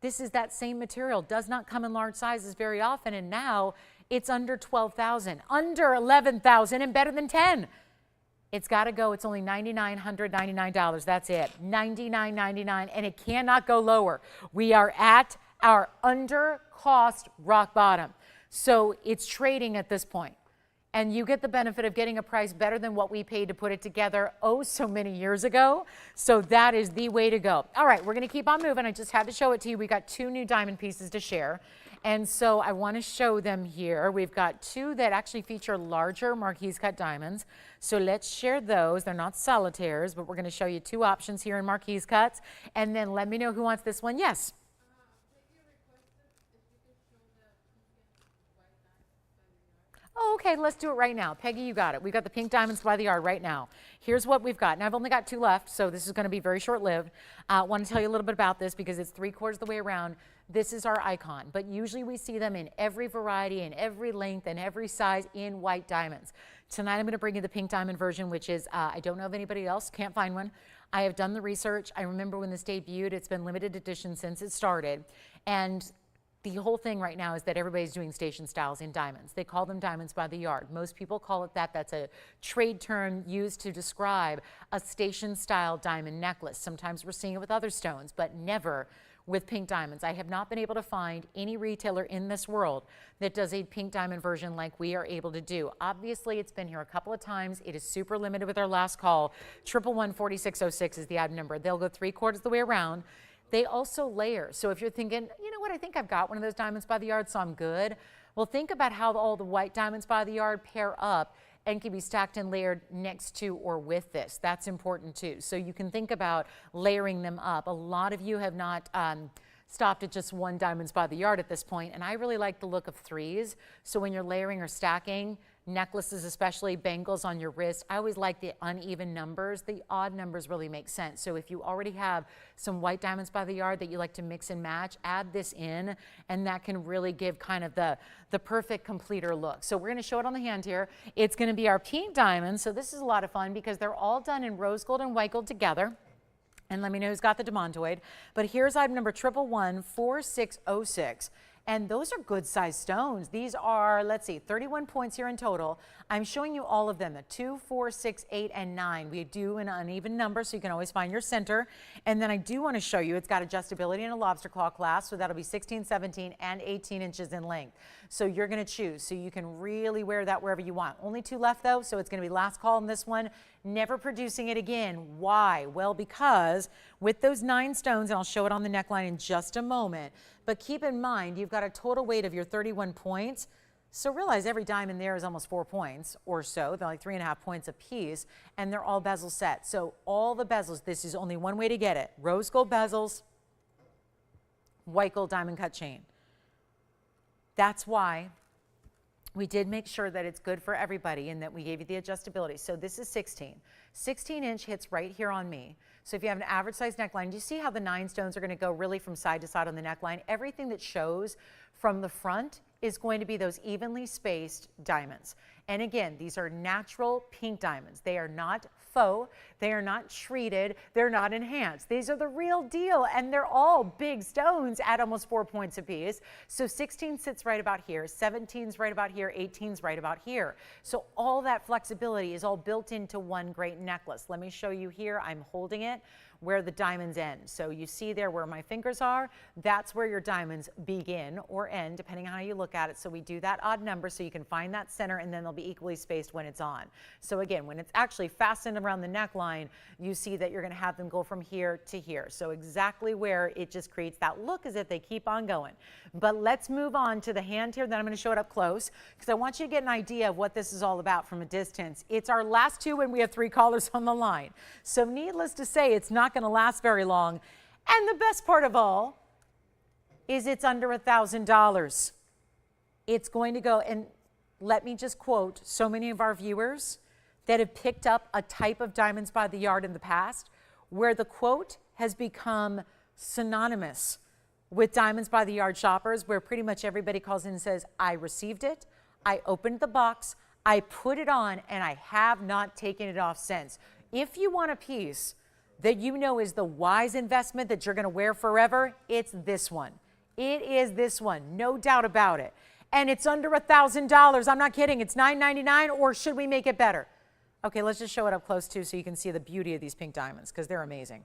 This is that same material, does not come in large sizes very often, and now it's under 12,000, under 11,000, and better than 10. It's got to go. It's only $9,999. That's it. $99.99, and it cannot go lower. We are at our under cost rock bottom. So it's trading at this point. And you get the benefit of getting a price better than what we paid to put it together oh so many years ago. So that is the way to go. All right, we're going to keep on moving. I just had to show it to you. We got two new diamond pieces to share. And so I want to show them here. We've got two that actually feature larger marquise cut diamonds. So let's share those. They're not solitaires, but we're going to show you two options here in marquise cuts. And then let me know who wants this one. Yes? Oh, okay, let's do it right now. Peggy, you got it. We've got the pink diamonds by the yard right now. Here's what we've got. Now, I've only got two left, so this is going to be very short-lived. I want to tell you a little bit about this because it's 3/4 the way around. This is our icon, but usually we see them in every variety, in every length, and every size in white diamonds. Tonight, I'm going to bring you the pink diamond version, which is, I don't know of anybody else, can't find one. I have done the research. I remember when this debuted. It's been limited edition since it started. And The whole thing right now is that everybody's doing station styles in diamonds. They call them diamonds by the yard. Most people call it that. That's a trade term used to describe a station style diamond necklace. Sometimes we're seeing it with other stones, but never with pink diamonds. I have not been able to find any retailer in this world that does a pink diamond version like we are able to do. Obviously, it's been here a couple of times. It is super limited with our last call. 111-4606 is the item number. They'll go 3/4 the way around. They also layer. So if you're thinking, you know what, I think I've got one of those diamonds by the yard, so I'm good. Well, think about how all the white diamonds by the yard pair up and can be stacked and layered next to or with this. That's important too. So you can think about layering them up. A lot of you have not stopped at just one diamonds by the yard at this point, and I really like the look of threes. So when you're layering or stacking, necklaces, especially bangles on your wrist, I always like the uneven numbers. The odd numbers really make sense. So if you already have some white diamonds by the yard that you like to mix and match, add this in, and that can really give kind of the perfect completer look. So we're going to show it on the hand here. It's going to be our pink diamonds. So this is a lot of fun because they're all done in rose gold and white gold together. And let me know who's got the demantoid. But here's item number 111-4606. And those are good sized stones. These are, let's see, 31 points here in total. I'm showing you all of them, the 2, 4, 6, 8, and 9. We do an uneven number, so you can always find your center. And then I do want to show you, it's got adjustability in a lobster claw clasp, so that'll be 16, 17, and 18 inches in length. So you're going to choose, so you can really wear that wherever you want. Only 2 left though, so it's going to be last call on this one. Never producing it again. Why? Well, because with those 9 stones, and I'll show it on the neckline in just a moment, but keep in mind, you've got a total weight of your 31 points. So realize every diamond there is almost 4 points or so. They're like 3.5 points a piece, and they're all bezel set. So all the bezels, this is only one way to get it. Rose gold bezels, white gold diamond cut chain. That's why we did make sure that it's good for everybody and that we gave you the adjustability. So this is 16. 16-inch hits right here on me. So if you have an average size neckline, do you see how the 9 stones are going to go really from side to side on the neckline? Everything that shows from the front is going to be those evenly spaced diamonds. And again, these are natural pink diamonds. They are not faux. They are not treated. They're not enhanced. These are the real deal, and they're all big stones at almost 4 points apiece. So 16 sits right about here, 17's right about here, 18's right about here. So all that flexibility is all built into one great necklace. Let me show you here. I'm holding it where the diamonds end. So you see there where my fingers are, that's where your diamonds begin or end, depending on how you look at it. So we do that odd number so you can find that center, and then they'll be equally spaced when it's on. So again, when it's actually fastened around the neckline, you see that you're gonna have them go from here to here. So exactly where it just creates that look as if they keep on going. But let's move on to the hand here. Then I'm gonna show it up close because I want you to get an idea of what this is all about from a distance. It's our last 2 and we have 3 callers on the line. So needless to say, it's not going to last very long. And the best part of all is it's under $1,000. It's going to go, and let me just quote so many of our viewers that have picked up a type of diamonds by the yard in the past where the quote has become synonymous with diamonds by the yard shoppers, where pretty much everybody calls in and says, I received it, I opened the box, I put it on, and I have not taken it off since. If you want a piece that you know is the wise investment that you're going to wear forever, it's this one. It is this one, no doubt about it. And it's under $1,000. I'm not kidding. It's $9.99, or should we make it better? Okay, let's just show it up close too so you can see the beauty of these pink diamonds because they're amazing.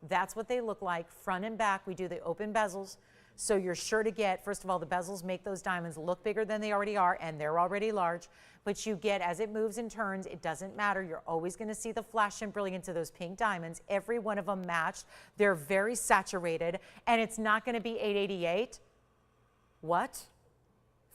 That's what they look like front and back. We do the open bezels. So you're sure to get, first of all, the bezels make those diamonds look bigger than they already are, and they're already large. But you get, as it moves and turns, it doesn't matter. You're always going to see the flash and brilliance of those pink diamonds. Every one of them matched. They're very saturated, and it's not going to be $888. What?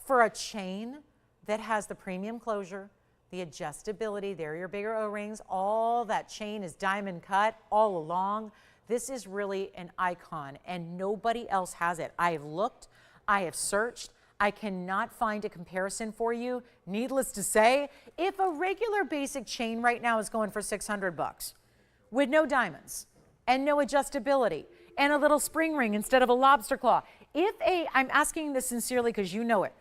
For a chain that has the premium closure, the adjustability, there are your bigger O-rings, all that chain is diamond cut all along. This is really an icon, and nobody else has it. I have looked, I have searched, I cannot find a comparison for you. Needless to say, if a regular basic chain right now is going for $600 with no diamonds and no adjustability and a little spring ring instead of a lobster claw, I'm asking this sincerely because you know it,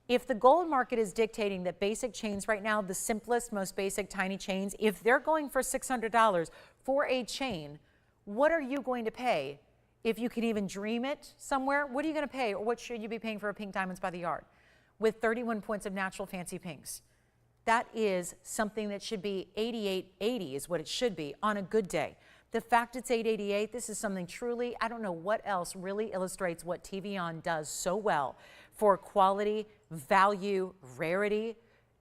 if the gold market is dictating that basic chains right now, the simplest, most basic tiny chains, if they're going for $600 for a chain, what are you going to pay If you can even dream it somewhere, what are you going to pay, or what should you be paying for a pink diamonds by the yard? With 31 points of natural fancy pinks. That is something that should be $88.80 is what it should be on a good day. The fact it's $888, this is something truly, I don't know what else really illustrates what TVON does so well for quality, value, rarity,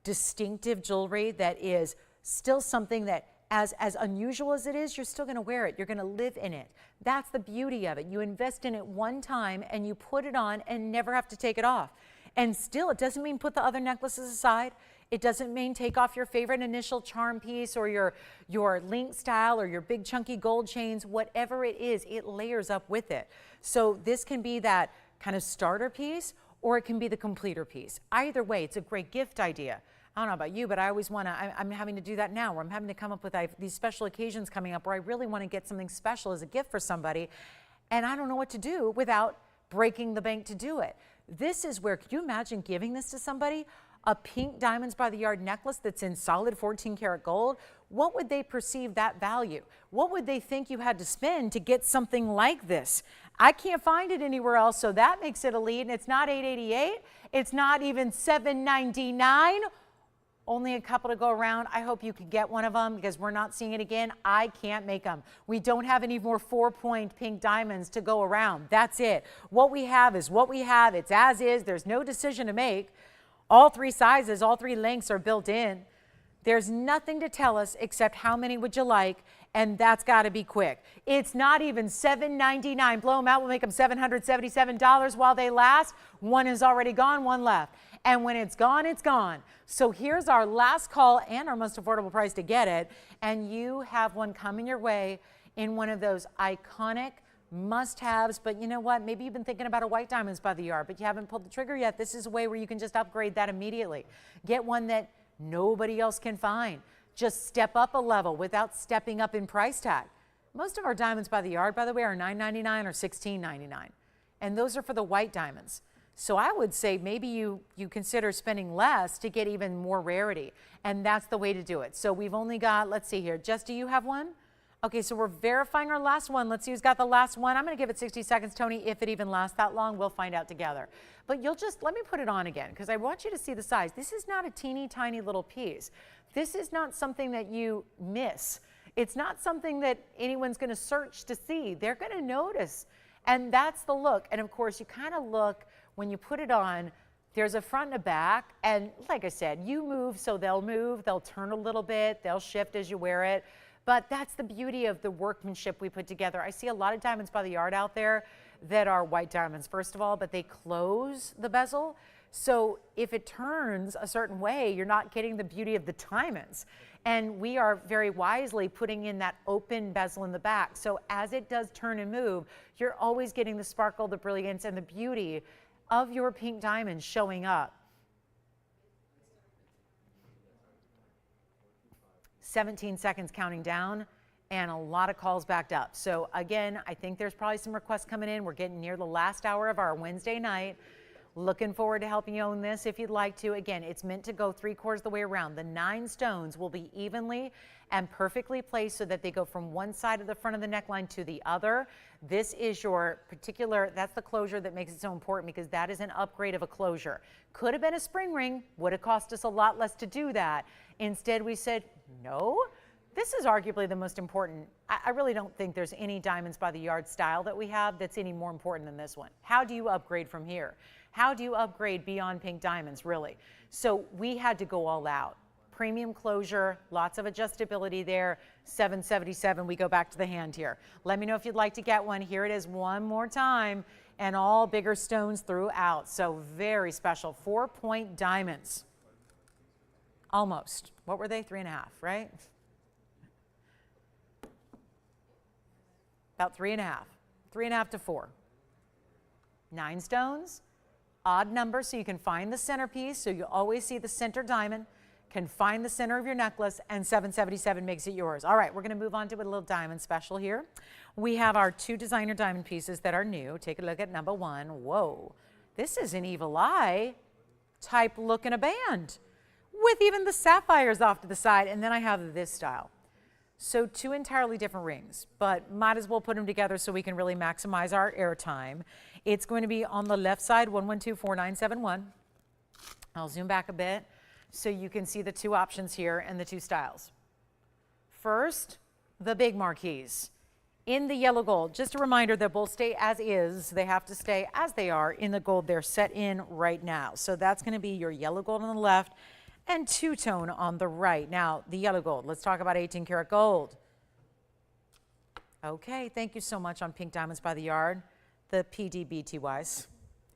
distinctive jewelry that is still something that as unusual as it is, you're still going to wear it. You're going to live in it. That's the beauty of it. You invest in it one time and you put it on and never have to take it off. And still, it doesn't mean put the other necklaces aside. It doesn't mean take off your favorite initial charm piece or your link style or your big chunky gold chains. Whatever it is, it layers up with it. So this can be that kind of starter piece, or it can be the completer piece. Either way, it's a great gift idea. I don't know about you, but I always want to, I'm having to do that now, where I'm having to come up with these special occasions coming up where I really want to get something special as a gift for somebody, and I don't know what to do without breaking the bank to do it. This is where, could you imagine giving this to somebody? A pink diamonds by the yard necklace that's in solid 14 karat gold? What would they perceive that value? What would they think you had to spend to get something like this? I can't find it anywhere else, so that makes it a lead. And it's not $888. It's not even $799. Only a couple to go around. I hope you can get one of them because we're not seeing it again. I can't make them. We don't have any more 4-point pink diamonds to go around. That's it. What we have is what we have. It's as is. There's no decision to make. All 3 sizes, all 3 lengths are built in. There's nothing to tell us except how many would you like, and that's got to be quick. It's not even $799. Blow them out. We'll make them $777 while they last. One is already gone, one left. And when it's gone, it's gone. So here's our last call and our most affordable price to get it. And you have one coming your way in one of those iconic must-haves. But you know what? Maybe you've been thinking about a white diamonds by the yard, but you haven't pulled the trigger yet. This is a way where you can just upgrade that immediately. Get one that nobody else can find. Just step up a level without stepping up in price tag. Most of our diamonds by the yard, by the way, are $9.99 or $16.99. And those are for the white diamonds. So I would say maybe you consider spending less to get even more rarity. And that's the way to do it. So we've only got, let's see here. Jess, do you have one? Okay, so we're verifying our last one. Let's see who's got the last one. I'm going to give it 60 seconds, Tony. If it even lasts that long, we'll find out together. But you'll just, let me put it on again because I want you to see the size. This is not a teeny tiny little piece. This is not something that you miss. It's not something that anyone's going to search to see. They're going to notice. And that's the look. And of course, you kind of look when you put it on. There's a front and a back. And like I said, you move, so they'll move. They'll turn a little bit. They'll shift as you wear it. But that's the beauty of the workmanship we put together. I see a lot of diamonds by the yard out there that are white diamonds, first of all, but they close the bezel. So if it turns a certain way, you're not getting the beauty of the diamonds. And we are very wisely putting in that open bezel in the back. So as it does turn and move, you're always getting the sparkle, the brilliance, and the beauty of your pink diamonds showing up. 17 seconds counting down, and a lot of calls backed up. So again, I think there's probably some requests coming in. We're getting near the last hour of our Wednesday night. Looking forward to helping you own this if you'd like to. Again, it's meant to go 3/4 the way around. The 9 stones will be evenly and perfectly placed so that they go from one side of the front of the neckline to the other. This is your particular, that's the closure that makes it so important because that is an upgrade of a closure. Could have been a spring ring, would have cost us a lot less to do that. Instead, we said, no, this is arguably the most important. I really don't think there's any diamonds by the yard style that we have that's any more important than this one. How do you upgrade from here? How do you upgrade beyond pink diamonds, really? So we had to go all out. Premium closure, lots of adjustability there, $777. We go back to the hand here. Let me know if you'd like to get one. Here it is one more time, and all bigger stones throughout. So very special, 4-point diamonds. Almost. What were they? 3.5, right? About 3.5. 3.5 to 4. 9 stones. Odd number so you can find the centerpiece, so you always see the center diamond, can find the center of your necklace, and $777 makes it yours. All right, we're going to move on to a little diamond special here. We have our 2 designer diamond pieces that are new. Take a look at number 1. Whoa, this is an evil eye type look in a band with even the sapphires off to the side. And then I have this style. So two entirely different rings, but might as well put them together so we can really maximize our airtime. It's going to be on the left side, 1124971. I'll zoom back a bit so you can see the two options here and the two styles. First, the big marquise in the yellow gold. Just a reminder that both stay as is. They have to stay as they are in the gold they're set in right now. So that's going to be your yellow gold on the left and two-tone on the right. Now, the yellow gold. Let's talk about 18 karat gold. Okay, thank you so much on Pink Diamonds by the Yard. The PDBTYs,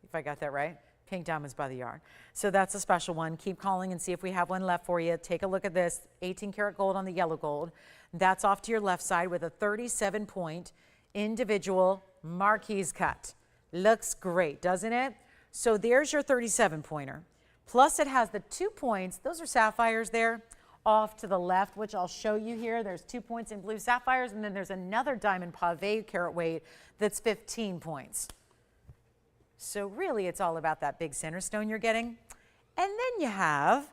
if I got that right. Pink Diamonds by the Yard. So that's a special one. Keep calling and see if we have one left for you. Take a look at this. 18 karat gold on the yellow gold. That's off to your left side with a 37-point individual marquise cut. Looks great, doesn't it? So there's your 37-pointer. Plus it has the 2 points. Those are sapphires there off to the left, which I'll show you here. There's 2 points in blue sapphires, and then there's another diamond pave carat weight that's 15 points. So really it's all about that big center stone you're getting. And then you have,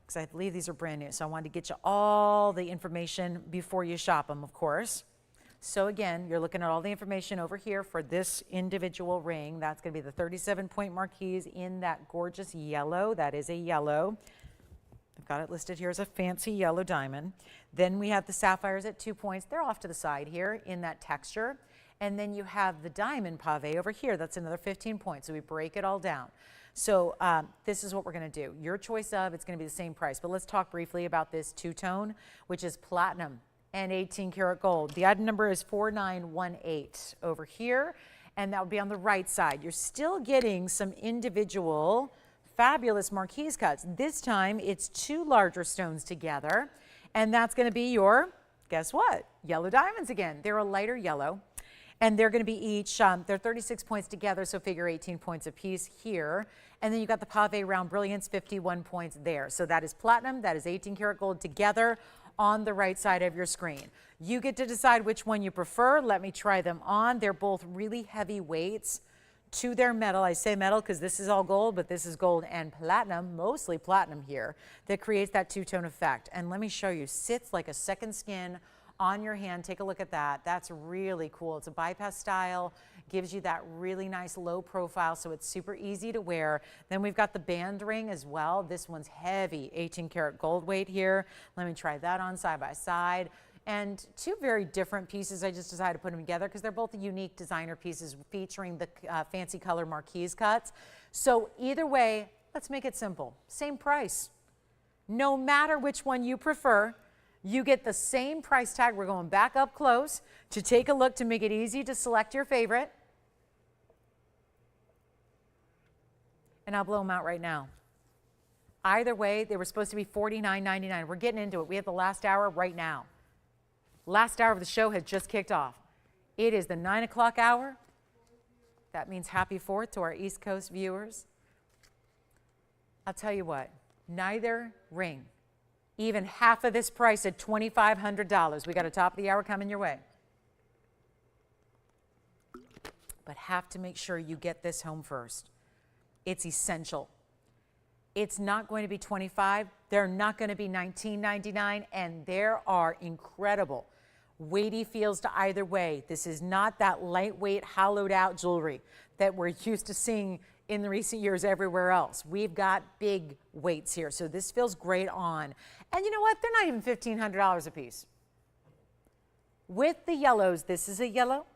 because I believe these are brand new, so I wanted to get you all the information before you shop them, of course. So again, you're looking at all the information over here for this individual ring. That's going to be the 37-point marquise in that gorgeous yellow. That is a yellow. I've got it listed here as a fancy yellow diamond. Then we have the sapphires at 2 points. They're off to the side here in that texture. And then you have the diamond pave over here. That's another 15 points. So we break it all down. So this is what we're going to do. Your choice of, it's going to be the same price. But let's talk briefly about this two-tone, which is platinum and 18 karat gold. The item number is 4918 over here, and that would be on the right side. You're still getting some individual fabulous marquise cuts. This time it's two larger stones together, and that's going to be your, guess what, yellow diamonds again. They're a lighter yellow, and they're going to be each, they're 36 points together, so figure 18 points apiece here. And then you got the pave round brilliance, 51 points there. So that is platinum, that is 18 karat gold together on the right side of your screen. You get to decide which one you prefer. Let me try them on. They're both really heavy weights to their metal. I say metal because this is all gold, but this is gold and platinum, mostly platinum here, that creates that two-tone effect. And let me show you, sits like a second skin on your hand. Take a look at that. That's really cool. It's a bypass style, gives you that really nice low profile, so it's super easy to wear. Then we've got the band ring as well. This one's heavy, 18 karat gold weight here. Let me try that on side by side. And two very different pieces. I just decided to put them together because they're both unique designer pieces featuring the fancy color marquise cuts. So either way, let's make it simple. Same price. No matter which one you prefer, you get the same price tag. We're going back up close to take a look to make it easy to select your favorite. And I'll blow them out right now. Either way, they were supposed to be $49.99. We're getting into it. We have the last hour right now. Last hour of the show has just kicked off. It is the 9 o'clock hour. That means happy 4th to our East Coast viewers. I'll tell you what, neither ring, even half of this price at $2,500. We got a top of the hour coming your way. But have to make sure you get this home first. It's essential. It's not going to be $25. They're not going to be $19.99, and there are incredible weighty feels to either way. This is not that lightweight, hollowed out jewelry that we're used to seeing in the recent years everywhere else. We've got big weights here, so this feels great on. And you know what? They're not even $1,500 a piece. With the yellows, this is a yellow.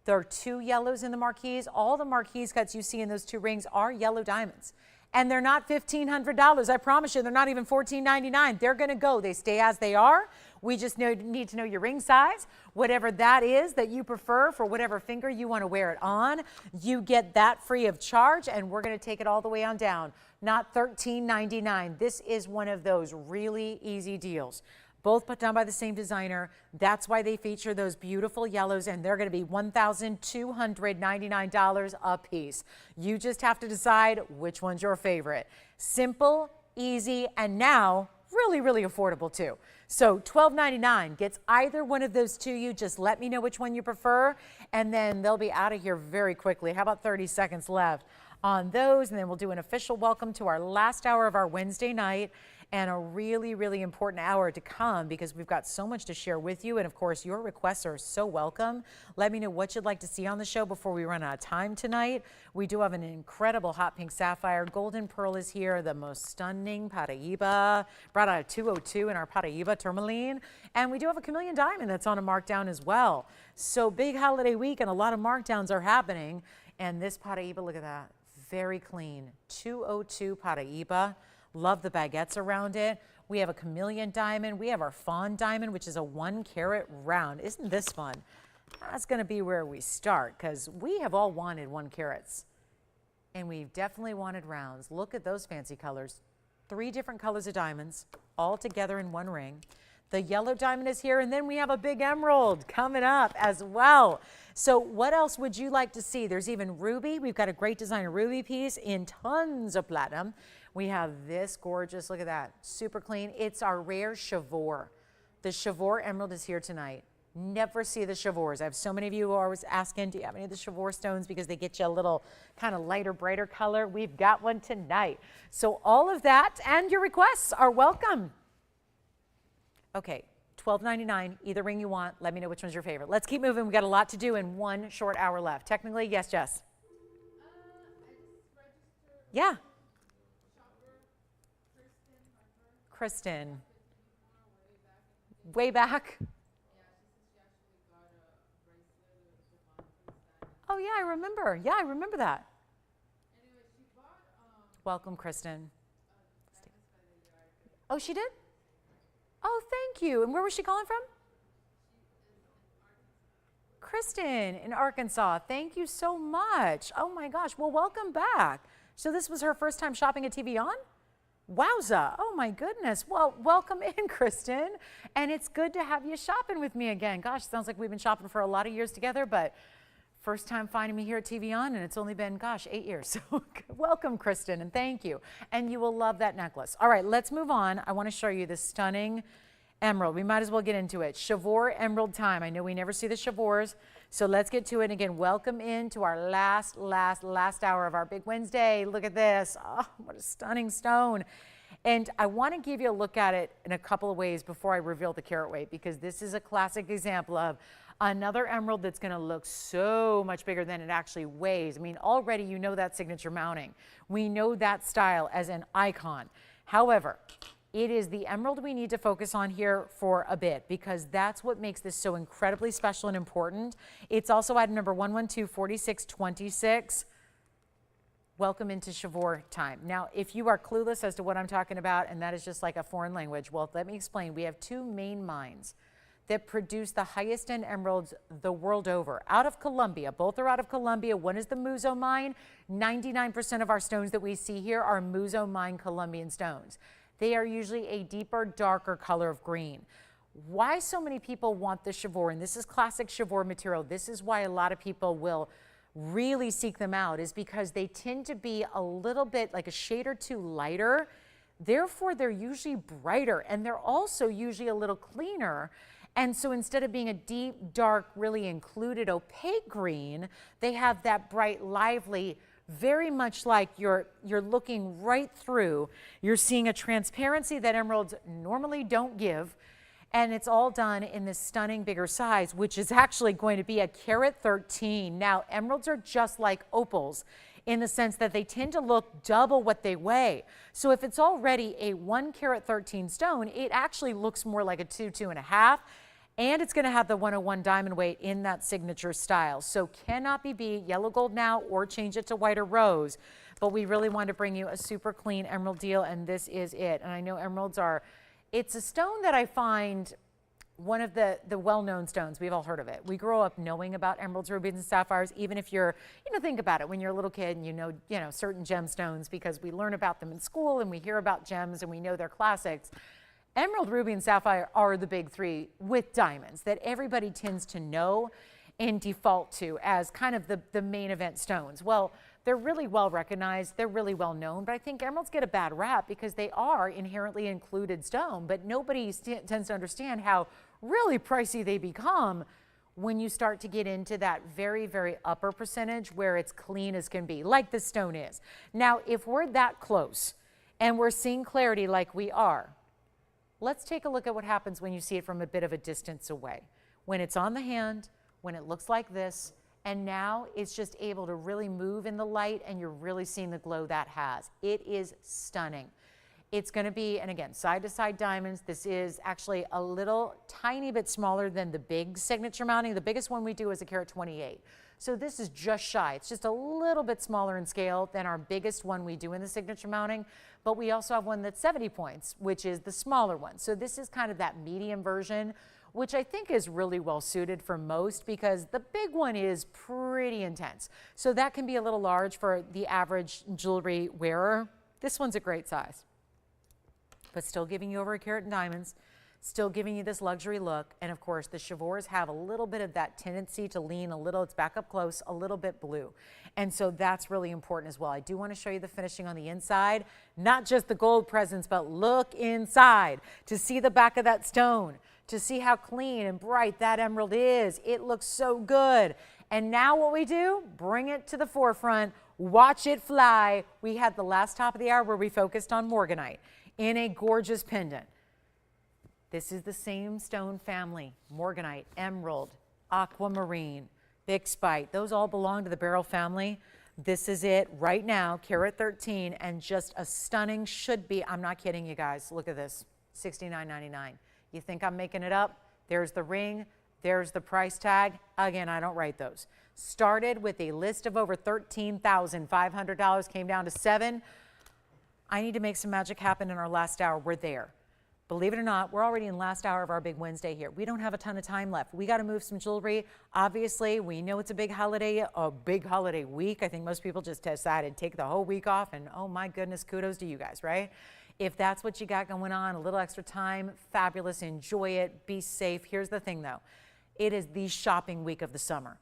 There are two yellows in the marquise. All the marquise cuts you see in those two rings are yellow diamonds. And they're not $1,500. I promise you, they're not even $14.99. They're going to go. They stay as they are. We just need to know your ring size, whatever that is that you prefer for whatever finger you want to wear it on. You get that free of charge, and we're going to take it all the way on down. Not $13.99. This is one of those really easy deals. Both put done by the same designer. That's why they feature those beautiful yellows, and they're going to be $1,299 a piece. You just have to decide which one's your favorite. Simple, easy, and now really, really affordable too. So $12.99 gets either one of those to you. Just let me know which one you prefer, and then they'll be out of here very quickly. How about 30 seconds left on those, and then we'll do an official welcome to our last hour of our Wednesday night. and a really, really important hour to come because we've got so much to share with you. And of course, your requests are so welcome. Let me know what you'd like to see on the show before we run out of time tonight. We do have an incredible hot pink sapphire. Golden pearl is here, the most stunning Paraíba, brought out of 202 in our Paraíba tourmaline. And we do have a chameleon diamond that's on a markdown as well. So big holiday week and a lot of markdowns are happening. And this Paraíba, look at that, very clean, 202 Paraíba. Love the baguettes around it. We have a chameleon diamond. We have our fawn diamond, which is a 1 carat round. Isn't this fun? That's going to be where we start because we have all wanted 1 carats. And we've definitely wanted rounds. Look at those fancy colors. 3 different colors of diamonds all together in 1 ring. The yellow diamond is here, and then we have a big emerald coming up as well. So what else would you like to see? There's even ruby. We've got a great designer ruby piece in tons of platinum. We have this gorgeous, look at that, super clean. It's our rare Chivor. The Chivor emerald is here tonight. Never see the Chivors. I have so many of you who are always asking, do you have any of the Chivor stones? Because they get you a little kind of lighter, brighter color. We've got one tonight. So all of that and your requests are welcome. Okay, $12.99, either ring you want. Let me know which one's your favorite. Let's keep moving. We've got a lot to do in 1 short hour left. Technically, yes, Jess? Yeah. Kristen. Way back? Oh, yeah, I remember. Yeah, I remember that. Welcome, Kristen. Oh, she did? Oh, thank you. And where was she calling from? Kristen in Arkansas. Thank you so much. Oh my gosh. Well, welcome back. So this was her first time shopping at TVON? Wowza. Oh my goodness. Well, welcome in, Kristen. And it's good to have you shopping with me again. Gosh, sounds like we've been shopping for a lot of years together, but first time finding me here at TVON, and it's only been, gosh, 8 years. So welcome, Kristen, and thank you. And you will love that necklace. All right, let's move on. I want to show you this stunning emerald. We might as well get into it. Chivor emerald time. I know we never see the Chivors, so let's get to it. And again, welcome into our last hour of our Big Wednesday. Look at this. Oh, what a stunning stone. And I want to give you a look at it in a couple of ways before I reveal the carat weight, because this is a classic example of another emerald that's going to look so much bigger than it actually weighs. I mean, already you know that signature mounting. We know that style as an icon. However, it is the emerald we need to focus on here for a bit because that's what makes this so incredibly special and important. It's also item number 1124626. Welcome into Chivor time. Now, if you are clueless as to what I'm talking about, and that is just like a foreign language, well, let me explain. We have 2 main mines that produce the highest end emeralds the world over. Out of Colombia, both are out of Colombia. One is the Muzo mine. 99% of our stones that we see here are Muzo mine Colombian stones. They are usually a deeper, darker color of green. Why so many people want the Chivor, and this is classic Chivor material, this is why a lot of people will really seek them out, is because they tend to be a little bit like a shade or 2 lighter. Therefore, they're usually brighter, and they're also usually a little cleaner. And so instead of being a deep, dark, really included opaque green, they have that bright, lively, very much like you're looking right through. You're seeing a transparency that emeralds normally don't give. And it's all done in this stunning bigger size, which is actually going to be a carat 13. Now, emeralds are just like opals in the sense that they tend to look double what they weigh. So if it's already a 1 carat 13 stone, it actually looks more like a 2, 2.5. And it's going to have the 101 diamond weight in that signature style. So cannot be beat. Yellow gold now or change it to white or rose. But we really want to bring you a super clean emerald deal, and this is it. And I know emeralds are, it's a stone that I find one of the well-known stones. We've all heard of it. We grow up knowing about emeralds, rubies, and sapphires, even if you're, think about it, when you're a little kid and you know certain gemstones because we learn about them in school and we hear about gems and we know they're classics. Emerald, ruby, and sapphire are the big 3 with diamonds that everybody tends to know and default to as kind of the main event stones. Well, they're really well recognized, they're really well known, but I think emeralds get a bad rap because they are inherently included stone, but nobody tends to understand how really pricey they become when you start to get into that very, very upper percentage where it's clean as can be, like the stone is. Now, if we're that close, and we're seeing clarity like we are. Let's take a look at what happens when you see it from a bit of a distance away. When it's on the hand, when it looks like this, and now it's just able to really move in the light, and you're really seeing the glow that has. It is stunning. It's going to be, and again, side-to-side diamonds. This is actually a little tiny bit smaller than the big signature mounting. The biggest one we do is a carat 28. So this is just shy. It's just a little bit smaller in scale than our biggest one we do in the signature mounting. But we also have one that's 70 points, which is the smaller one. So this is kind of that medium version, which I think is really well suited for most, because the big one is pretty intense. So that can be a little large for the average jewelry wearer. This one's a great size, but still giving you over a carat in diamonds, still giving you this luxury look. And of course, the chevaux have a little bit of that tendency to lean a little, it's back up close, a little bit blue. And so that's really important as well. I do want to show you the finishing on the inside, not just the gold presence, but look inside to see the back of that stone, to see how clean and bright that emerald is. It looks so good. And now what we do, bring it to the forefront, watch it fly. We had the last top of the hour where we focused on morganite in a gorgeous pendant. This is the same stone family: morganite, emerald, aquamarine, bixbyite. Those all belong to the beryl family. This is it right now, carat 13, and just a stunning, should be, I'm not kidding you guys, look at this, $69.99. You think I'm making it up? There's the ring, there's the price tag. Again, I don't write those. Started with a list of over $13,500, came down to $7,000. I need to make some magic happen in our last hour. We're there. Believe it or not, we're already in last hour of our big Wednesday here. We don't have a ton of time left. We got to move some jewelry. Obviously, we know it's a big holiday week. I think most people just decided to take the whole week off, and oh my goodness, kudos to you guys, right? If that's what you got going on, a little extra time, fabulous, enjoy it, be safe. Here's the thing though, it is the shopping week of the summer.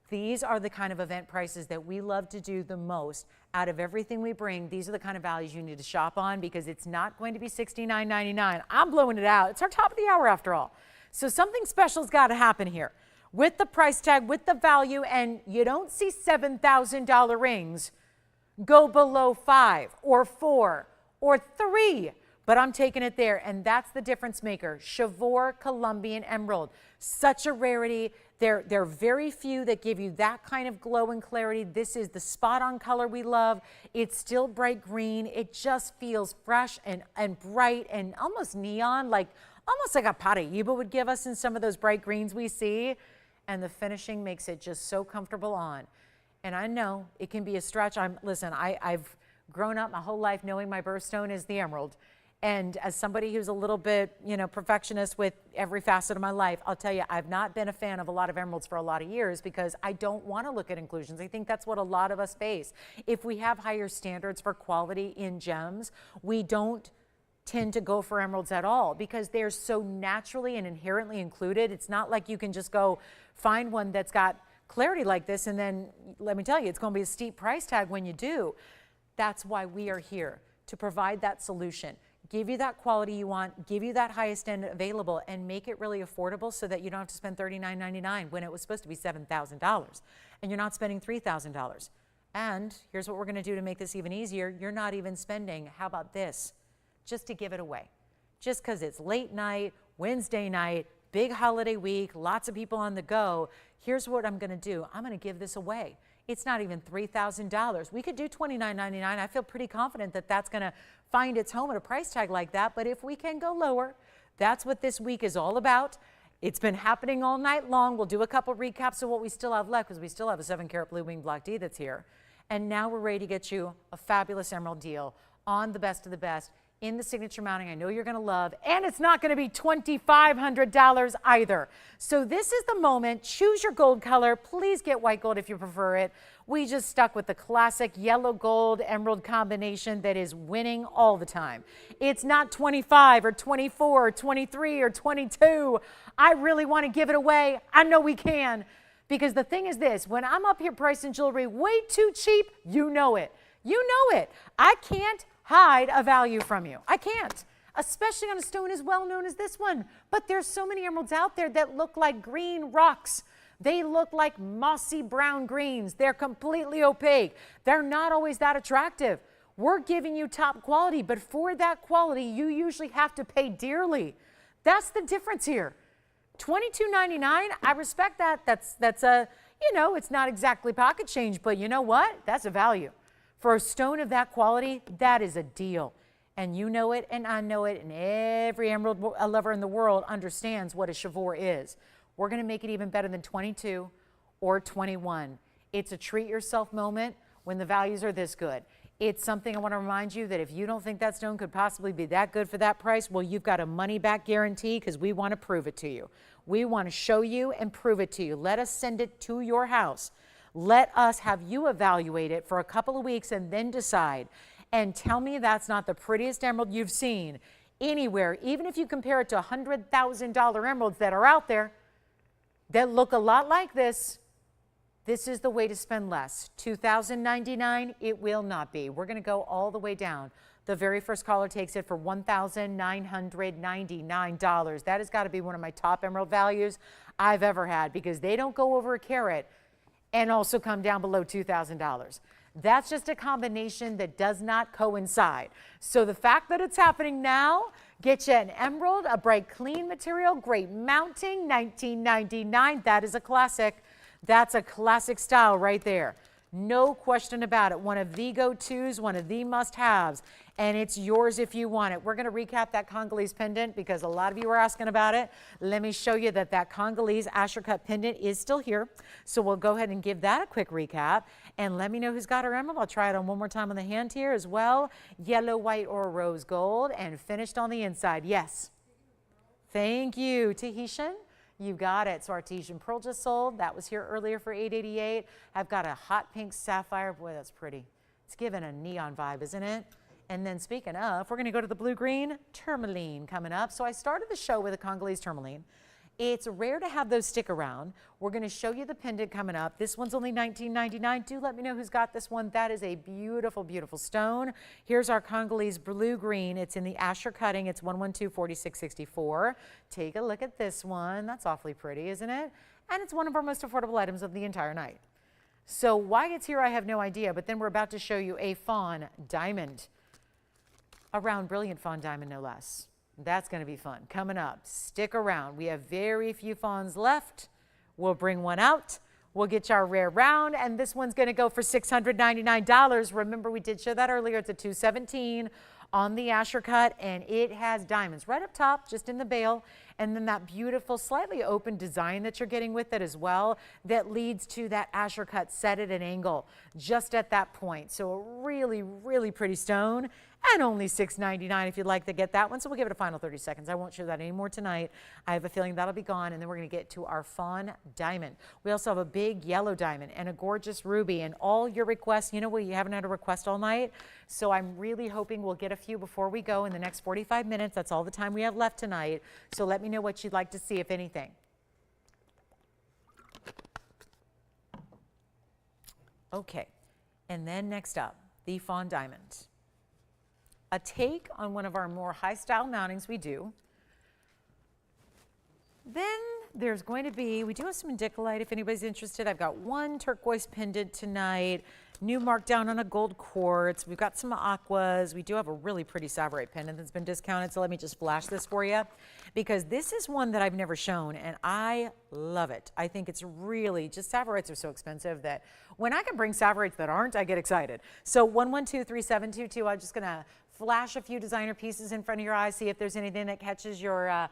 These are the kind of event prices that we love to do the most. Out of everything we bring, these are the kind of values you need to shop on, because it's not going to be $69.99. I'm blowing it out. It's our top of the hour after all. So something special's got to happen here with the price tag, with the value, and you don't see $7,000 rings go below 5 or 4 or 3. But I'm taking it there, and that's the difference maker. Chevaux Colombian emerald, such a rarity. There are very few that give you that kind of glow and clarity. This is the spot-on color we love. It's still bright green. It just feels fresh and bright and almost neon, almost like a Paraiba would give us in some of those bright greens we see. And the finishing makes it just so comfortable on. And I know it can be a stretch. Listen, I've grown up my whole life knowing my birthstone is the emerald. And as somebody who's a little bit, perfectionist with every facet of my life, I'll tell you, I've not been a fan of a lot of emeralds for a lot of years, because I don't want to look at inclusions. I think that's what a lot of us face. If we have higher standards for quality in gems, we don't tend to go for emeralds at all, because they're so naturally and inherently included. It's not like you can just go find one that's got clarity like this, and then let me tell you, it's going to be a steep price tag when you do. That's why we are here, to provide that solution. Give you that quality you want, give you that highest end available, and make it really affordable so that you don't have to spend $39.99 when it was supposed to be $7,000, and you're not spending $3,000. And here's what we're going to do to make this even easier. You're not even spending, how about this, just to give it away. Just because it's late night, Wednesday night, big holiday week, lots of people on the go. Here's what I'm going to do. I'm going to give this away. It's not even $3,000. We could do $29.99. I feel pretty confident that that's going to find its home at a price tag like that. But if we can go lower, that's what this week is all about. It's been happening all night long. We'll do a couple recaps of what we still have left, because we still have a 7-carat blue wing block D that's here. And now we're ready to get you a fabulous emerald deal on the best of the best in the signature mounting I know you're going to love, and it's not going to be $2,500 either. So this is the moment. Choose your gold color. Please get white gold if you prefer it. We just stuck with the classic yellow gold emerald combination that is winning all the time. It's not 25 or 24 or 23 or 22. I really want to give it away. I know we can, because the thing is this, when I'm up here pricing jewelry way too cheap, you know it. You know it. I can't hide a value from you. I can't, especially on a stone as well known as this one. But there's so many emeralds out there that look like green rocks. They look like mossy brown greens. They're completely opaque. They're not always that attractive. We're giving you top quality, but for that quality, you usually have to pay dearly. That's the difference here. $22.99, I respect that. That's a, you know, it's not exactly pocket change, but you know what? That's a value. For a stone of that quality, that is a deal. And you know it, and I know it, and every emerald lover in the world understands what a chevaux is. We're going to make it even better than 22 or 21. It's a treat yourself moment when the values are this good. It's something I want to remind you that if you don't think that stone could possibly be that good for that price, well, you've got a money back guarantee because we want to prove it to you. We want to show you and prove it to you. Let us send it to your house. Let us have you evaluate it for a couple of weeks and then decide. And tell me that's not the prettiest emerald you've seen anywhere, even if you compare it to $100,000 emeralds that are out there that look a lot like this. This is the way to spend less. $2,099, it will not be. We're going to go all the way down. The very first caller takes it for $1,999. That has got to be one of my top emerald values I've ever had because they don't go over a carat and also come down below $2,000. That's just a combination that does not coincide. So the fact that it's happening now, get you an emerald, a bright clean material, great mounting, $19.99. That is a classic. That's a classic style right there. No question about it. One of the go-tos, one of the must-haves, and it's yours if you want it. We're going to recap that Congolese pendant because a lot of you are asking about it. Let me show you that Congolese Asher-cut pendant is still here. So we'll go ahead and give that a quick recap. And let me know who's got our emerald. I'll try it on one more time on the hand here as well. Yellow, white, or rose gold, and finished on the inside. Yes. Thank you. Tahitian. You got it. So our Tahitian pearl just sold. That was here earlier for $888. I've got a hot pink sapphire. Boy, that's pretty. It's giving a neon vibe, isn't it? And then speaking of, we're going to go to the blue-green tourmaline coming up. So I started the show with a Congolese tourmaline. It's rare to have those stick around. We're going to show you the pendant coming up. This one's only $19.99. Do let me know who's got this one. That is a beautiful, beautiful stone. Here's our Congolese blue-green. It's in the Asher cutting. It's 112-4664. Take a look at this one. That's awfully pretty, isn't it? And it's one of our most affordable items of the entire night. So why it's here, I have no idea. But then we're about to show you a fawn diamond. A round, brilliant fawn diamond, no less. That's going to be fun. Coming up, stick around. We have very few fawns left. We'll bring one out. We'll get you our rare round, and this one's going to go for $699. Remember, we did show that earlier. It's a $217 on the Asher cut, and it has diamonds right up top, just in the bail, and then that beautiful, slightly open design that you're getting with it as well that leads to that Asher cut set at an angle just at that point. So a really, really pretty stone. And only $699 if you'd like to get that one. So we'll give it a final 30 seconds. I won't show that anymore tonight. I have a feeling that'll be gone. And then we're going to get to our fawn diamond. We also have a big yellow diamond and a gorgeous ruby. And all your requests, you know what, you haven't had a request all night. So I'm really hoping we'll get a few before we go in the next 45 minutes. That's all the time we have left tonight. So let me know what you'd like to see, if anything. Okay. And then next up, the fawn diamond. A take on one of our more high style mountings we do. Then there's going to be, we do have some Indicolite if anybody's interested. I've got one turquoise pendant tonight, new markdown on a gold quartz. We've got some aquas. We do have a really pretty Savarite pendant that's been discounted. So let me just flash this for you because this is one that I've never shown and I love it. I think it's really, just Savarites are so expensive that when I can bring Savarites that aren't, I get excited. So 1123722, I'm just gonna flash a few designer pieces in front of your eyes, see if there's anything that catches your eye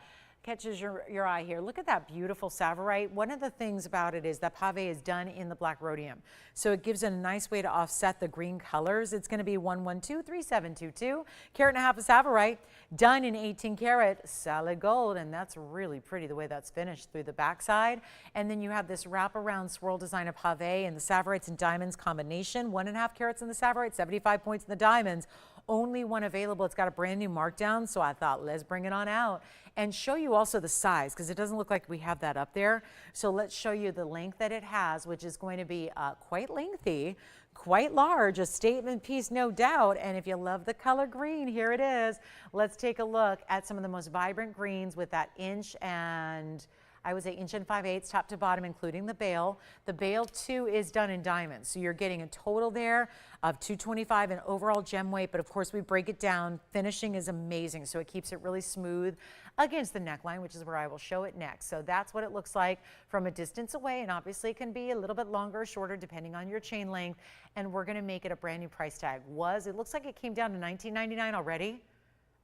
here. Look at that beautiful Savarite. One of the things about it is that pave is done in the black rhodium. So it gives it a nice way to offset the green colors. It's going to be 1123722. Carat and a half of Savarite, done in 18 karat solid gold. And that's really pretty the way that's finished through the backside. And then you have this wraparound swirl design of pave and the Savarites and diamonds combination. 1.5 carats in the Savarite, 75 points in the diamonds. Only one available. It's got a brand new markdown, so I thought let's bring it on out and show you also the size because it doesn't look like we have that up there. So let's show you the length that it has, which is going to be quite lengthy, quite large, a statement piece, no doubt. And if you love the color green, here it is. Let's take a look at some of the most vibrant greens with that inch and I would say 1 5/8 top to bottom, including the bail. The bail too is done in diamonds. So you're getting a total there of 225 in overall gem weight. But of course we break it down. Finishing is amazing. So it keeps it really smooth against the neckline, which is where I will show it next. So that's what it looks like from a distance away. And obviously it can be a little bit longer or shorter depending on your chain length. And we're going to make it a brand new price tag. It looks like it came down to $19.99 already.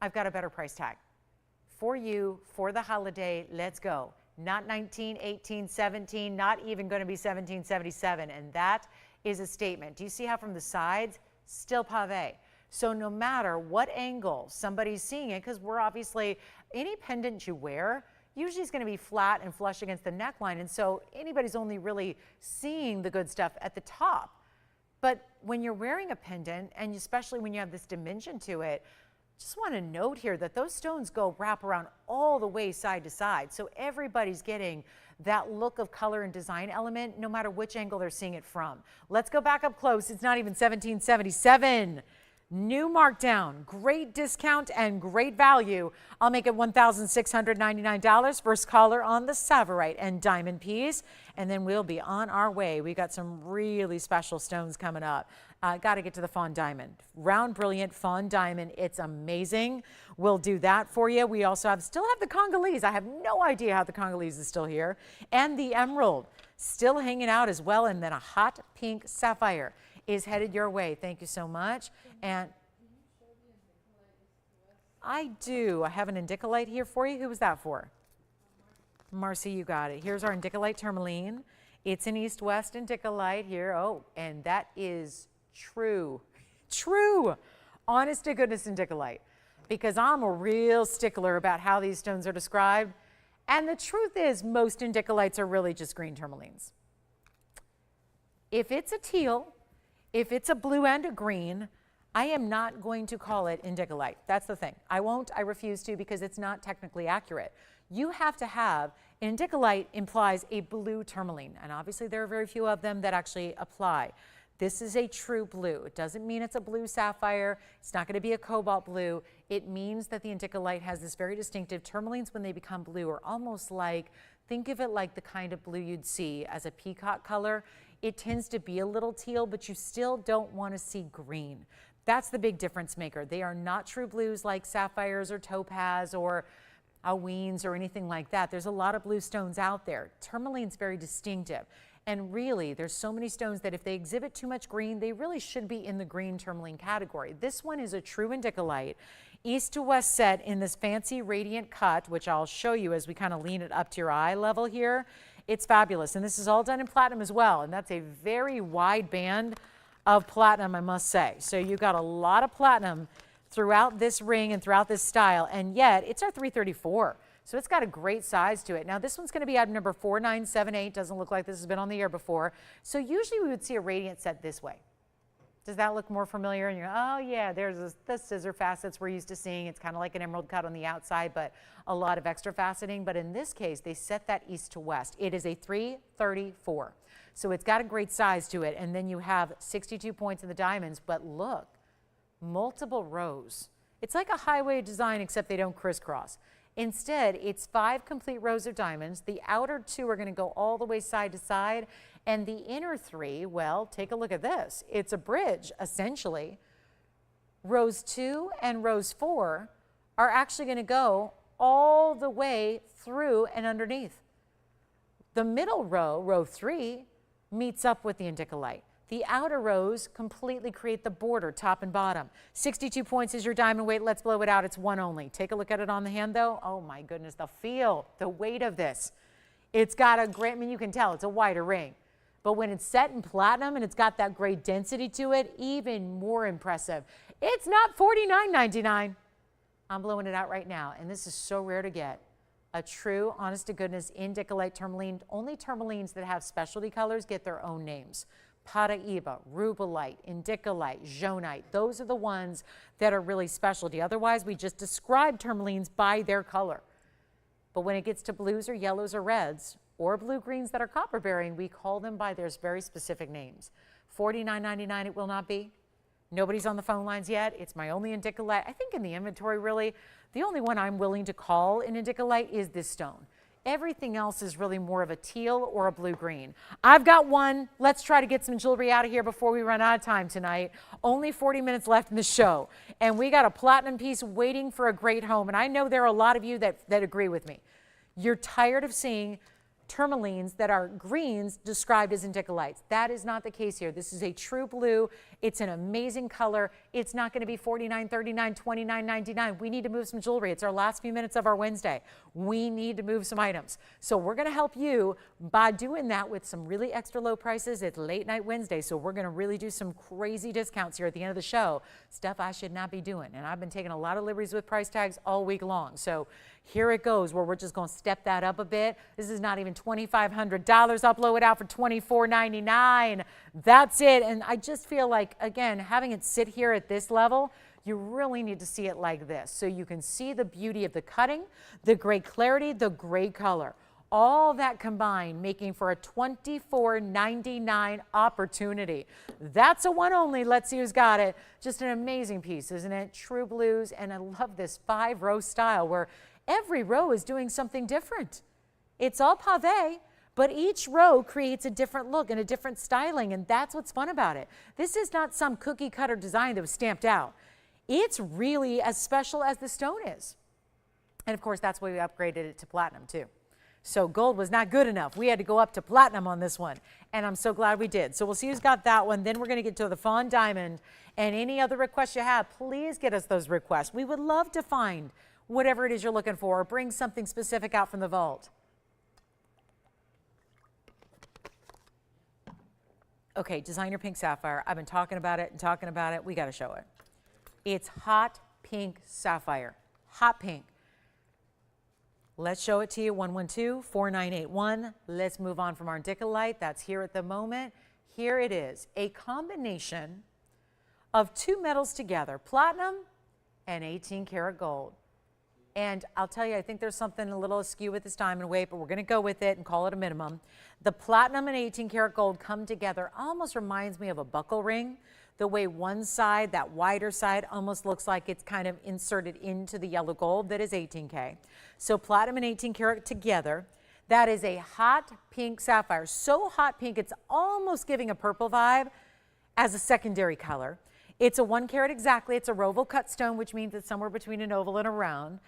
I've got a better price tag for you for the holiday. Let's go. Not 19, 18, 17, not even going to be 1777. And that is a statement. Do you see how from the sides, still pave? So no matter what angle somebody's seeing it, because we're obviously, any pendant you wear usually is going to be flat and flush against the neckline. And so anybody's only really seeing the good stuff at the top. But when you're wearing a pendant, and especially when you have this dimension to it, just want to note here that those stones go wrap around all the way side to side. So everybody's getting that look of color and design element, no matter which angle they're seeing it from. Let's go back up close. It's not even 1777. New markdown, great discount and great value. I'll make it $1,699. First caller on the Savarite and diamond piece, and then we'll be on our way. We got some really special stones coming up. Got to get to the fawn diamond. Round, brilliant fawn diamond. It's amazing. We'll do that for you. We also still have the Congolese. I have no idea how the Congolese is still here. And the emerald still hanging out as well. And then a hot pink sapphire is headed your way. Thank you so much. And I do. I have an Indicolite here for you. Who was that for? Marcy, you got it. Here's our Indicolite tourmaline. It's an east-west Indicolite here. Oh, and that is true. True. Honest to goodness Indicolite. Because I'm a real stickler about how these stones are described. And the truth is, most Indicolites are really just green tourmalines. If it's a teal, if it's a blue and a green, I am not going to call it Indicolite. That's the thing. I won't, I refuse to, because it's not technically accurate. You have to have, Indicolite implies a blue tourmaline, and obviously there are very few of them that actually apply. This is a true blue. It doesn't mean it's a blue sapphire. It's not going to be a cobalt blue. It means that the Indicolite has this very distinctive, tourmalines when they become blue are almost like, think of it like the kind of blue you'd see as a peacock color. It tends to be a little teal, but you still don't want to see green. That's the big difference maker. They are not true blues like sapphires or topaz or aweens or anything like that. There's a lot of blue stones out there. Tourmaline's very distinctive. And really, there's so many stones that if they exhibit too much green, they really should be in the green tourmaline category. This one is a true Indicolite, east to west set in this fancy radiant cut, which I'll show you as we kind of lean it up to your eye level here. It's fabulous. And this is all done in platinum as well. And that's a very wide band of platinum, I must say. So you got a lot of platinum throughout this ring and throughout this style. And yet, it's our 334. So it's got a great size to it. Now this one's going to be item number 4978. Doesn't look like this has been on the air before. So usually we would see a radiant set this way. Does that look more familiar? And you're, oh yeah, there's the scissor facets we're used to seeing. It's kind of like an emerald cut on the outside, but a lot of extra faceting. But in this case, they set that east to west. It is a 334. So it's got a great size to it. And then you have 62 points in the diamonds, but look, multiple rows. It's like a highway design, except they don't crisscross. Instead, it's 5 complete rows of diamonds. The outer 2 are going to go all the way side to side. And the inner 3, well, take a look at this. It's a bridge, essentially. Rows 2 and rows 4 are actually going to go all the way through and underneath. The middle row, row 3, meets up with the Indicolite. The outer rows completely create the border, top and bottom. 62 points is your diamond weight. Let's blow it out. It's 1 only. Take a look at it on the hand, though. Oh, my goodness, the feel, the weight of this. It's got a great, I mean, you can tell it's a wider ring. But when it's set in platinum and it's got that great density to it, even more impressive. It's not $49.99. I'm blowing it out right now, and this is so rare to get. A true, honest-to-goodness Indicolite tourmaline. Only tourmalines that have specialty colors get their own names. Paraiba, rubellite, indicolite, jaunite. Those are the ones that are really specialty. Otherwise, we just describe tourmalines by their color. But when it gets to blues or yellows or reds, or blue-greens that are copper-bearing, we call them by their very specific names. $49.99 it will not be. Nobody's on the phone lines yet. It's my only Indicolite. I think in the inventory, really, the only one I'm willing to call an Indicolite is this stone. Everything else is really more of a teal or a blue-green. I've got one. Let's try to get some jewelry out of here before we run out of time tonight. Only 40 minutes left in the show. And we got a platinum piece waiting for a great home. And I know there are a lot of you that agree with me. You're tired of seeing tourmalines that are greens described as indicolites. That is not the case here. This is a true blue. It's an amazing color. It's not going to be $49, $39, $29, $99. We need to move some jewelry. It's our last few minutes of our Wednesday. We need to move some items. So we're going to help you by doing that with some really extra low prices. It's late night Wednesday, so we're going to really do some crazy discounts here at the end of the show. Stuff I should not be doing. And I've been taking a lot of liberties with price tags all week long. So here it goes, where we're just going to step that up a bit. This is not even $2,500. I'll blow it out for $24.99. That's it. And I just feel like, again, having it sit here at this level, you really need to see it like this. So you can see the beauty of the cutting, the great clarity, the great color. All that combined, making for a $24.99 opportunity. That's a one only. Let's see who's got it. Just an amazing piece, isn't it? True blues. And I love this 5-row style where every row is doing something different. It's all pavé, but each row creates a different look and a different styling, and that's what's fun about it. This is not some cookie cutter design that was stamped out. It's really as special as the stone is. And of course, that's why we upgraded it to platinum too. So gold was not good enough. We had to go up to platinum on this one, and I'm so glad we did. So we'll see who's got that one. Then we're going to get to the fawn diamond, and any other requests you have, please get us those requests. We would love to find whatever it is you're looking for, or bring something specific out from the vault. Okay, designer pink sapphire. I've been talking about it and talking about it. We got to show it. It's hot pink sapphire. Hot pink. Let's show it to you. 112-4981. Let's move on from our Indicolite. That's here at the moment. Here it is. A combination of two metals together, platinum and 18 karat gold. And I'll tell you, I think there's something a little askew with this diamond weight, but we're going to go with it and call it a minimum. The platinum and 18 karat gold come together. Almost reminds me of a buckle ring. The way one side, that wider side, almost looks like it's kind of inserted into the yellow gold that is 18K. So platinum and 18 karat together. That is a hot pink sapphire. So hot pink, it's almost giving a purple vibe as a secondary color. It's a 1 carat exactly. It's a roval cut stone, which means it's somewhere between an oval and a round.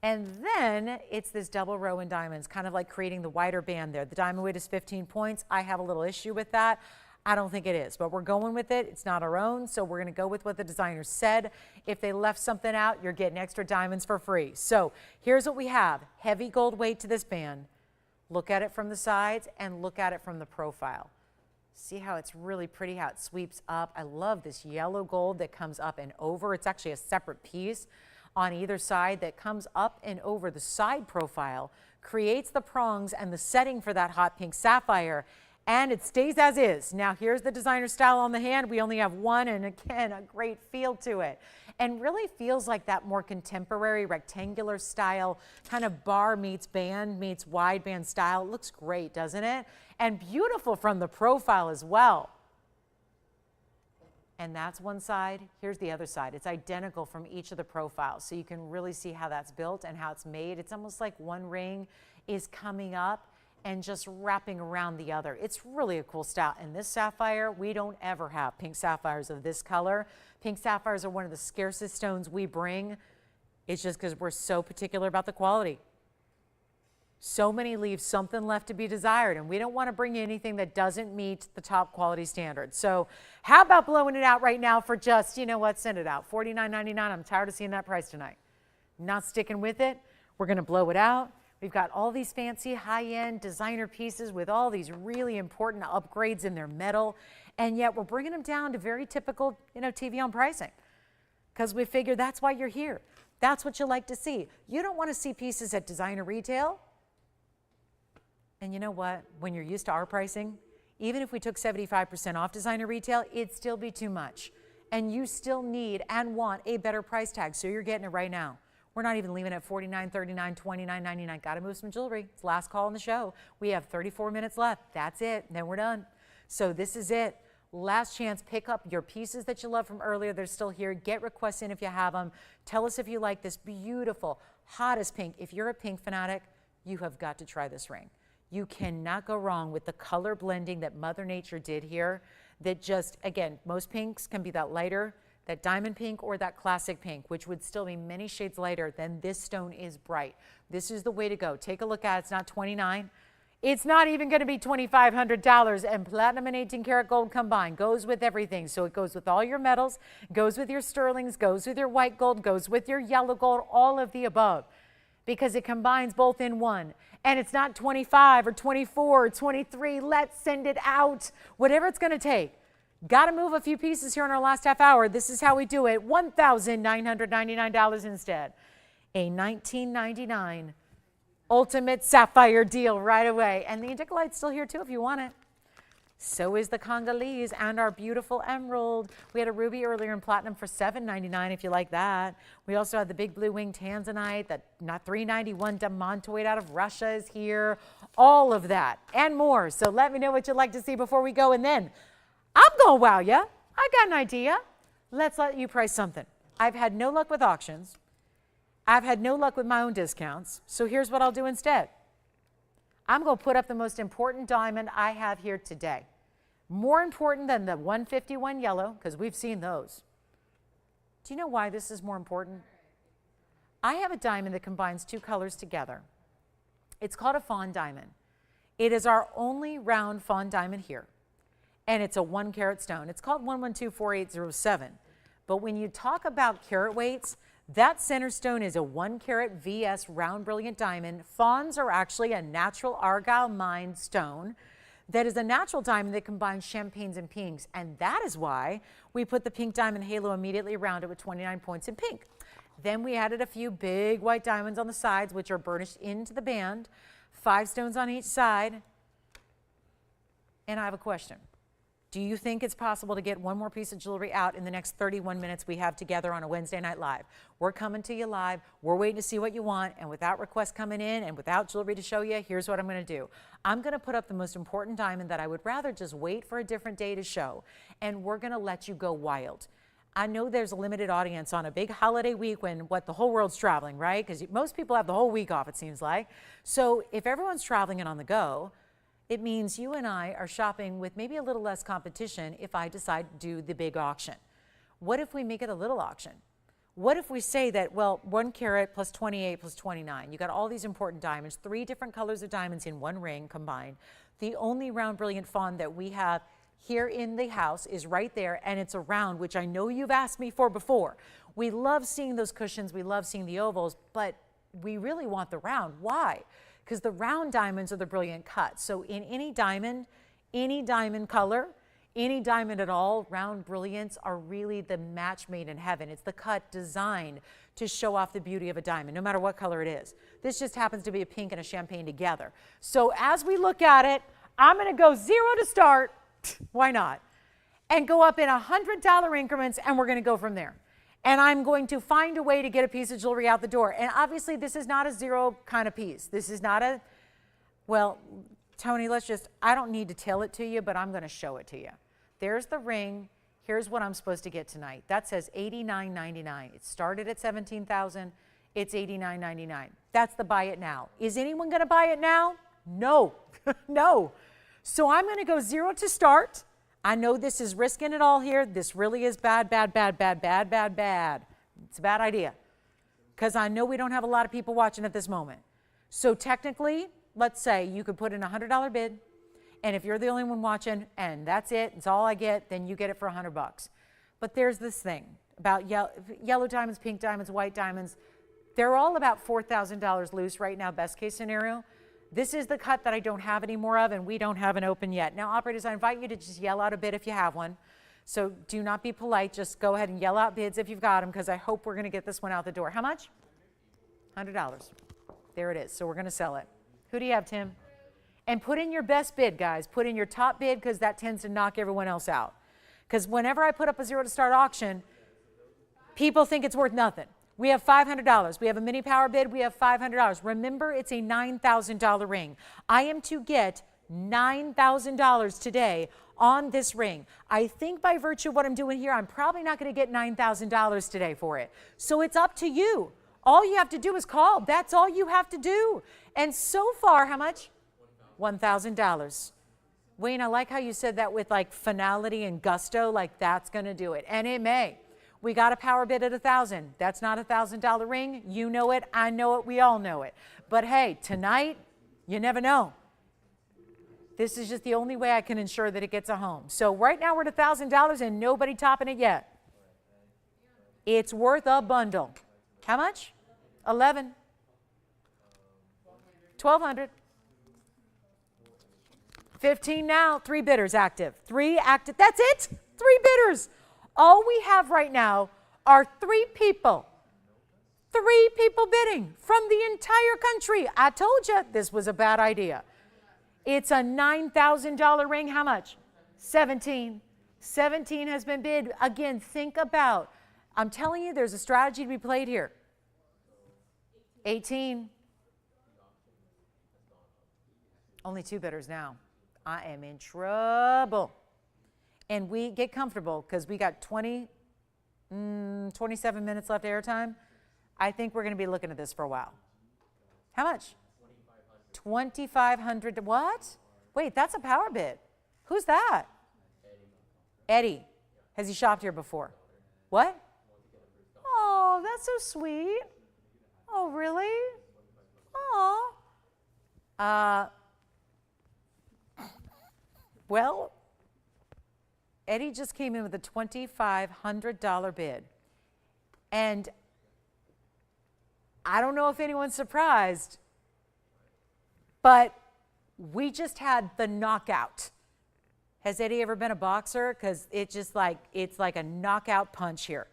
And then it's this double row in diamonds, kind of like creating the wider band there. The diamond weight is 15 points. I have a little issue with that. I don't think it is, but we're going with it. It's not our own, so we're going to go with what the designer said. If they left something out, you're getting extra diamonds for free. So here's what we have. Heavy gold weight to this band. Look at it from the sides and look at it from the profile. See how it's really pretty, how it sweeps up. I love this yellow gold that comes up and over. It's actually a separate piece on either side that comes up and over the side profile, creates the prongs and the setting for that hot pink sapphire, and it stays as is. Now here's the designer style on the hand. We only have one, and again, a great feel to it. And really feels like that more contemporary rectangular style, kind of bar meets band meets wide band style. It looks great, doesn't it? And beautiful from the profile as well. And that's one side. Here's the other side. It's identical from each of the profiles. So you can really see how that's built and how it's made. It's almost like one ring is coming up and just wrapping around the other. It's really a cool style. And this sapphire, we don't ever have pink sapphires of this color. Pink sapphires are one of the scarcest stones we bring. It's just because we're so particular about the quality. So many leave something left to be desired, and we don't want to bring you anything that doesn't meet the top quality standards. So how about blowing it out right now for just, you know what, send it out, $49.99. I'm tired of seeing that price tonight. Not sticking with it. We're going to blow it out. We've got all these fancy high-end designer pieces with all these really important upgrades in their metal, and yet we're bringing them down to very typical, TVON pricing, because we figure that's why you're here. That's what you like to see. You don't want to see pieces at designer retail. And you know what? When you're used to our pricing, even if we took 75% off designer retail, it'd still be too much. And you still need and want a better price tag, so you're getting it right now. We're not even leaving at $49, $39, $29, $99. Got to move some jewelry. It's last call on the show. We have 34 minutes left. That's it. Then we're done. So this is it. Last chance. Pick up your pieces that you love from earlier. They're still here. Get requests in if you have them. Tell us if you like this beautiful, hottest pink. If you're a pink fanatic, you have got to try this ring. You cannot go wrong with the color blending that Mother Nature did here. That just, again, most pinks can be that lighter, that diamond pink or that classic pink, which would still be many shades lighter than this stone is bright. This is the way to go. Take a look at it. It's not $29. It's not even going to be $2,500, and platinum and 18 karat gold combined goes with everything. So it goes with all your metals, goes with your sterlings, goes with your white gold, goes with your yellow gold, all of the above, because it combines both in one. And it's not 25 or 24 or 23. Let's send it out. Whatever it's going to take. Got to move a few pieces here in our last half hour. This is how we do it. $1,999 instead. A $19.99 ultimate sapphire deal right away. And the Indicolite's still here too if you want it. So is the Congolese and our beautiful emerald. We had a ruby earlier in platinum for $7.99 if you like that. We also had the big blue wing tanzanite, that not $3.91 demantoid out of Russia is here. All of that and more. So let me know what you'd like to see before we go. And then I'm going to wow you. I got an idea. Let's let you price something. I've had no luck with auctions. I've had no luck with my own discounts. So here's what I'll do instead. I'm going to put up the most important diamond I have here today. More important than the 151 yellow, because we've seen those. Do you know why this is more important? I have a diamond that combines two colors together. It's called a fawn diamond. It is our only round fawn diamond here. And it's a 1 carat stone. It's called 1124807. But when you talk about carat weights, that center stone is a 1 carat VS round brilliant diamond. Fawns are actually a natural argyle mined stone that is a natural diamond that combines champagnes and pinks. And that is why we put the pink diamond halo immediately around it with 29 points in pink. Then we added a few big white diamonds on the sides, which are burnished into the band. 5 stones on each side. And I have a question. Do you think it's possible to get one more piece of jewelry out in the next 31 minutes we have together on a Wednesday night live? We're coming to you live. We're waiting to see what you want. And without requests coming in and without jewelry to show you, here's what I'm going to do. I'm going to put up the most important diamond that I would rather just wait for a different day to show. And we're going to let you go wild. I know there's a limited audience on a big holiday week when the whole world's traveling, right? Because most people have the whole week off, it seems like. So if everyone's traveling and on the go, it means you and I are shopping with maybe a little less competition if I decide to do the big auction. What if we make it a little auction? What if we say that, well, 1 carat plus 28 plus 29, you got all these important diamonds, 3 different colors of diamonds in one ring combined. The only round brilliant fawn that we have here in the house is right there, and it's a round, which I know you've asked me for before. We love seeing those cushions, we love seeing the ovals, but we really want the round. Why? Because the round diamonds are the brilliant cut. So in any diamond color, any diamond at all, round brilliants are really the match made in heaven. It's the cut designed to show off the beauty of a diamond, no matter what color it is. This just happens to be a pink and a champagne together. So as we look at it, I'm going to go 0 to start. Why not? And go up in $100 increments, and we're going to go from there. And I'm going to find a way to get a piece of jewelry out the door. And obviously, this is not a 0 kind of piece. This is not a, well, Tony, I don't need to tell it to you, but I'm going to show it to you. There's the ring. Here's what I'm supposed to get tonight. That says $89.99. It started at $17,000. It's $89.99. That's the buy it now. Is anyone going to buy it now? No. No. So I'm going to go 0 to start. I know this is risking it all here. This really is bad, bad, bad, bad, bad, bad, bad. It's a bad idea because I know we don't have a lot of people watching at this moment. So technically, let's say you could put in a $100 bid, and if you're the only one watching and that's it, it's all I get, then you get it for $100. But there's this thing about yellow diamonds, pink diamonds, white diamonds. They're all about $4,000 loose right now, best case scenario. This is the cut that I don't have any more of, and we don't have an open yet. Now, operators, I invite you to just yell out a bid if you have one. So do not be polite. Just go ahead and yell out bids if you've got them, because I hope we're going to get this one out the door. How much? $100. There it is. So we're going to sell it. Who do you have, Tim? And put in your best bid, guys. Put in your top bid, because that tends to knock everyone else out. Because whenever I put up a 0 to start auction, people think it's worth nothing. We have $500. We have a mini power bid. We have $500. Remember, it's a $9,000 ring. I am to get $9,000 today on this ring. I think by virtue of what I'm doing here, I'm probably not going to get $9,000 today for it. So it's up to you. All you have to do is call. That's all you have to do. And so far, how much? $1,000. Wayne, I like how you said that with like finality and gusto, like that's going to do it. And it may. We got a power bid at $1,000. That's not a $1,000 ring. You know it. I know it. We all know it. But hey, tonight, you never know. This is just the only way I can ensure that it gets a home. So right now we're at $1,000 and nobody topping it yet. It's worth a bundle. How much? 11. 1,200. 15 now. 3 bidders active. 3 active. That's it. 3 bidders. All we have right now are 3 people. 3 people bidding from the entire country. I told you this was a bad idea. It's a $9,000 ring. How much? 17. 17 has been bid. Again, think about. I'm telling you, there's a strategy to be played here. 18. Only 2 bidders now. I am in trouble. And we get comfortable because we got 27 minutes left airtime. I think we're going to be looking at this for a while. How much? 2,500. What? Wait, that's a power bid. Who's that? Eddie. Has he shopped here before? What? Oh, that's so sweet. Oh, really? Oh. Well, Eddie just came in with a $2,500 bid. And I don't know if anyone's surprised, but we just had the knockout. Has Eddie ever been a boxer? Because it's like a knockout punch here.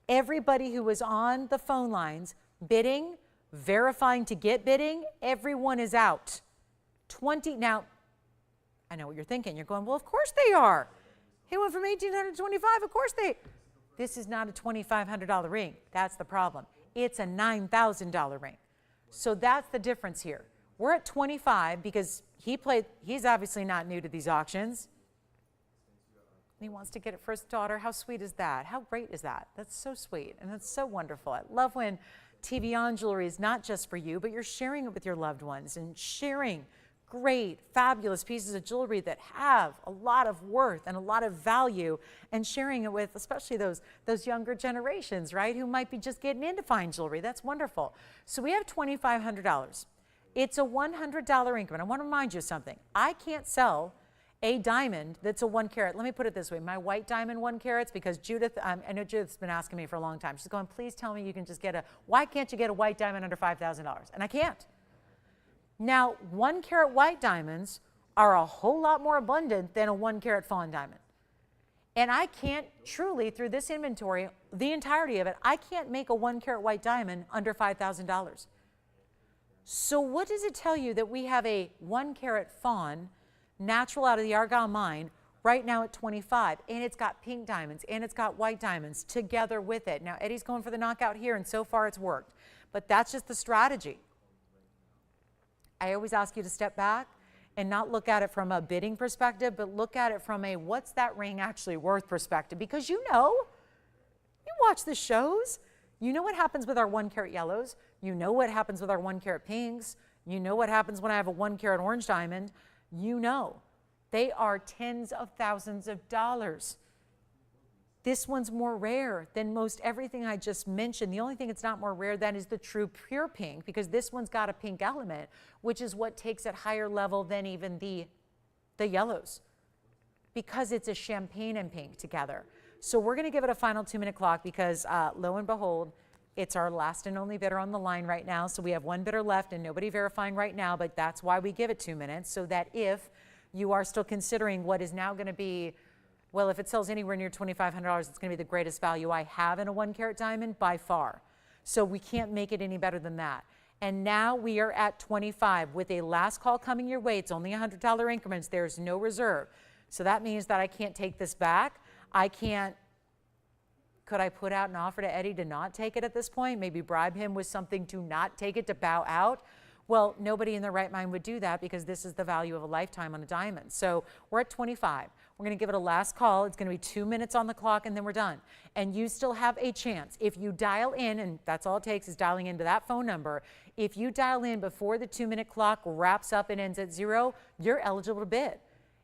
Everybody who was on the phone lines bidding, verifying to get bidding, everyone is out. Now, I know what you're thinking. You're going, well, of course they are. He went from 1,800 to 25. Of course they. This is not a $2,500 ring. That's the problem. It's a $9,000 ring. So that's the difference here. We're at 25 because he's obviously not new to these auctions. He wants to get it for his daughter. How sweet is that? How great is that? That's so sweet and that's so wonderful. I love when TVON jewelry is not just for you, but you're sharing it with your loved ones and sharing great, fabulous pieces of jewelry that have a lot of worth and a lot of value, and sharing it with especially those younger generations, right, who might be just getting into fine jewelry. That's wonderful. So we have $2,500. It's a $100 increment. I want to remind you of something. I can't sell a diamond that's a 1 carat. Let me put it this way. My white diamond 1 carats, because Judith, I know Judith's been asking me for a long time. She's going, please tell me you can just get why can't you get a white diamond under $5,000? And I can't. Now, 1 carat white diamonds are a whole lot more abundant than a 1 carat fawn diamond. And I can't truly, through this inventory, the entirety of it, I can't make a 1 carat white diamond under $5,000. So what does it tell you that we have a 1 carat fawn, natural out of the Argyle mine, right now at 25, and it's got pink diamonds, and it's got white diamonds together with it. Now, Eddie's going for the knockout here, and so far it's worked. But that's just the strategy. I always ask you to step back and not look at it from a bidding perspective, but look at it from a what's that ring actually worth perspective. Because you watch the shows, you know what happens with our 1 carat yellows, you know what happens with our 1 carat pinks, you know what happens when I have a 1 carat orange diamond, you know. They are tens of thousands of dollars. This one's more rare than most everything I just mentioned. The only thing it's not more rare than is the true pure pink, because this one's got a pink element, which is what takes it higher level than even the yellows, because it's a champagne and pink together. So we're going to give it a final 2-minute clock because lo and behold, it's our last and only bidder on the line right now. So we have 1 bidder left and nobody verifying right now, but that's why we give it 2 minutes, so that if you are still considering what is now going to be, well, if it sells anywhere near $2,500, it's going to be the greatest value I have in a 1 carat diamond by far. So we can't make it any better than that. And now we are at 25 with a last call coming your way. It's only $100 increments. There's no reserve. So that means that I can't take this back. Could I put out an offer to Eddie to not take it at this point? Maybe bribe him with something to not take it, to bow out? Well, nobody in their right mind would do that, because this is the value of a lifetime on a diamond. So we're at 25. We're going to give it a last call. It's going to be 2 minutes on the clock, and then we're done. And you still have a chance. If you dial in, and that's all it takes is dialing into that phone number. If you dial in before the 2-minute clock wraps up and ends at 0, you're eligible to bid.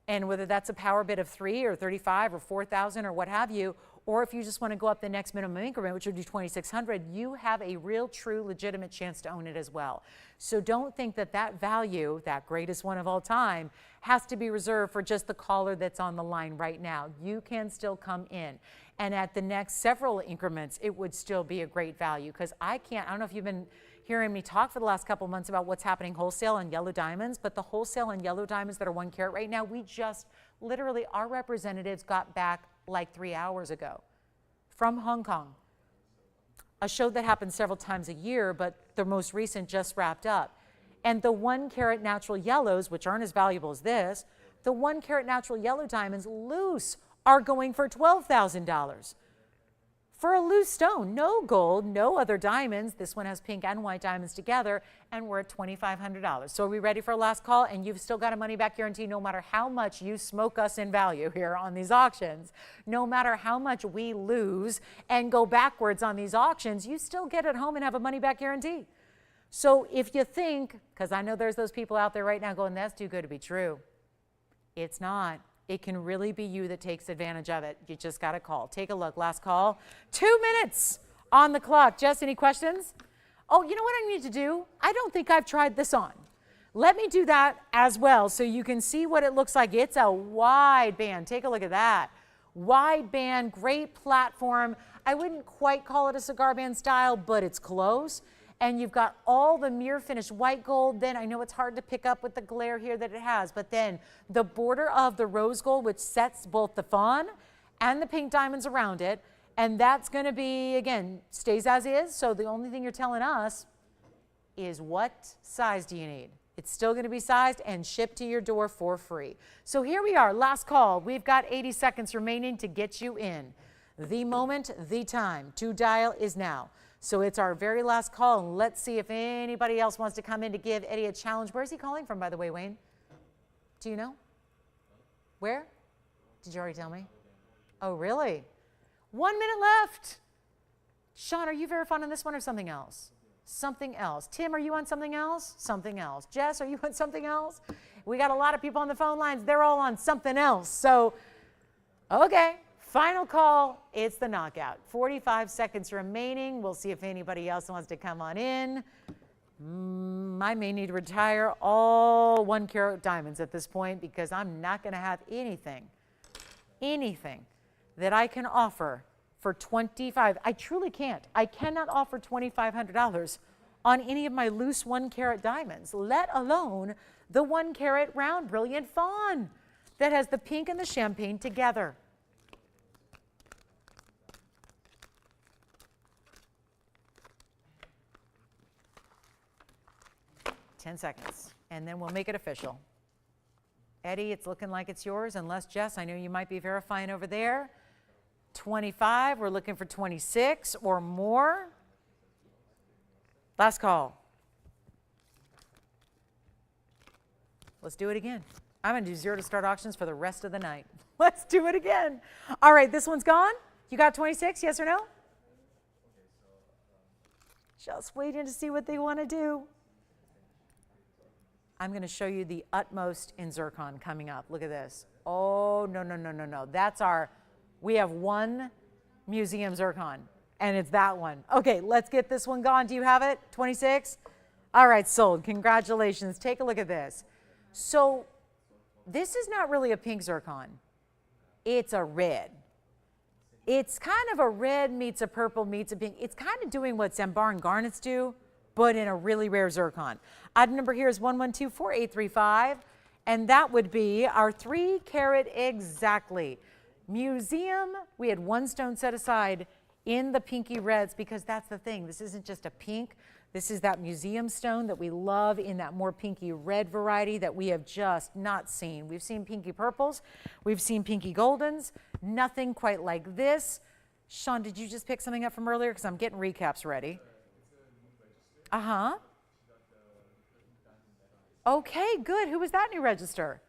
And whether that's a power bid of 3 or 35 or 4,000 or what have you, or if you just want to go up the next minimum increment, which would be 2,600, you have a real, true, legitimate chance to own it as well. So don't think that that value, that greatest one of all time, has to be reserved for just the caller that's on the line right now. You can still come in. And at the next several increments, it would still be a great value, because I don't know if you've been hearing me talk for the last couple months about what's happening wholesale on yellow diamonds, but the wholesale on yellow diamonds that are 1 carat right now, we just literally, our representatives got back like 3 hours ago from Hong Kong. A show that happens several times a year, but the most recent just wrapped up. And the 1 carat natural yellows, which aren't as valuable as this, the 1 carat natural yellow diamonds loose are going for $12,000. For a loose stone, no gold, no other diamonds. This one has pink and white diamonds together, and we're at $2,500. So are we ready for a last call? And you've still got a money back guarantee no matter how much you smoke us in value here on these auctions. No matter how much we lose and go backwards on these auctions, you still get it home and have a money back guarantee. So if you think, because I know there's those people out there right now going, that's too good to be true. It's not. It can really be you that takes advantage of it. You just got to call. Take a look. Last call. 2 minutes on the clock. Jess, any questions? Oh, you know what I need to do? I don't think I've tried this on. Let me do that as well so you can see what it looks like. It's a wide band. Take a look at that. Wide band, great platform. I wouldn't quite call it a cigar band style, but it's close. And you've got all the mirror finished white gold. Then I know it's hard to pick up with the glare here that it has, but then the border of the rose gold, which sets both the fawn and the pink diamonds around it. And that's going to be, again, stays as is. So the only thing you're telling us is what size do you need? It's still going to be sized and shipped to your door for free. So here we are, last call. We've got 80 seconds remaining to get you in. The moment, the time to dial is now. So it's our very last call, and let's see if anybody else wants to come in to give Eddie a challenge. Where's he calling from, by the way, Wayne? Do you know? Where? Did you already tell me? Oh, really? 1 minute left. Sean, are you verifying on this one or something else? Something else. Tim, are you on something else? Something else. Jess, are you on something else? We got a lot of people on the phone lines. They're all on something else. So, okay. Final call, it's the knockout. 45 seconds remaining. We'll see if anybody else wants to come on in. I may need to retire all 1 carat diamonds at this point, because I'm not going to have anything that I can offer for $25. I truly can't. I cannot offer $2,500 on any of my loose 1 carat diamonds, let alone the 1 carat round brilliant fawn that has the pink and the champagne together. 10 seconds, and then we'll make it official. Eddie, it's looking like it's yours, unless Jess, I know you might be verifying over there. 25, we're looking for 26 or more. Last call. Let's do it again. I'm going to do 0 to start auctions for the rest of the night. Let's do it again. All right, this one's gone. You got 26, yes or no? Just waiting to see what they want to do. I'm going to show you the utmost in zircon coming up. Look at this. Oh, no, no, no, no, no. That's we have 1 museum zircon, and it's that one. Okay, let's get this one gone. Do you have it? 26? All right, sold. Congratulations. Take a look at this. So this is not really a pink zircon. It's a red. It's kind of a red meets a purple meets a pink. It's kind of doing what sambar and garnets do, but in a really rare zircon. Item number here is 1124835, and that would be our 3 carat exactly. Museum, we had 1 stone set aside in the pinky reds, because that's the thing. This isn't just a pink. This is that museum stone that we love in that more pinky red variety that we have just not seen. We've seen pinky purples. We've seen pinky goldens. Nothing quite like this. Sean, did you just pick something up from earlier? Because I'm getting recaps ready. Uh-huh. Okay, good. Who was that new register?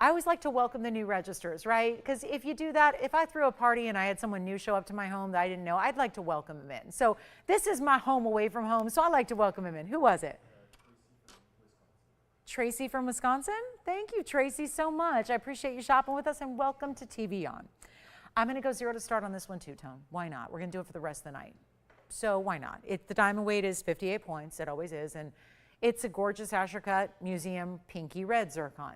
I always like to welcome the new registers, right? Because if you do that, if I threw a party and I had someone new show up to my home that I didn't know, I'd like to welcome them in. So this is my home away from home, so I like to welcome him in. Who was it? Tracy from Wisconsin? Thank you, Tracy, so much. I appreciate you shopping with us, and welcome to TVON. I'm going to go 0 to start on this one too, Tone. Why not? We're going to do it for the rest of the night. So why not? The diamond weight is 58 points. It always is. And it's a gorgeous Asher Cut Museum pinky red zircon.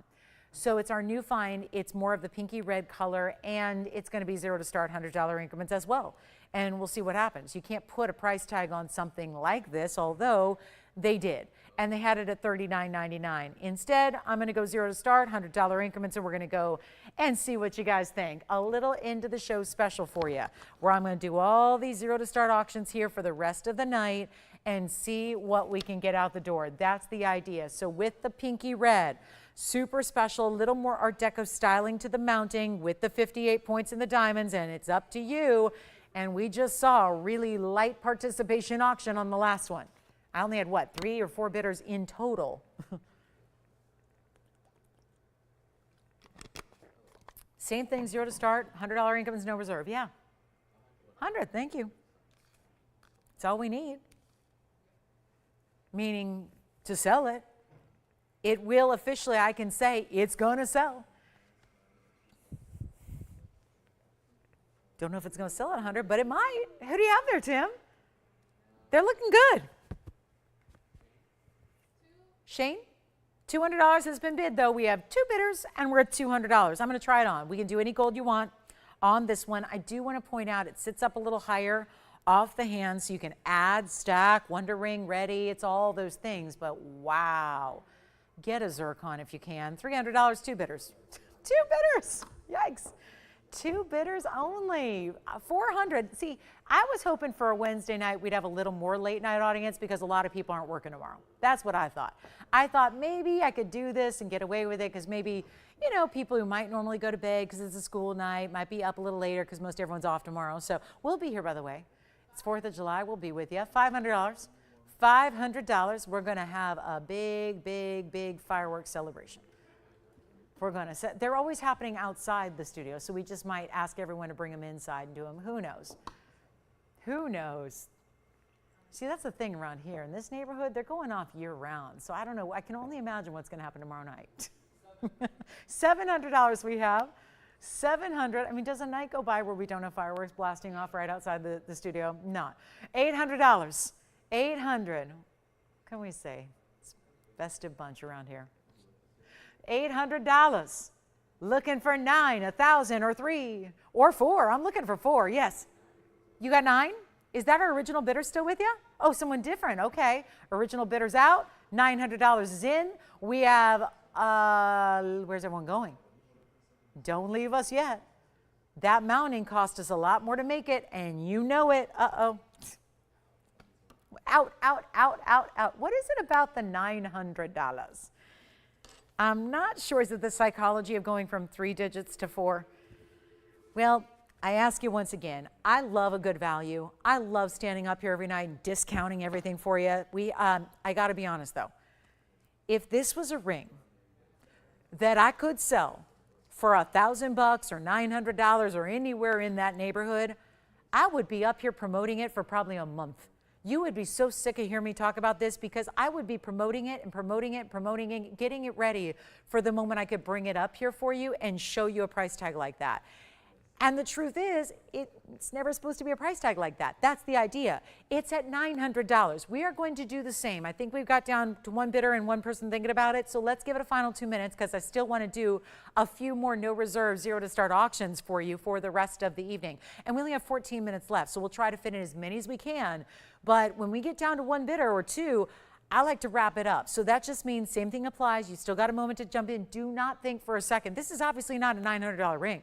So it's our new find. It's more of the pinky red color, and it's going to be 0 to start, $100 increments as well. And we'll see what happens. You can't put a price tag on something like this, although they did. And they had it at $39.99. Instead, I'm going to go 0 to start, $100 increments, and we're going to go and see what you guys think. A little end of the show special for you, where I'm going to do all these 0 to start auctions here for the rest of the night and see what we can get out the door. That's the idea. So with the pinky red, super special, a little more Art Deco styling to the mounting with the 58 points in the diamonds, and it's up to you. And we just saw a really light participation auction on the last one. I only had, what, 3 or 4 bidders in total. Same thing, 0 to start, $100 incomes, no reserve. Yeah, 100, thank you. That's all we need. Meaning to sell it. It will officially, I can say, it's going to sell. Don't know if it's going to sell at 100, but it might. Who do you have there, Tim? They're looking good. Shane, $200 has been bid, though. We have 2 bidders, and we're at $200. I'm going to try it on. We can do any gold you want on this one. I do want to point out it sits up a little higher off the hand, so you can add, stack, wonder ring, ready. It's all those things, but wow. Get a zircon if you can. $300, 2 bidders. 2 bidders. Yikes. 2 bidders only. 400. See, I was hoping for a Wednesday night we'd have a little more late night audience because a lot of people aren't working tomorrow. That's what I thought. I thought maybe I could do this and get away with it because maybe, you know, people who might normally go to bed because it's a school night might be up a little later because most everyone's off tomorrow. So we'll be here, by the way. It's 4th of July. We'll be with you. $500. $500. We're going to have a big, big, big fireworks celebration. We're going to set, they're always happening outside the studio, so we just might ask everyone to bring them inside and do them. Who knows? Who knows? See, that's the thing around here. In this neighborhood, they're going off year round. So I don't know. I can only imagine what's going to happen tomorrow night. $700 we have. 700. I mean, does a night go by where we don't have fireworks blasting off right outside the studio? Not. $800. 800. What can we say? It's a festive bunch around here. $800. Looking for 9, 1,000, or 3, or 4. I'm looking for 4. Yes. You got 9? Is that our original bidder still with you? Oh, someone different. Okay. Original bidder's out. $900 is in. We have, where's everyone going? Don't leave us yet. That mounting cost us a lot more to make it, and you know it. Uh-oh. Out, out, out, out, out. What is it about the $900? I'm not sure. Is it the psychology of going from 3 digits to 4? Well, I ask you once again, I love a good value. I love standing up here every night and discounting everything for you. I got to be honest, though. If this was a ring that I could sell for $1,000 or $900 or anywhere in that neighborhood, I would be up here promoting it for probably a month. You would be so sick of hearing me talk about this because I would be promoting it and promoting it, promoting it, getting it ready for the moment I could bring it up here for you and show you a price tag like that. And the truth is, it's never supposed to be a price tag like that. That's the idea. It's at $900. We are going to do the same. I think we've got down to 1 bidder and 1 person thinking about it. So let's give it a final 2 minutes because I still want to do a few more no reserve, 0 to start auctions for you for the rest of the evening. And we only have 14 minutes left. So we'll try to fit in as many as we can. But when we get down to 1 bidder or 2, I like to wrap it up. So that just means same thing applies. You still got a moment to jump in. Do not think for a second. This is obviously not a $900 ring.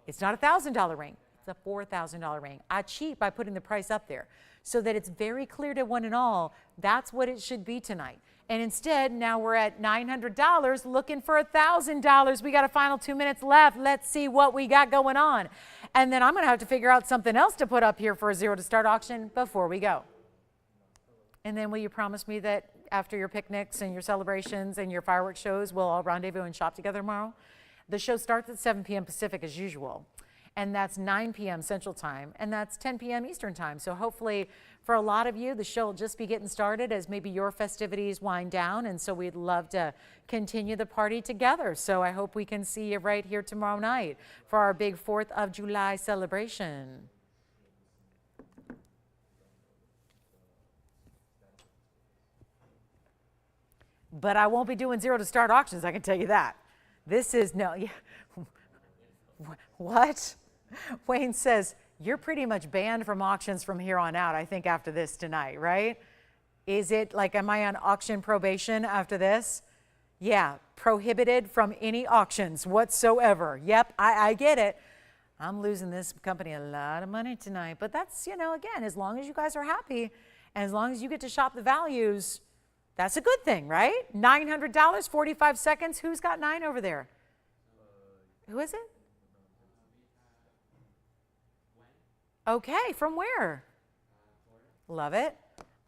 It's not a $1,000 ring. It's a $4,000 ring. I cheat by putting the price up there so that it's very clear to one and all that's what it should be tonight. And instead, now we're at $900 looking for $1,000. We got a final 2 minutes left. Let's see what we got going on. And then I'm going to have to figure out something else to put up here for a 0 to start auction before we go. And then will you promise me that after your picnics and your celebrations and your fireworks shows, we'll all rendezvous and shop together tomorrow? The show starts at 7 p.m. Pacific as usual, and that's 9 p.m. Central Time, and that's 10 p.m. Eastern Time. So hopefully for a lot of you, the show will just be getting started as maybe your festivities wind down, and so we'd love to continue the party together. So I hope we can see you right here tomorrow night for our big 4th of July celebration. But I won't be doing zero to start auctions, I can tell you that. This is, no, yeah. What? Wayne says, you're pretty much banned from auctions from here on out, I think, after this tonight, right? Is it like, am I on auction probation after this? Yeah, prohibited from any auctions whatsoever. Yep, I get it. I'm losing this company a lot of money tonight. But that's, you know, again, as long as you guys are happy and as long as you get to shop the values, that's a good thing, right? $900, 45 seconds. Who's got 9 over there? Who is it? Okay, from where? Love it.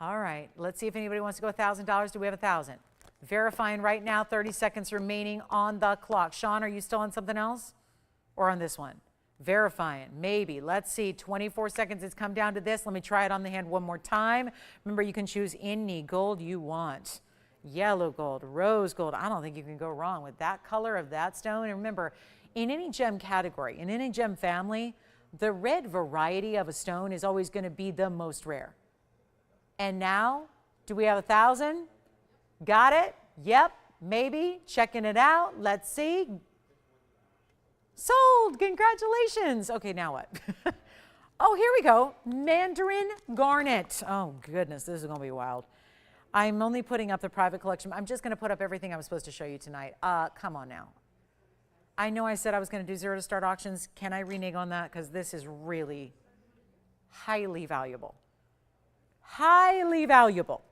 All right, let's see if anybody wants to go $1,000. Do we have 1,000? Verifying right now, 30 seconds remaining on the clock. Sean, are you still on something else? Or on this one? Verifying, maybe. Let's see, 24 seconds. It's come down to this. Let me try it on the hand one more time. Remember, you can choose any gold you want. Yellow gold, rose gold. I don't think you can go wrong with that color of that stone. And remember, in any gem category, in any gem family, the red variety of a stone is always going to be the most rare. And now, do we have 1,000? Got it? Yep, maybe. Checking it out. Let's see. Sold. Congratulations. Okay, now what? Oh, here we go. Mandarin garnet. Oh, goodness, this is going to be wild. I'm only putting up the private collection. I'm just going to put up everything I was supposed to show you tonight. Come on now. I know I said I was going to do zero to start auctions. Can I renege on that? Because this is really highly valuable. Highly valuable.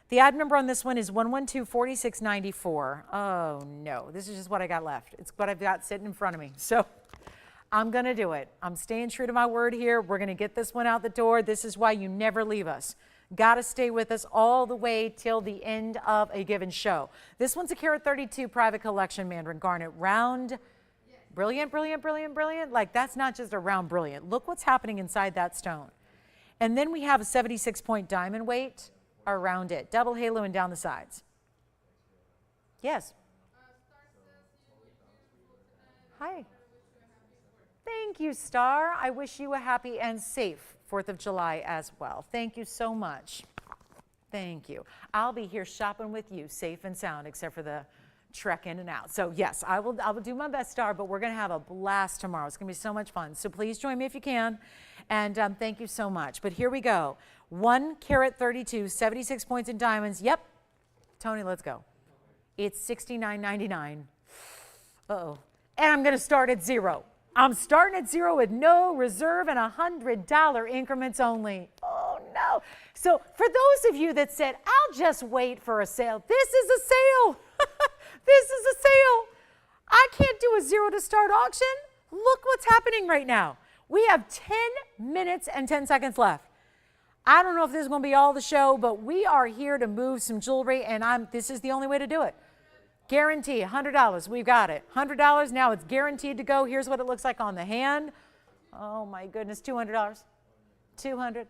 The ad number on this one is 1124694. Oh, no. This is just what I got left. It's what I've got sitting in front of me. So I'm going to do it. I'm staying true to my word here. We're going to get this one out the door. This is why you never leave us. Got to stay with us all the way till the end of a given show. This one's a carat 32 private collection Mandarin garnet. Round, brilliant, brilliant, brilliant, brilliant. Like, that's not just a round brilliant. Look what's happening inside that stone. And then we have a 76-point diamond weight around it. Double halo and down the sides. Yes. Hi. Thank you, Star. I wish you a happy and safe 4th of July as well. Thank you so much. Thank you. I'll be here shopping with you, safe and sound, except for the trek in and out. So yes, I will do my best, Star, but we're going to have a blast tomorrow. It's going to be so much fun. So please join me if you can. And thank you so much. But here we go. 1 carat 32, 76 points in diamonds. Yep. Tony, let's go. It's $69.99. Uh-oh. And I'm going to start at 0. I'm starting at 0 with no reserve and $100 increments only. Oh, no. So for those of you that said, I'll just wait for a sale, this is a sale. This is a sale. I can't do a zero to start auction. Look what's happening right now. We have 10 minutes and 10 seconds left. I don't know if this is going to be all the show, but we are here to move some jewelry, and this is the only way to do it. Guarantee, $100. We've got it. $100. Now it's guaranteed to go. Here's what it looks like on the hand. Oh, my goodness. $200. $200.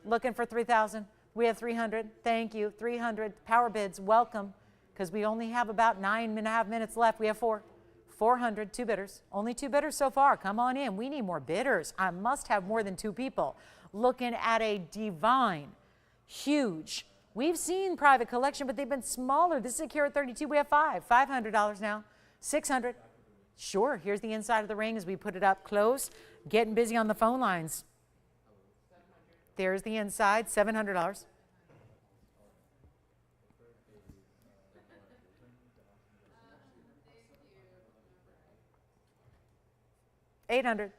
Looking for $3,000. We have $300. Thank you. $300. Power bids. Welcome. Because we only have about 9.5 minutes left. We have 4. $400. 2 bidders. Only 2 bidders so far. Come on in. We need more bidders. I must have more than 2 people. Looking at a divine, huge. We've seen private collection, but they've been smaller. This is a carat 32. We have 5. $500 now. $600. Sure. Here's the inside of the ring as we put it up close. Getting busy on the phone lines. There's the inside. $700. $800.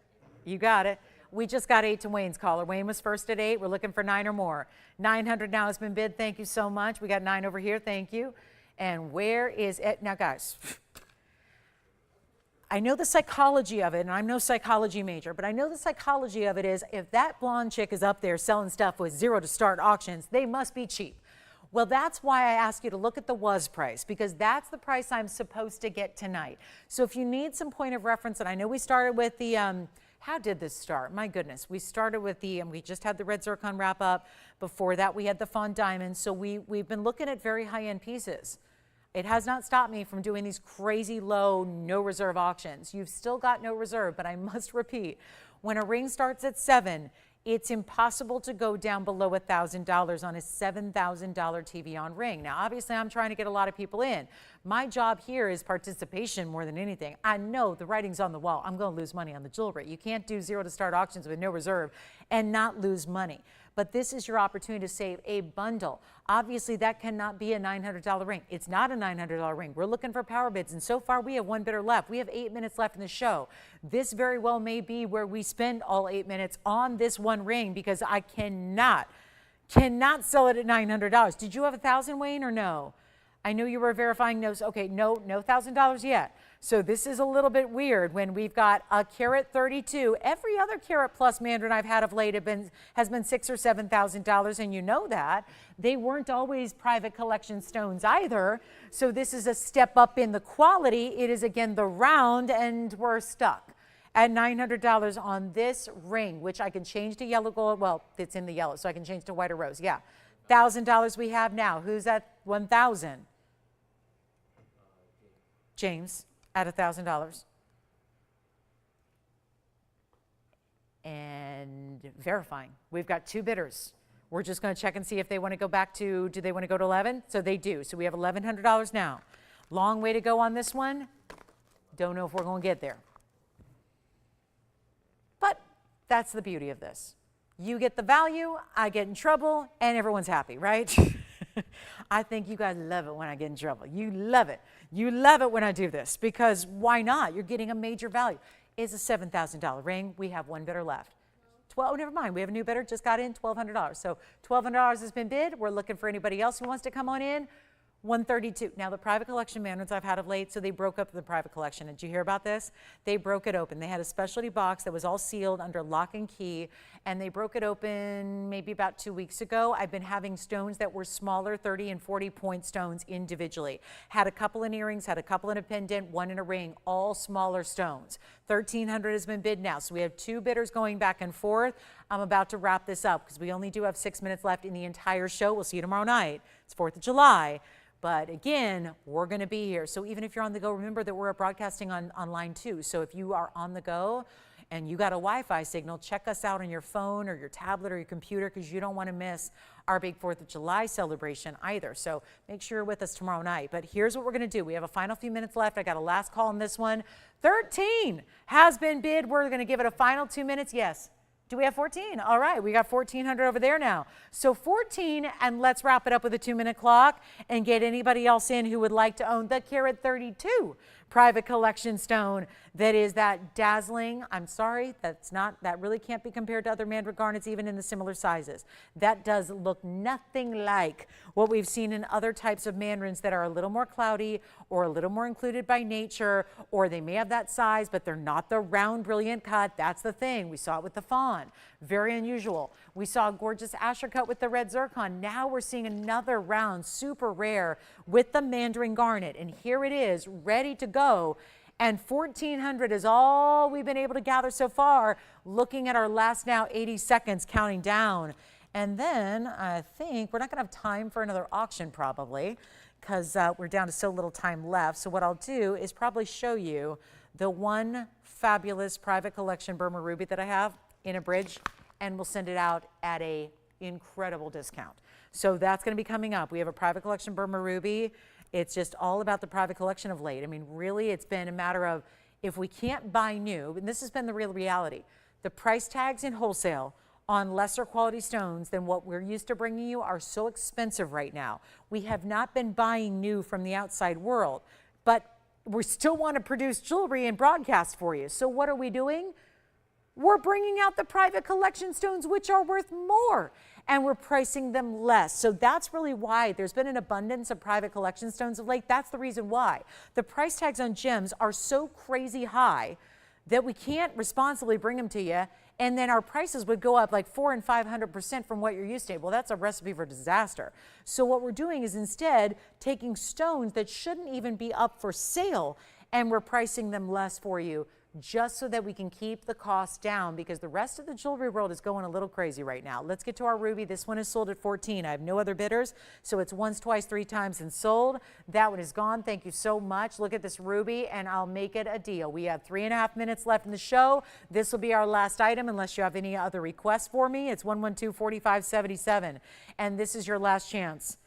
You got it. We just got 8 to Wayne's caller. Wayne was first at 8. We're looking for 9 or more. $900 now has been bid. Thank you so much. We got 9 over here. Thank you. And where is it? Now, guys, I know the psychology of it, and I'm no psychology major, but I know the psychology of it is if that blonde chick is up there selling stuff with zero to start auctions, they must be cheap. Well, that's why I ask you to look at the was price, because that's the price I'm supposed to get tonight. So if you need some point of reference, and I know we started with the, how did this start? My goodness, we started with the, we just had the red zircon wrap up. Before that, we had the fawn diamond. So we've been looking at very high-end pieces. It has not stopped me from doing these crazy low, no reserve auctions. You've still got no reserve, but I must repeat, when a ring starts at $7, it's impossible to go down below $1,000 on a $7,000 TVON ring. Now, obviously, I'm trying to get a lot of people in. My job here is participation more than anything. I know the writing's on the wall. I'm going to lose money on the jewelry. You can't do zero to start auctions with no reserve and not lose money. But this is your opportunity to save a bundle. Obviously, that cannot be a $900 ring. It's not a $900 ring. We're looking for power bids, and so far we have one bidder left. We have 8 minutes left in the show. This very well may be where we spend all 8 minutes on this one ring, because I cannot sell it at $900. Did you have $1,000, Wayne, or no? I know you were verifying those. Okay, no $1,000 yet. So this is a little bit weird when we've got a carat 32. Every other carat plus Mandarin I've had of late has been $6,000 or $7,000, and you know that. They weren't always private collection stones either. So this is a step up in the quality. It is again the round, and we're stuck at $900 on this ring, which I can change to yellow gold. Well, it's in the yellow, so I can change to white or rose. Yeah, $1,000 we have now. Who's at $1,000? James at $1,000. And verifying. We've got 2 bidders. We're just going to check and see if they want to go back to, do they want to go to 11? So they do. So we have $1,100 now. Long way to go on this one. Don't know if we're going to get there. But that's the beauty of this. You get the value, I get in trouble, and everyone's happy, right? I think you guys love it when I get in trouble. You love it. You love it when I do this, because why not? You're getting a major value. It's a $7,000 ring. We have one bidder left. Oh, never mind. We have a new bidder, just got in, $1,200. So $1,200 has been bid. We're looking for anybody else who wants to come on in. $132. Now, the private collection Mandarins I've had of late, so they broke up the private collection. Did you hear about this? They broke it open. They had a specialty box that was all sealed under lock and key, and they broke it open maybe about 2 weeks ago. I've been having stones that were smaller, 30 and 40 point stones individually. Had a couple in earrings, had a couple in a pendant, one in a ring, all smaller stones. $1,300 has been bid now, so we have 2 bidders going back and forth. I'm about to wrap this up because we only do have 6 minutes left in the entire show. We'll see you tomorrow night. It's 4th of July. But again, we're going to be here. So even if you're on the go, remember that we're broadcasting online too. So if you are on the go and you got a Wi-Fi signal, check us out on your phone or your tablet or your computer, because you don't want to miss our big 4th of July celebration either. So make sure you're with us tomorrow night. But here's what we're going to do. We have a final few minutes left. I got a last call on this one. 13 has been bid. We're going to give it a final 2 minutes. Yes. Do we have 14? All right, we got 1,400 over there now. So 14, and let's wrap it up with a 2-minute clock and get anybody else in who would like to own the carat 32 private collection stone that is that dazzling. I'm sorry, that really can't be compared to other Mandarin garnets, even in the similar sizes. That does look nothing like what we've seen in other types of Mandarins that are a little more cloudy or a little more included by nature, or they may have that size, but they're not the round, brilliant cut. That's the thing. We saw it with the fawn. Very unusual. We saw a gorgeous Asher cut with the red zircon. Now we're seeing another round, super rare with the Mandarin garnet. And here it is, ready to go. And 1,400 is all we've been able to gather so far, looking at our last now 80 seconds counting down. And then I think we're not going to have time for another auction probably, because we're down to so little time left. So what I'll do is probably show you the one fabulous private collection Burma ruby that I have in a bridge, and we'll send it out at a incredible discount. So that's going to be coming up. We have a private collection Burma ruby. It's just all about the private collection of late. I mean, really, it's been a matter of, if we can't buy new, and this has been the real reality, the price tags in wholesale on lesser quality stones than what we're used to bringing you are so expensive right now. We have not been buying new from the outside world, but we still want to produce jewelry and broadcast for you. So what are we doing? We're bringing out the private collection stones, which are worth more, and we're pricing them less. So that's really why there's been an abundance of private collection stones of late. That's the reason why. The price tags on gems are so crazy high that we can't responsibly bring them to you and then our prices would go up like 400 and 500% from what you're used to. Well, that's a recipe for disaster. So what we're doing is instead taking stones that shouldn't even be up for sale, and we're pricing them less for you, just so that we can keep the cost down, because the rest of the jewelry world is going a little crazy right now. Let's get to our ruby. This one is sold at $14. I have no other bidders, so it's once, twice, 3 times and sold. That one is gone. Thank you so much. Look at this ruby, and I'll make it a deal. We have 3.5 minutes left in the show. This will be our last item unless you have any other requests for me. It's 112-4577, and this is your last chance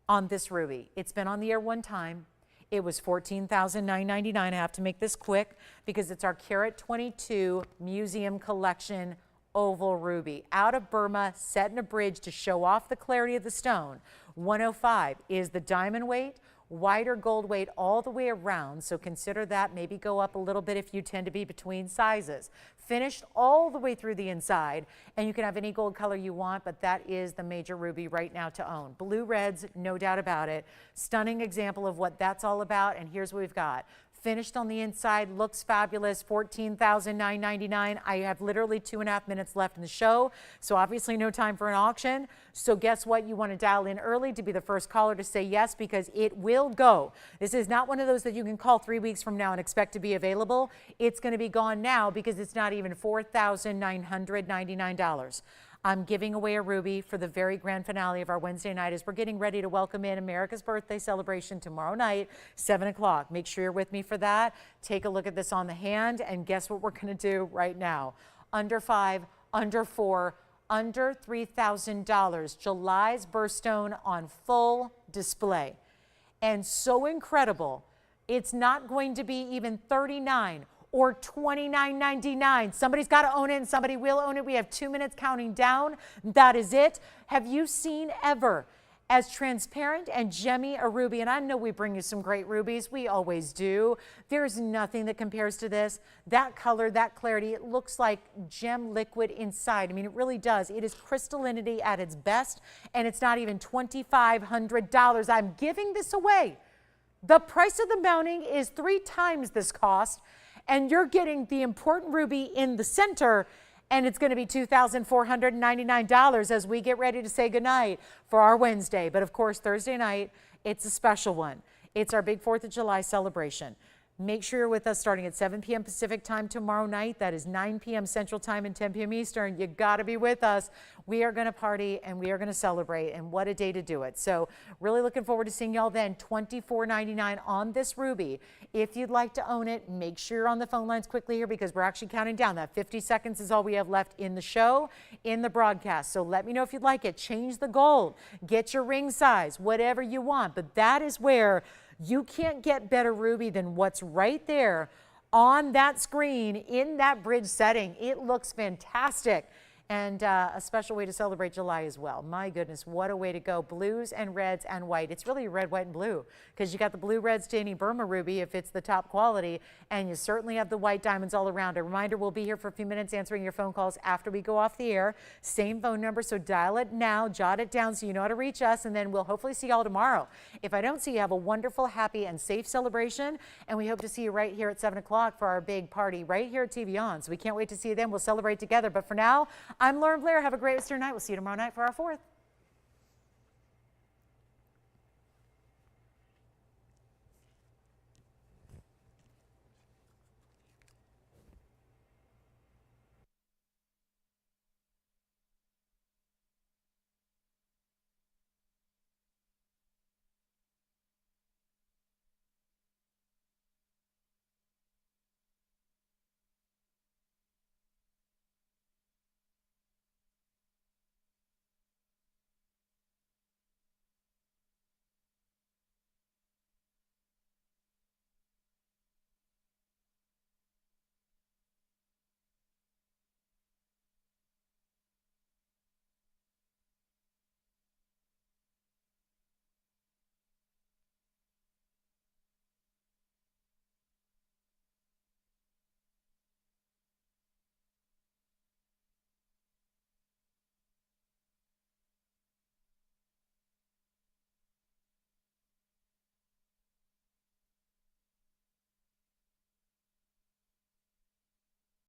on this ruby. It's been on the air one time. It was $14,999. I have to make this quick because it's our Carat 22 Museum Collection oval ruby out of Burma, set in a bridge to show off the clarity of the stone. 105 is the diamond weight, wider gold weight all the way around, so consider that. Maybe go up a little bit if you tend to be between sizes. Finished all the way through the inside, and you can have any gold color you want, but that is the major ruby right now to own. Blue reds, no doubt about it. Stunning example of what that's all about, and here's what we've got. Finished on the inside, looks fabulous, $14,999. I have literally 2.5 minutes left in the show, so obviously no time for an auction. So guess what? You want to dial in early to be the first caller to say yes, because it will go. This is not one of those that you can call 3 weeks from now and expect to be available. It's going to be gone now because it's not even $4,999. I'm giving away a ruby for the very grand finale of our Wednesday night as we're getting ready to welcome in America's birthday celebration tomorrow night, 7 o'clock. Make sure you're with me for that. Take a look at this on the hand, and guess what we're going to do right now? Under 5, under 4, under $3,000. July's birthstone on full display. And so incredible, it's not going to be even $39 or $29.99. Somebody's got to own it, and somebody will own it. We have 2 minutes counting down. That is it. Have you seen ever as transparent and gemmy a ruby? And I know we bring you some great rubies. We always do. There's nothing that compares to this. That color, that clarity, it looks like gem liquid inside. I mean, it really does. It is crystallinity at its best, and it's not even $2,500. I'm giving this away. The price of the mounting is 3 times this cost, and you're getting the important ruby in the center, and it's going to be $2,499 as we get ready to say goodnight for our Wednesday. But of course, Thursday night, it's a special one. It's our big 4th of July celebration. Make sure you're with us starting at 7 p.m. Pacific time tomorrow night. That is 9 p.m. Central time and 10 p.m. Eastern. You got to be with us. We are going to party and we are going to celebrate, and what a day to do it. So really looking forward to seeing y'all then. $24.99 on this ruby. If you'd like to own it, make sure you're on the phone lines quickly here because we're actually counting down. That 50 seconds is all we have left in the show, in the broadcast. So let me know if you'd like it. Change the gold. Get your ring size, whatever you want. But that is where you can't get better ruby than what's right there on that screen in that bridge setting. It looks fantastic. And a special way to celebrate July as well. My goodness, what a way to go. Blues and reds and white. It's really red, white, and blue because you got the blue, red, staining Burma ruby if it's the top quality, and you certainly have the white diamonds all around. A reminder, we'll be here for a few minutes answering your phone calls after we go off the air. Same phone number, so dial it now, jot it down so you know how to reach us, and then we'll hopefully see y'all tomorrow. If I don't see you, have a wonderful, happy, and safe celebration, and we hope to see you right here at 7 o'clock for our big party right here at TVON. So we can't wait to see you then. We'll celebrate together. But for now, I'm Lauren Blair. Have a great rest of your night. We'll see you tomorrow night for our 4th.